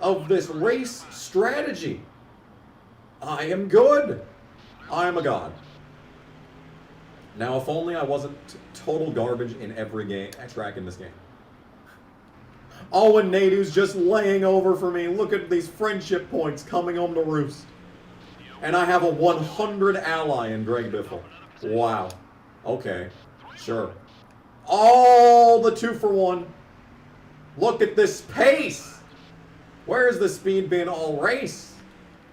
of this race strategy. I am good. I am a god. Now, if only I wasn't total garbage in every track in this game. Oh, and Nadu's just laying over for me. Look at these friendship points coming home to roost. And I have a 100 ally in Greg Biffle. Wow. Okay. Sure. Oh, the 2-for-1. Look at this pace. Where's the speed been all race?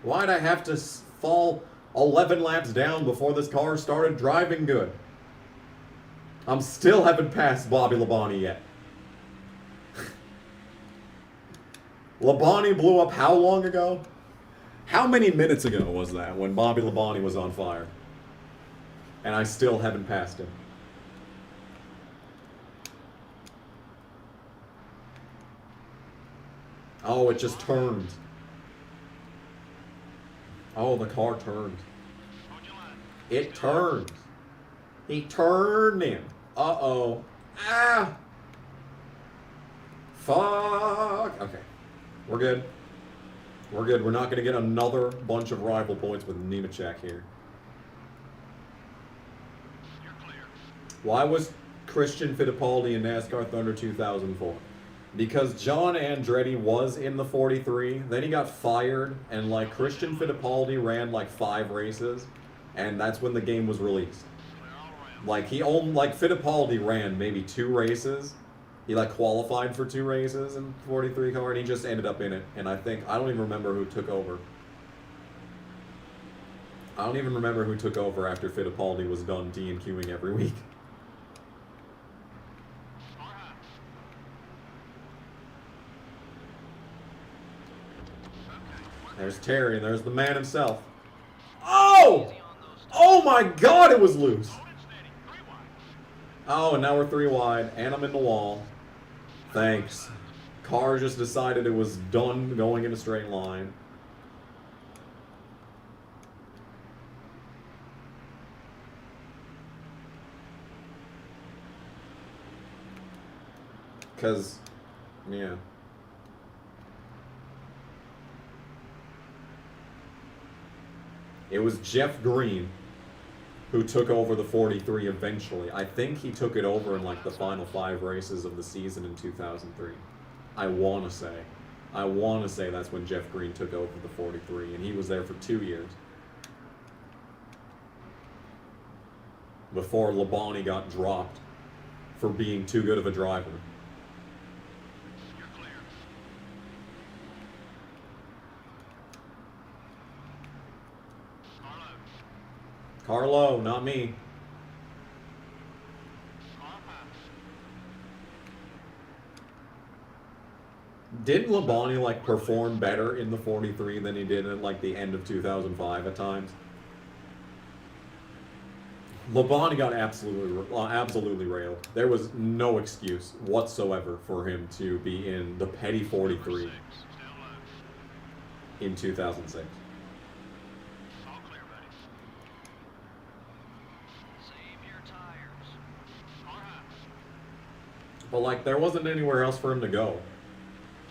Why'd I have to fall 11 laps down before this car started driving good? I'm still haven't passed Bobby Labonte yet. Labonte blew up how long ago? How many minutes ago was that when Bobby Labonte was on fire? And I still haven't passed him. Oh, it just turned. Oh, the car turned. It turned. He turned him. Uh-oh. Ah! Fuck. Okay. We're good. We're good. We're not going to get another bunch of rival points with Nemechek here. You're clear. Why was Christian Fittipaldi in NASCAR Thunder 2004. Because John Andretti was in the 43, then he got fired, and like Christian Fittipaldi ran like 5 races, and that's when the game was released. Like Fittipaldi ran maybe 2 races. He like qualified for 2 races in 43 car, and he just ended up in it. And I don't even remember who took over. I don't even remember who took over after Fittipaldi was done D&Qing every week. There's Terry, and there's the man himself. Oh! Oh my god, it was loose! Oh, and now we're 3 wide, and I'm in the wall. Thanks. Car just decided it was done going in a straight line. Because, yeah. It was Jeff Green who took over the 43 eventually. I think he took it over in like the final 5 races of the season in 2003. I want to say that's when Jeff Green took over the 43, and he was there for 2 years. Before Labonte got dropped for being too good of a driver. Carlo, not me. Didn't Labonte like perform better in the 43 than he did at like the end of 2005 at times? Labonte got absolutely railed. There was no excuse whatsoever for him to be in the petty 43 in 2006. But like, there wasn't anywhere else for him to go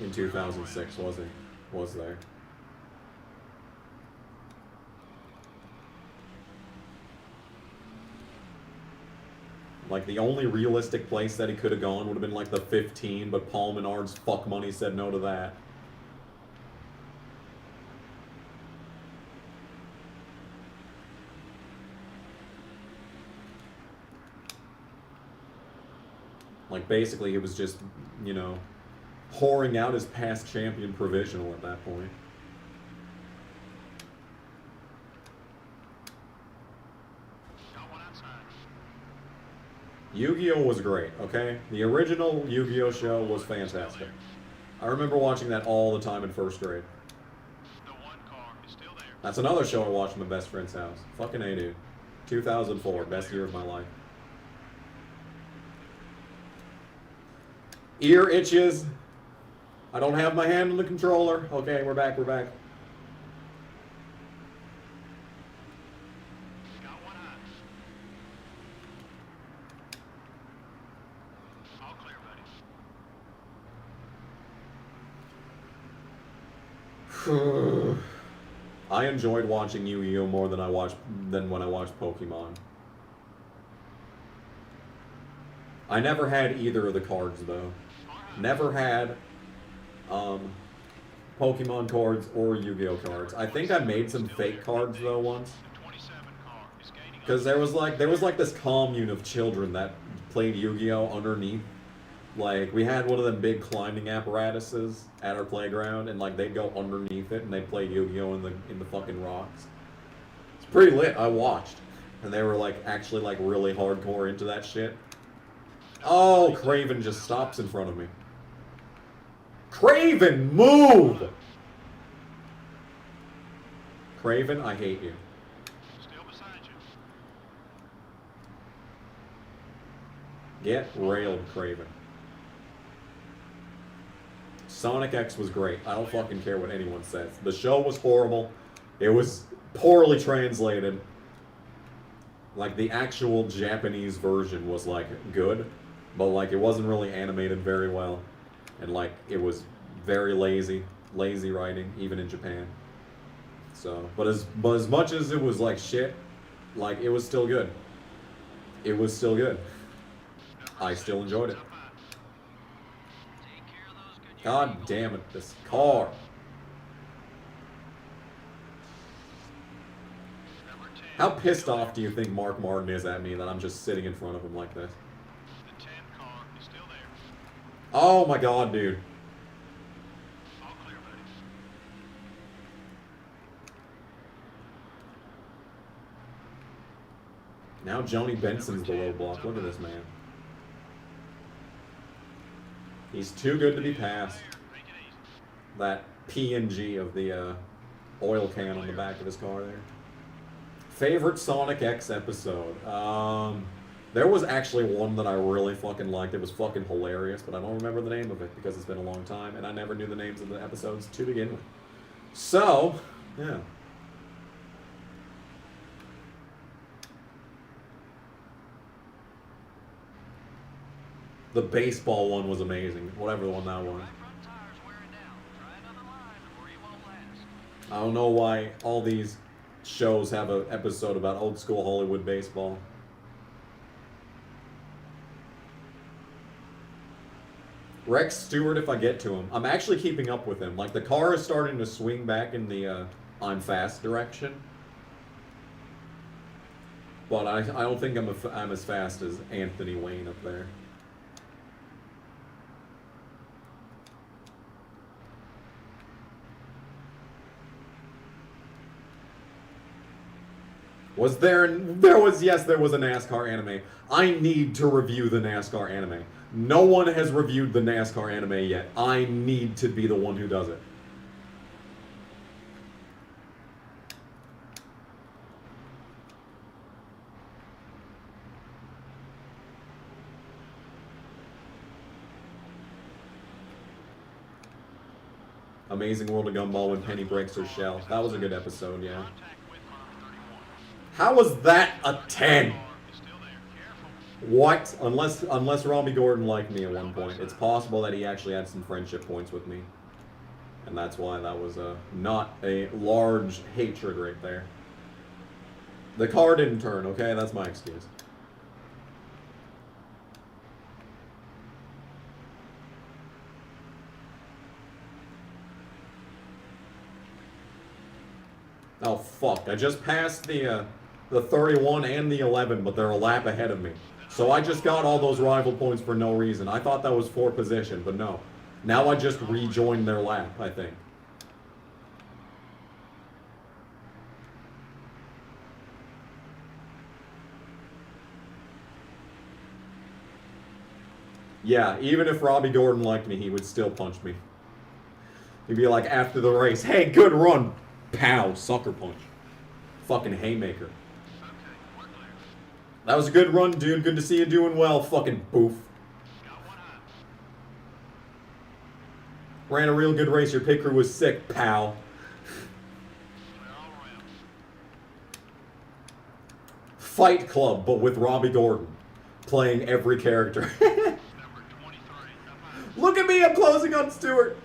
in 2006, was he? Was there? Like, the only realistic place that he could have gone would have been like the 15, but Paul Menard's fuck money said no to that. Like, basically, it was just, you know, pouring out his past champion provisional at that point. Yu-Gi-Oh! Was great, okay? The original Yu-Gi-Oh! Show was fantastic. I remember watching that all the time in 1st grade. That's another show I watched in my best friend's house. Fucking A, dude. 2004, best year of my life. Ear itches. I don't have my hand on the controller. Okay, we're back, we're back. I enjoyed watching Yu-Gi-Oh! More than when I watched Pokemon. I never had either of the cards though. Never had Pokemon cards or Yu-Gi-Oh! Cards. I think I made some fake cards though once. Because there was like this commune of children that played Yu-Gi-Oh! Underneath. Like, we had one of them big climbing apparatuses at our playground, and like they'd go underneath it and they'd play Yu-Gi-Oh! in the fucking rocks. It's pretty lit. I watched. And they were like actually like really hardcore into that shit. Oh, Craven just stops in front of me. Craven, move! Craven, I hate you. Still beside you. Get railed, Craven. Sonic X was great. I don't fucking care what anyone says. The show was horrible. It was poorly translated. Like, the actual Japanese version was, like, good. But, like, it wasn't really animated very well. And, like, it was very lazy. Lazy writing, even in Japan. So, but as much as it was, like, shit, like, it was still good. It was still good. I still enjoyed it. Take care of those good God damn it, this car. Number 10. How pissed off do you think Mark Martin is at me that I'm just sitting in front of him like this? The 10 car is still there. Oh my god, dude. All clear, buddies. Now Joni Benson's the low block. Look at this man. He's too good to be passed. Take it easy. That PNG of the oil can on the back of his car there. Favorite Sonic X episode? There was actually one that I really fucking liked. It was fucking hilarious, but I don't remember the name of it because it's been a long time, and I never knew the names of the episodes to begin with. So, yeah. The baseball one was amazing. Whatever the one that was. Right front tire's wearing down. Try another line or you won't last. I don't know why all these shows have an episode about old school Hollywood baseball. Rex Stewart, if I get to him. I'm actually keeping up with him. Like, the car is starting to swing back in the I'm fast direction. But I don't think I'm as fast as Anthony Wayne up there. There was a NASCAR anime. I need to review the NASCAR anime. No one has reviewed the NASCAR anime yet. I need to be the one who does it. Amazing World of Gumball when Penny breaks her shell. That was a good episode, yeah. Contact with car 31. How was that a 10? Car is still there. Careful. What? Unless Robbie Gordon liked me at one point. It's possible that he actually had some friendship points with me. And that's why that was not a large hatred right there. The car didn't turn, okay? That's my excuse. Oh fuck, I just passed the 31 and the 11, but they're a lap ahead of me. So I just got all those rival points for no reason. I thought that was for position, but no. Now I just rejoined their lap, I think. Yeah, even if Robbie Gordon liked me, he would still punch me. He'd be like, after the race, hey, good run. Pow, sucker punch. Fucking haymaker. Okay, we're clear. That was a good run, dude. Good to see you doing well, fucking boof. Got one eye. Ran a real good race. Your pit crew was sick, pal. Clear all around. Fight Club, but with Robbie Gordon. Playing every character. Number 23. Up high. Look at me, I'm closing on Stewart.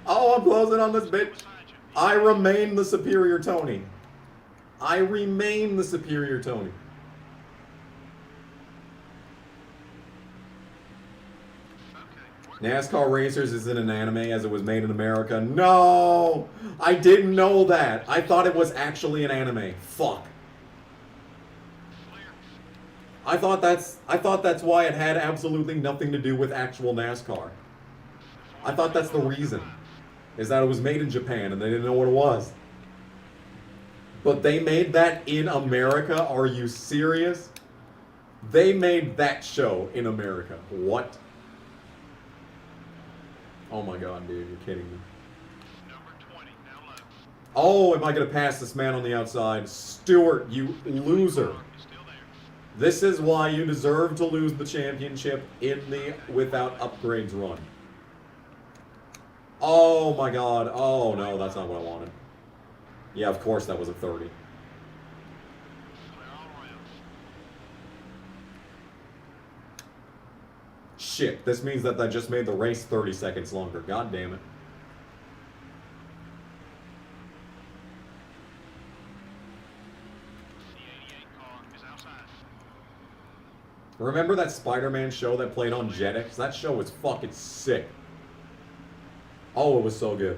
Oh, I'm closing on this bitch. Beside you. I remain the superior Tony. I remain the superior Tony. Okay, we're NASCAR Racers isn't an anime as it was made in America. No! I didn't know that. I thought it was actually an anime. Fuck. clear. I thought that's why it had absolutely nothing to do with actual NASCAR. I thought that's the reason. Is that it was made in Japan and they didn't know what it was. But they made that in America? Are you serious? They made that show in America. What? Oh my god, dude, you're kidding me. Number 20. Now left. Oh, am I gonna pass this man on the outside? Stewart, you loser. Car is still there. This is why you deserve to lose the championship in the without upgrades run. Oh my god. Oh no, that's not what I wanted. Yeah, of course that was a 30. Clear all around. Shit, this means that just made the race 30 seconds longer. God damn it. C88 car is outside. Remember that Spider-Man show that played on Jetix? That show was fucking sick. Oh, it was so good.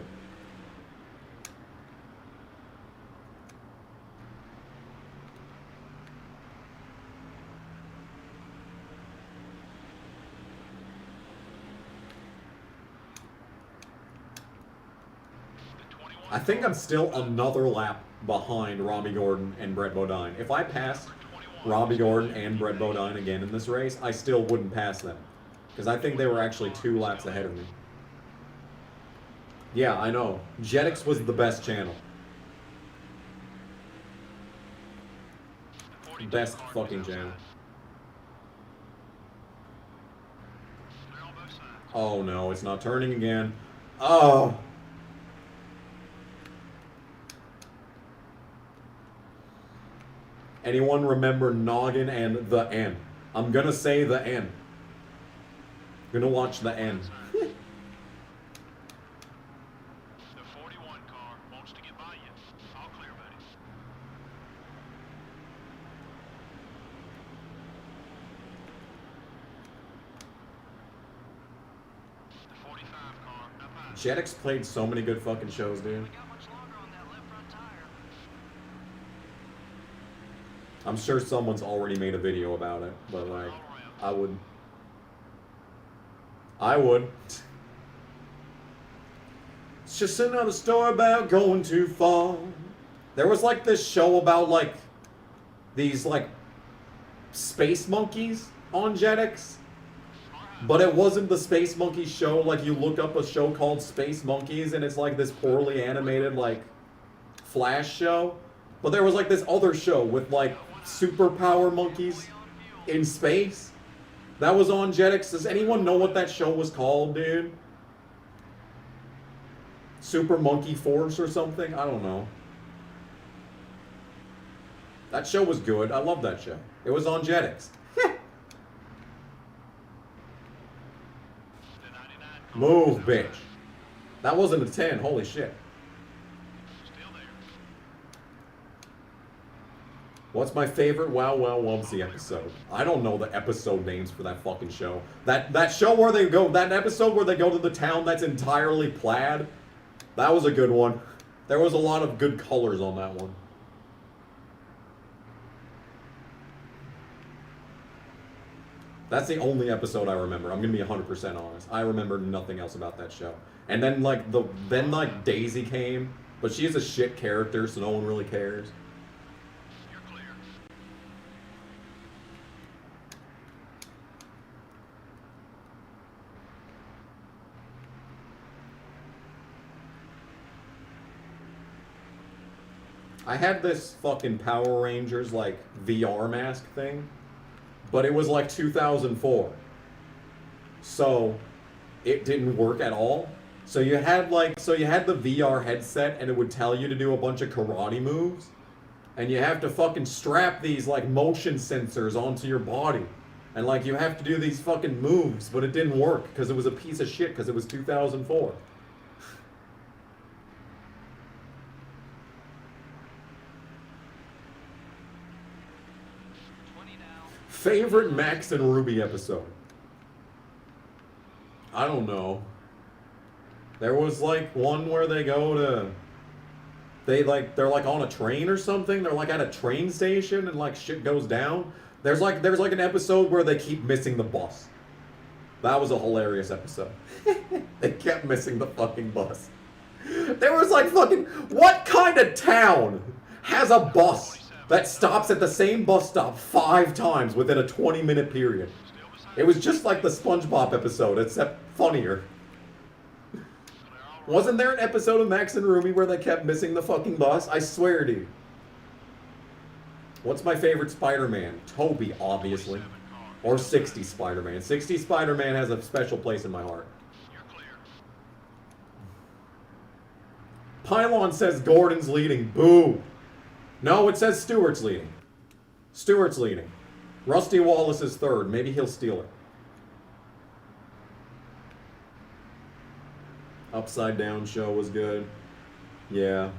I think I'm still another lap behind Robbie Gordon and Brett Bodine. If I passed Robbie Gordon and Brett Bodine again in this race, I still wouldn't pass them. Because I think they were actually 2 laps ahead of me. Yeah, I know. Jetix was the best channel. Best fucking channel. Oh no, it's not turning again. Oh! Anyone remember Noggin and the N? I'm gonna say the N. I'm gonna watch the N. The 41 car wants to get by you. All clear, buddy. The 45 car up high. Jetix played so many good fucking shows, dude. We got much longer on that left front tire. I'm sure someone's already made a video about it, but like, I would. It's just another story about going too far. There was like this show about like these like space monkeys on Jetix, but it wasn't the Space Monkeys show. Like you look up a show called Space Monkeys and it's like this poorly animated like Flash show. But there was like this other show with like superpower monkeys in space. That was on Jetix. Does anyone know what that show was called, dude? Super Monkey Force or something? I don't know. That show was good. I love that show. It was on Jetix. Move, bitch. That wasn't a 10. Holy shit. Still there. What's my favorite Wow Wow Wumpsy episode? I don't know the episode names for that fucking show. That show where they go, that episode where they go to the town that's entirely plaid. That was a good one. There was a lot of good colors on that one. That's the only episode I remember. I'm gonna be 100% honest. I remember nothing else about that show. And then like Daisy came, but she's a shit character, so no one really cares. You're clear. I had this fucking Power Rangers like VR mask thing, but it was like 2004. So it didn't work at all. So you had the VR headset and it would tell you to do a bunch of karate moves. And you have to fucking strap these like motion sensors onto your body. And like you have to do these fucking moves, but it didn't work because it was a piece of shit because it was 2004. Favorite Max and Ruby episode? I don't know. There was like one where they go to they're like on a train or something. They're like at a train station and like shit goes down. There's like an episode where they keep missing the bus. That was a hilarious episode. They kept missing the fucking bus. There was like fucking what kind of town has a bus that stops at the same bus stop 5 times within a 20-minute period? It was just like the SpongeBob episode, except funnier. Wasn't there an episode of Max and Ruby where they kept missing the fucking bus? I swear, dude. What's my favorite Spider-Man? Toby, obviously. Or 60 Spider-Man. 60 Spider-Man has a special place in my heart. You're clear. Pylon says Gordon's leading. Boo. No, it says Stewart's leading. Stewart's leading. Rusty Wallace is third. Maybe he'll steal it. Upside Down show was good. Yeah.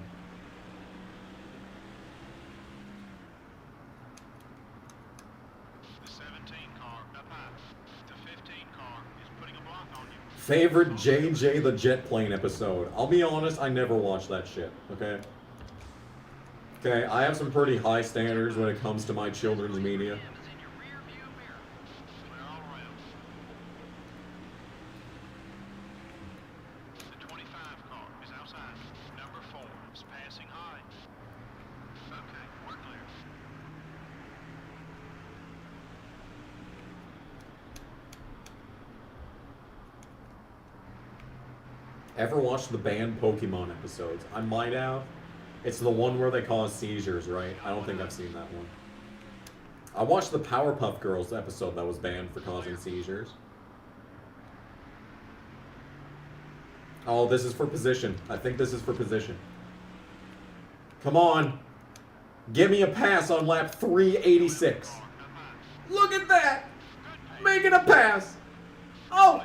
The 17 car Favorite JJ the Jet Plane episode. I'll be honest, I never watched that shit, okay? Okay, I have some pretty high standards when it comes to my children's media. Is in your rear view mirror. Clear all around. The 25 car is outside. Number 4 is passing high. Okay, we're clear. Ever watched the banned Pokemon episodes? I might have. It's the one where they cause seizures, right? I don't think I've seen that one. I watched the Powerpuff Girls episode that was banned for causing seizures. Oh, this is for position. I think this is for position. Come on. Give me a pass on lap 386. Look at that! Making a pass! Oh!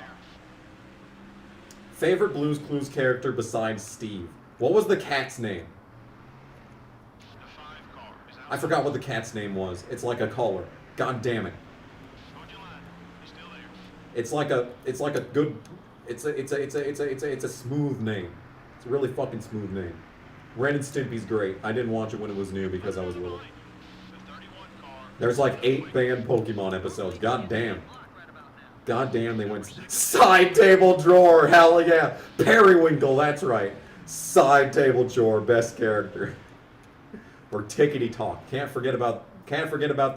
Favorite Blue's Clues character besides Steve? What was the cat's name? The 5 car is out. I forgot what the cat's name was. It's like a collar. God damn it. Hold your line. He's still there. It's like a good it's a smooth name. It's a really fucking smooth name. Ren and Stimpy's great. I didn't watch it when it was new because I was little. The 31 car. There's like 8 banned Pokemon episodes. God damn. God damn, they went side table drawer. Hell yeah. Periwinkle, that's right. Side table drawer, best character. Or Tickety Talk. Can't forget about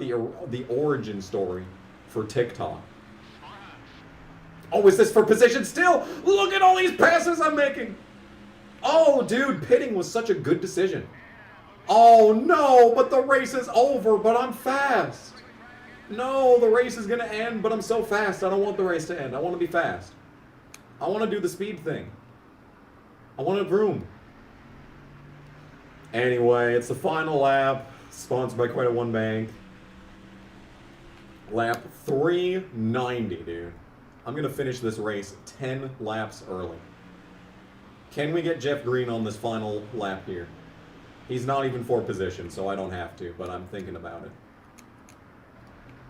the origin story for TikTok. Oh, is this for position still? Look at all these passes I'm making. Oh, dude, pitting was such a good decision. Oh no, but the race is over, but I'm fast. No, the race is gonna end, but I'm so fast. I don't want the race to end. I want to be fast. I want to do the speed thing. I want to vroom. Anyway, it's the final lap, sponsored by Quite a One Bank. Lap 390, dude. I'm gonna finish this race 10 laps early. Can we get Jeff Green on this final lap here? He's not even for position, so I don't have to, but I'm thinking about it.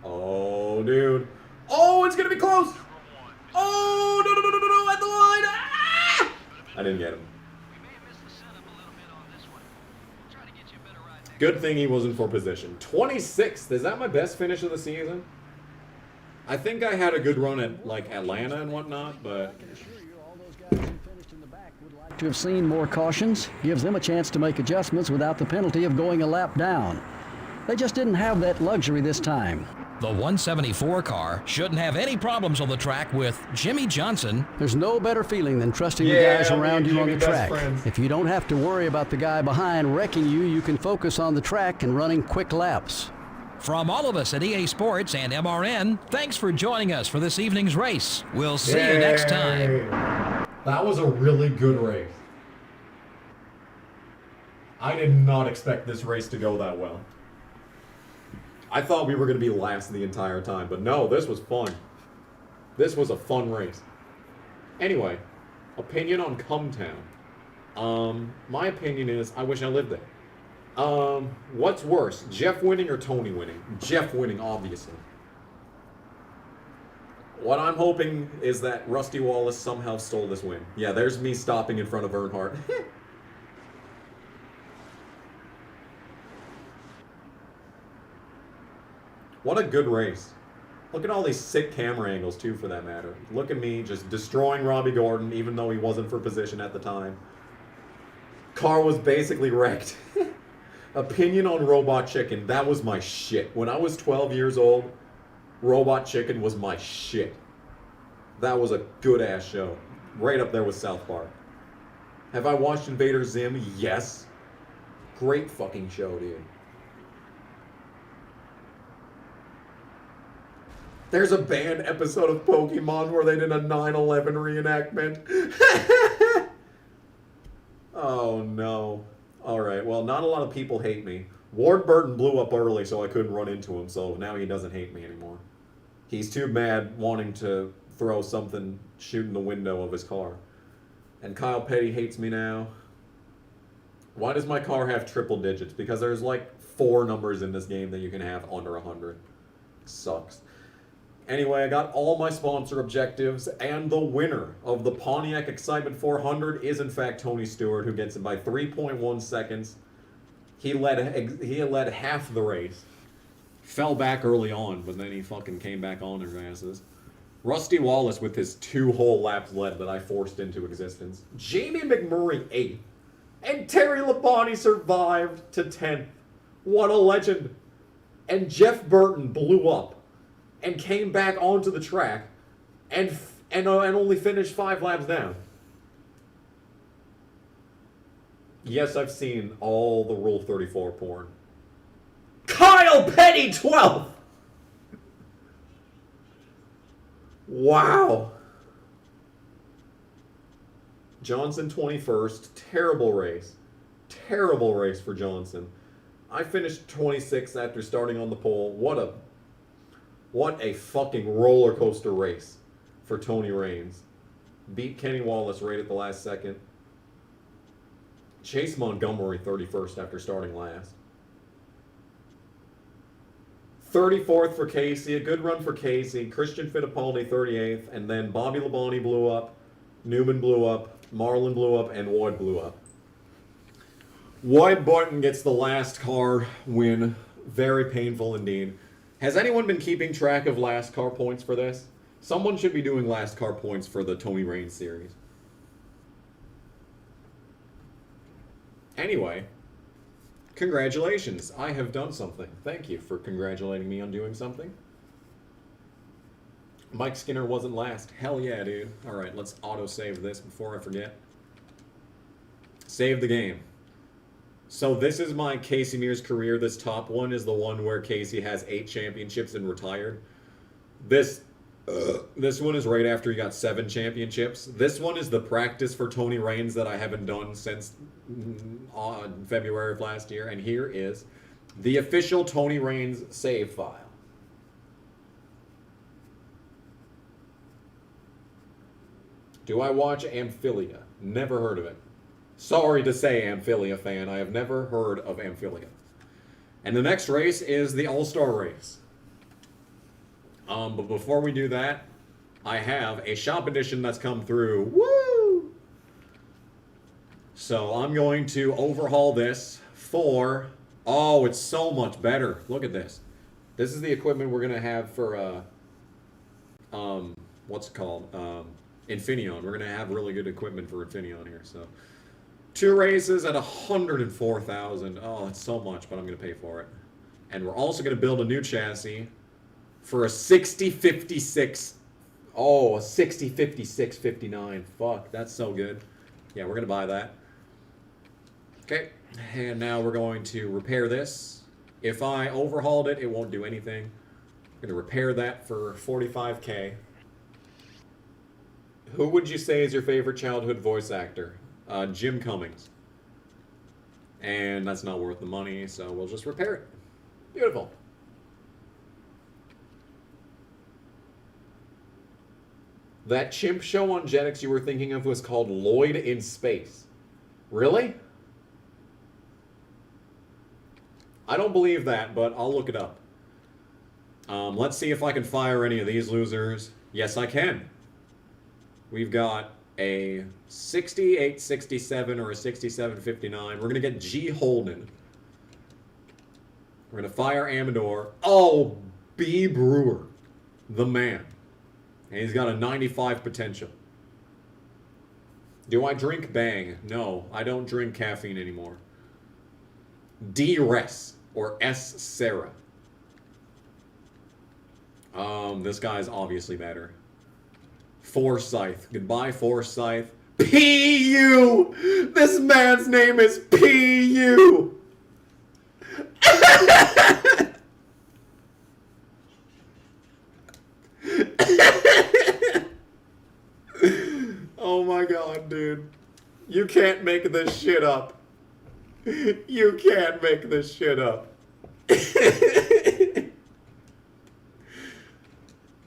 Oh, dude. Oh, it's gonna be close! Oh, no, at the line! Ah! I didn't get him. We may have missed the setup a little bit on this one. We'll try to get you a better ride next Good thing he wasn't for position. 26th, is that my best finish of the season? I think I had a good run at, like, Atlanta and whatnot, but... To have seen more cautions gives them a chance to make adjustments without the penalty of going a lap down. They just didn't have that luxury this time. The 174 car shouldn't have any problems on the track with Jimmy Johnson. There's no better feeling than trusting the Yeah, guys me around and you on Jimmy, the best track. friends. If you don't have to worry about the guy behind wrecking you, you can focus on the track and running quick laps. From all of us at EA Sports and MRN, thanks for joining us for this evening's race. We'll see you next time. That was a really good race. I did not expect this race to go that well. I thought we were going to be last the entire time, but no, this was fun. This was a fun race. Anyway, opinion on Cumtown. My opinion is I wish I lived there. What's worse, Jeff winning or Tony winning? Jeff winning, obviously. What I'm hoping is that Rusty Wallace somehow stole this win. Yeah, there's me stopping in front of Earnhardt. What a good race. Look at all these sick camera angles, too, for that matter. Look at me just destroying Robbie Gordon, even though he wasn't for position at the time. Car was basically wrecked. Opinion on Robot Chicken. That was my shit. When I was 12 years old, Robot Chicken was my shit. That was a good-ass show. Right up there with South Park. Have I watched Invader Zim? Yes. Great fucking show, dude. There's a banned episode of Pokemon where they did a 9/11 reenactment. Oh no. Alright, well, not a lot of people hate me. Ward Burton blew up early so I couldn't run into him, so now he doesn't hate me anymore. He's too mad wanting to throw something shooting the window of his car. And Kyle Petty hates me now. Why does my car have triple digits? Because there's like 4 numbers in this game that you can have under 100. Sucks. Anyway, I got all my sponsor objectives, and the winner of the Pontiac Excitement 400 is in fact Tony Stewart, who gets it by 3.1 seconds. He led half the race. Fell back early on, but then he fucking came back on his asses. Rusty Wallace with his 2 whole laps led that I forced into existence. Jamie McMurray 8th. And Terry Labonte survived to 10th. What a legend. And Jeff Burton blew up and came back onto the track and only finished 5 laps down. Yes, I've seen all the Rule 34 porn. Kyle Petty 12th! Wow. Johnson 21st. Terrible race. Terrible race for Johnson. I finished 26th after starting on the pole. What a fucking roller coaster race for Tony Raines. Beat Kenny Wallace right at the last second. Chase Montgomery 31st after starting last. 34th for Casey, a good run for Casey. Christian Fittipaldi 38th, and then Bobby Labonte blew up, Newman blew up, Marlin blew up, and Wood blew up. Wood Barton gets the last car win. Very painful indeed. Has anyone been keeping track of last car points for this? Someone should be doing last car points for the Tony Raines series. Anyway, congratulations. I have done something. Thank you for congratulating me on doing something. Mike Skinner wasn't last. Hell yeah, dude. Alright, let's auto-save this before I forget. Save the game. So this is my Casey Mears career. This top one is the one where Casey has 8 championships and retired. This one is right after he got 7 championships. This one is the practice for Tony Raines that I haven't done since February of last year. And here is the official Tony Raines save file. Do I watch Amphilia? Never heard of it. Sorry to say, Amphilia fan, I have never heard of Amphilia. And the next race is the All-Star race. But before we do that, I have a shop edition that's come through. Woo! So I'm going to overhaul this for... Oh, it's so much better. Look at this. This is the equipment we're going to have for, what's it called? Infineon. We're going to have really good equipment for Infineon here, so... 2 races at 104,000. Oh, it's so much, but I'm going to pay for it. And we're also going to build a new chassis for a 6056. Oh, a 6056-59. Fuck, that's so good. Yeah, we're going to buy that. Okay, and now we're going to repair this. If I overhauled it, it won't do anything. I'm going to repair that for 45K. Who would you say is your favorite childhood voice actor? Jim Cummings. And that's not worth the money, so we'll just repair it. Beautiful. That chimp show on Jetix you were thinking of was called Lloyd in Space. Really? I don't believe that, but I'll look it up. Let's see if I can fire any of these losers. Yes, I can. We've got a 6867 or a 6759. We're going to get G. Holden. We're going to fire Amador. Oh, B. Brewer. The man. And he's got a 95 potential. Do I drink Bang? No, I don't drink caffeine anymore. D. Ress or S. Sarah. This guy's obviously better. Forsyth. Goodbye, Forsyth. P.U. This man's name is P.U. Oh my god, dude. You can't make this shit up. You can't make this shit up.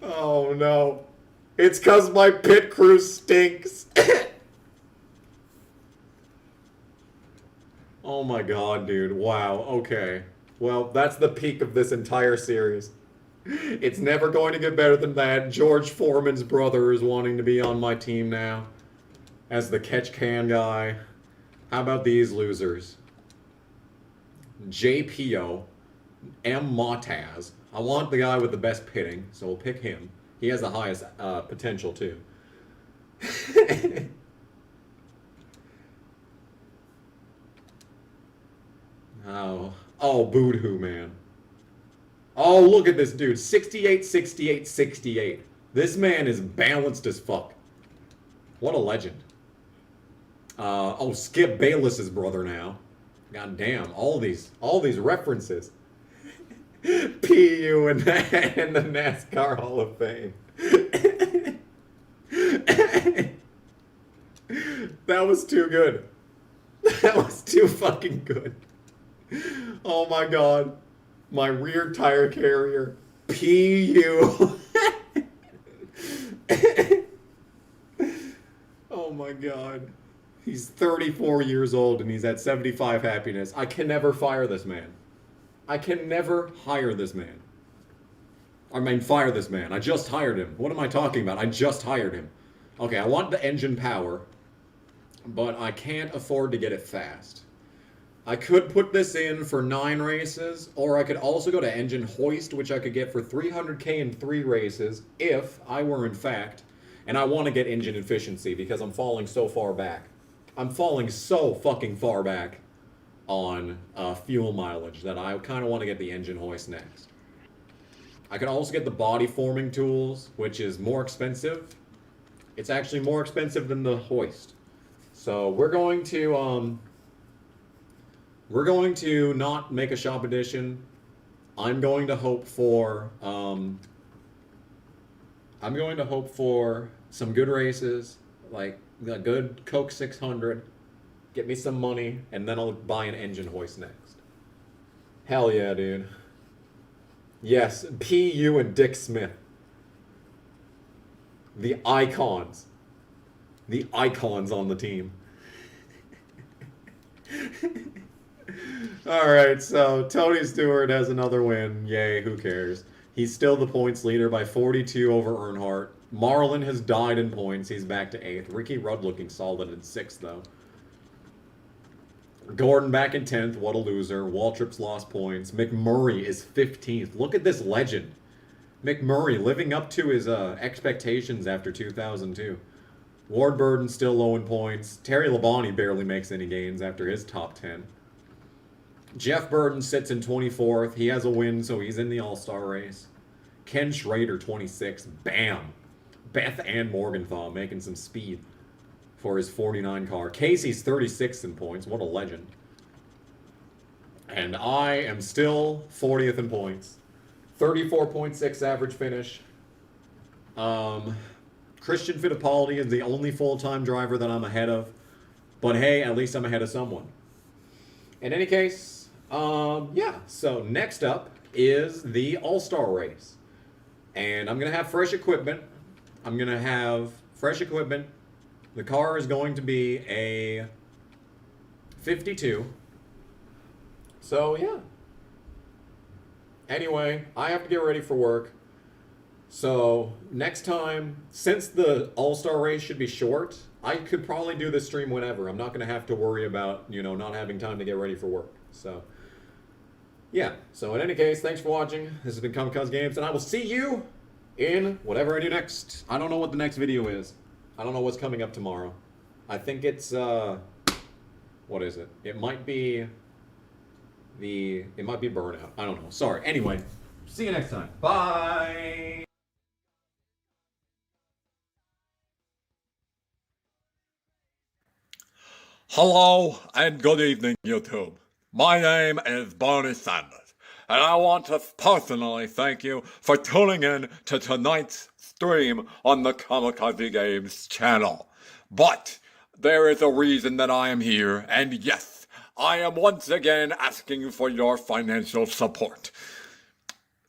Oh no. It's 'cause my pit crew stinks. Oh my god, dude. Wow, okay. Well, that's the peak of this entire series. It's never going to get better than that. George Foreman's brother is wanting to be on my team now as the catch can guy. How about these losers? JPO, M. Motaz. I want the guy with the best pitting, so we'll pick him. He has the highest potential, too. Oh, boo-hoo, man. Oh, look at this dude. 68, 68, 68. This man is balanced as fuck. What a legend. Oh, Skip Bayless's brother now. God damn, all these references. PU and the NASCAR Hall of Fame. That was too good. That was too fucking good. Oh my god. My rear tire carrier. PU. Oh my god. He's 34 years old and he's at 75 happiness. I can never fire this man. I can never hire this man. I mean, fire this man. I just hired him. What am I talking about? I just hired him. Okay, I want the engine power, but I can't afford to get it fast. I could put this in for 9 races, or I could also go to engine hoist, which I could get for 300k in 3 races, if I were in fact, and I want to get engine efficiency because I'm falling so far back. I'm falling so fucking far back on fuel mileage that I kind of want to get the engine hoist next. I could also get the body forming tools, which is more expensive. It's actually more expensive than the hoist. So we're going to not make a shop edition. I'm going to hope for some good races, like a good Coke 600. Get me some money, and then I'll buy an engine hoist next. Hell yeah, dude. Yes, PU and Dick Smith. The icons. The icons on the team. Alright, so Tony Stewart has another win. Yay, who cares? He's still the points leader by 42 over Earnhardt. Marlin has died in points. He's back to 8th. Ricky Rudd looking solid in 6th, though. Gordon back in 10th. What a loser. Waltrip's lost points. McMurray is 15th. Look at this legend. McMurray living up to his expectations after 2002. Ward Burden still low in points. Terry Labonte barely makes any gains after his top 10. Jeff Burton sits in 24th. He has a win, so he's in the All-Star race. Ken Schrader, 26th. Bam. Beth and Morgenthau making some speed for his 49 car. Casey's 36th in points. What a legend. And I am still 40th in points. 34.6 average finish. Christian Fittipaldi is the only full-time driver that I'm ahead of. But hey, at least I'm ahead of someone. In any case, yeah. So next up is the All-Star race. And I'm going to have fresh equipment. The car is going to be a 52. So, yeah. Anyway, I have to get ready for work. So, next time, since the All-Star race should be short, I could probably do this stream whenever. I'm not going to have to worry about, not having time to get ready for work. So, yeah. So, in any case, thanks for watching. This has been Kamikaze Games, and I will see you in whatever I do next. I don't know what the next video is. I don't know what's coming up tomorrow. I think it's, what is it? It might be Burnout. I don't know. Sorry. Anyway, see you next time. Bye! Hello and good evening, YouTube. My name is Bernie Sanders, and I want to personally thank you for tuning in to tonight's stream on the Kamikaze Games channel. But there is a reason that I am here, and yes, I am once again asking for your financial support.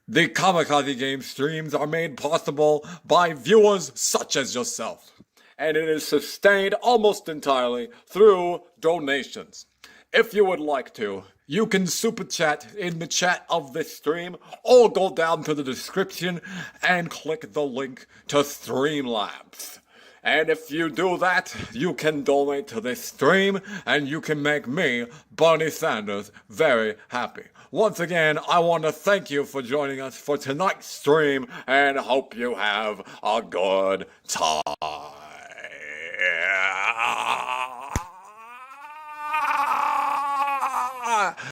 The Kamikaze Games streams are made possible by viewers such as yourself, and it is sustained almost entirely through donations. If you would like to, you can super chat in the chat of this stream, or go down to the description and click the link to Streamlabs. And if you do that, you can donate to this stream, and you can make me, Bernie Sanders, very happy. Once again, I want to thank you for joining us for tonight's stream, and hope you have a good time.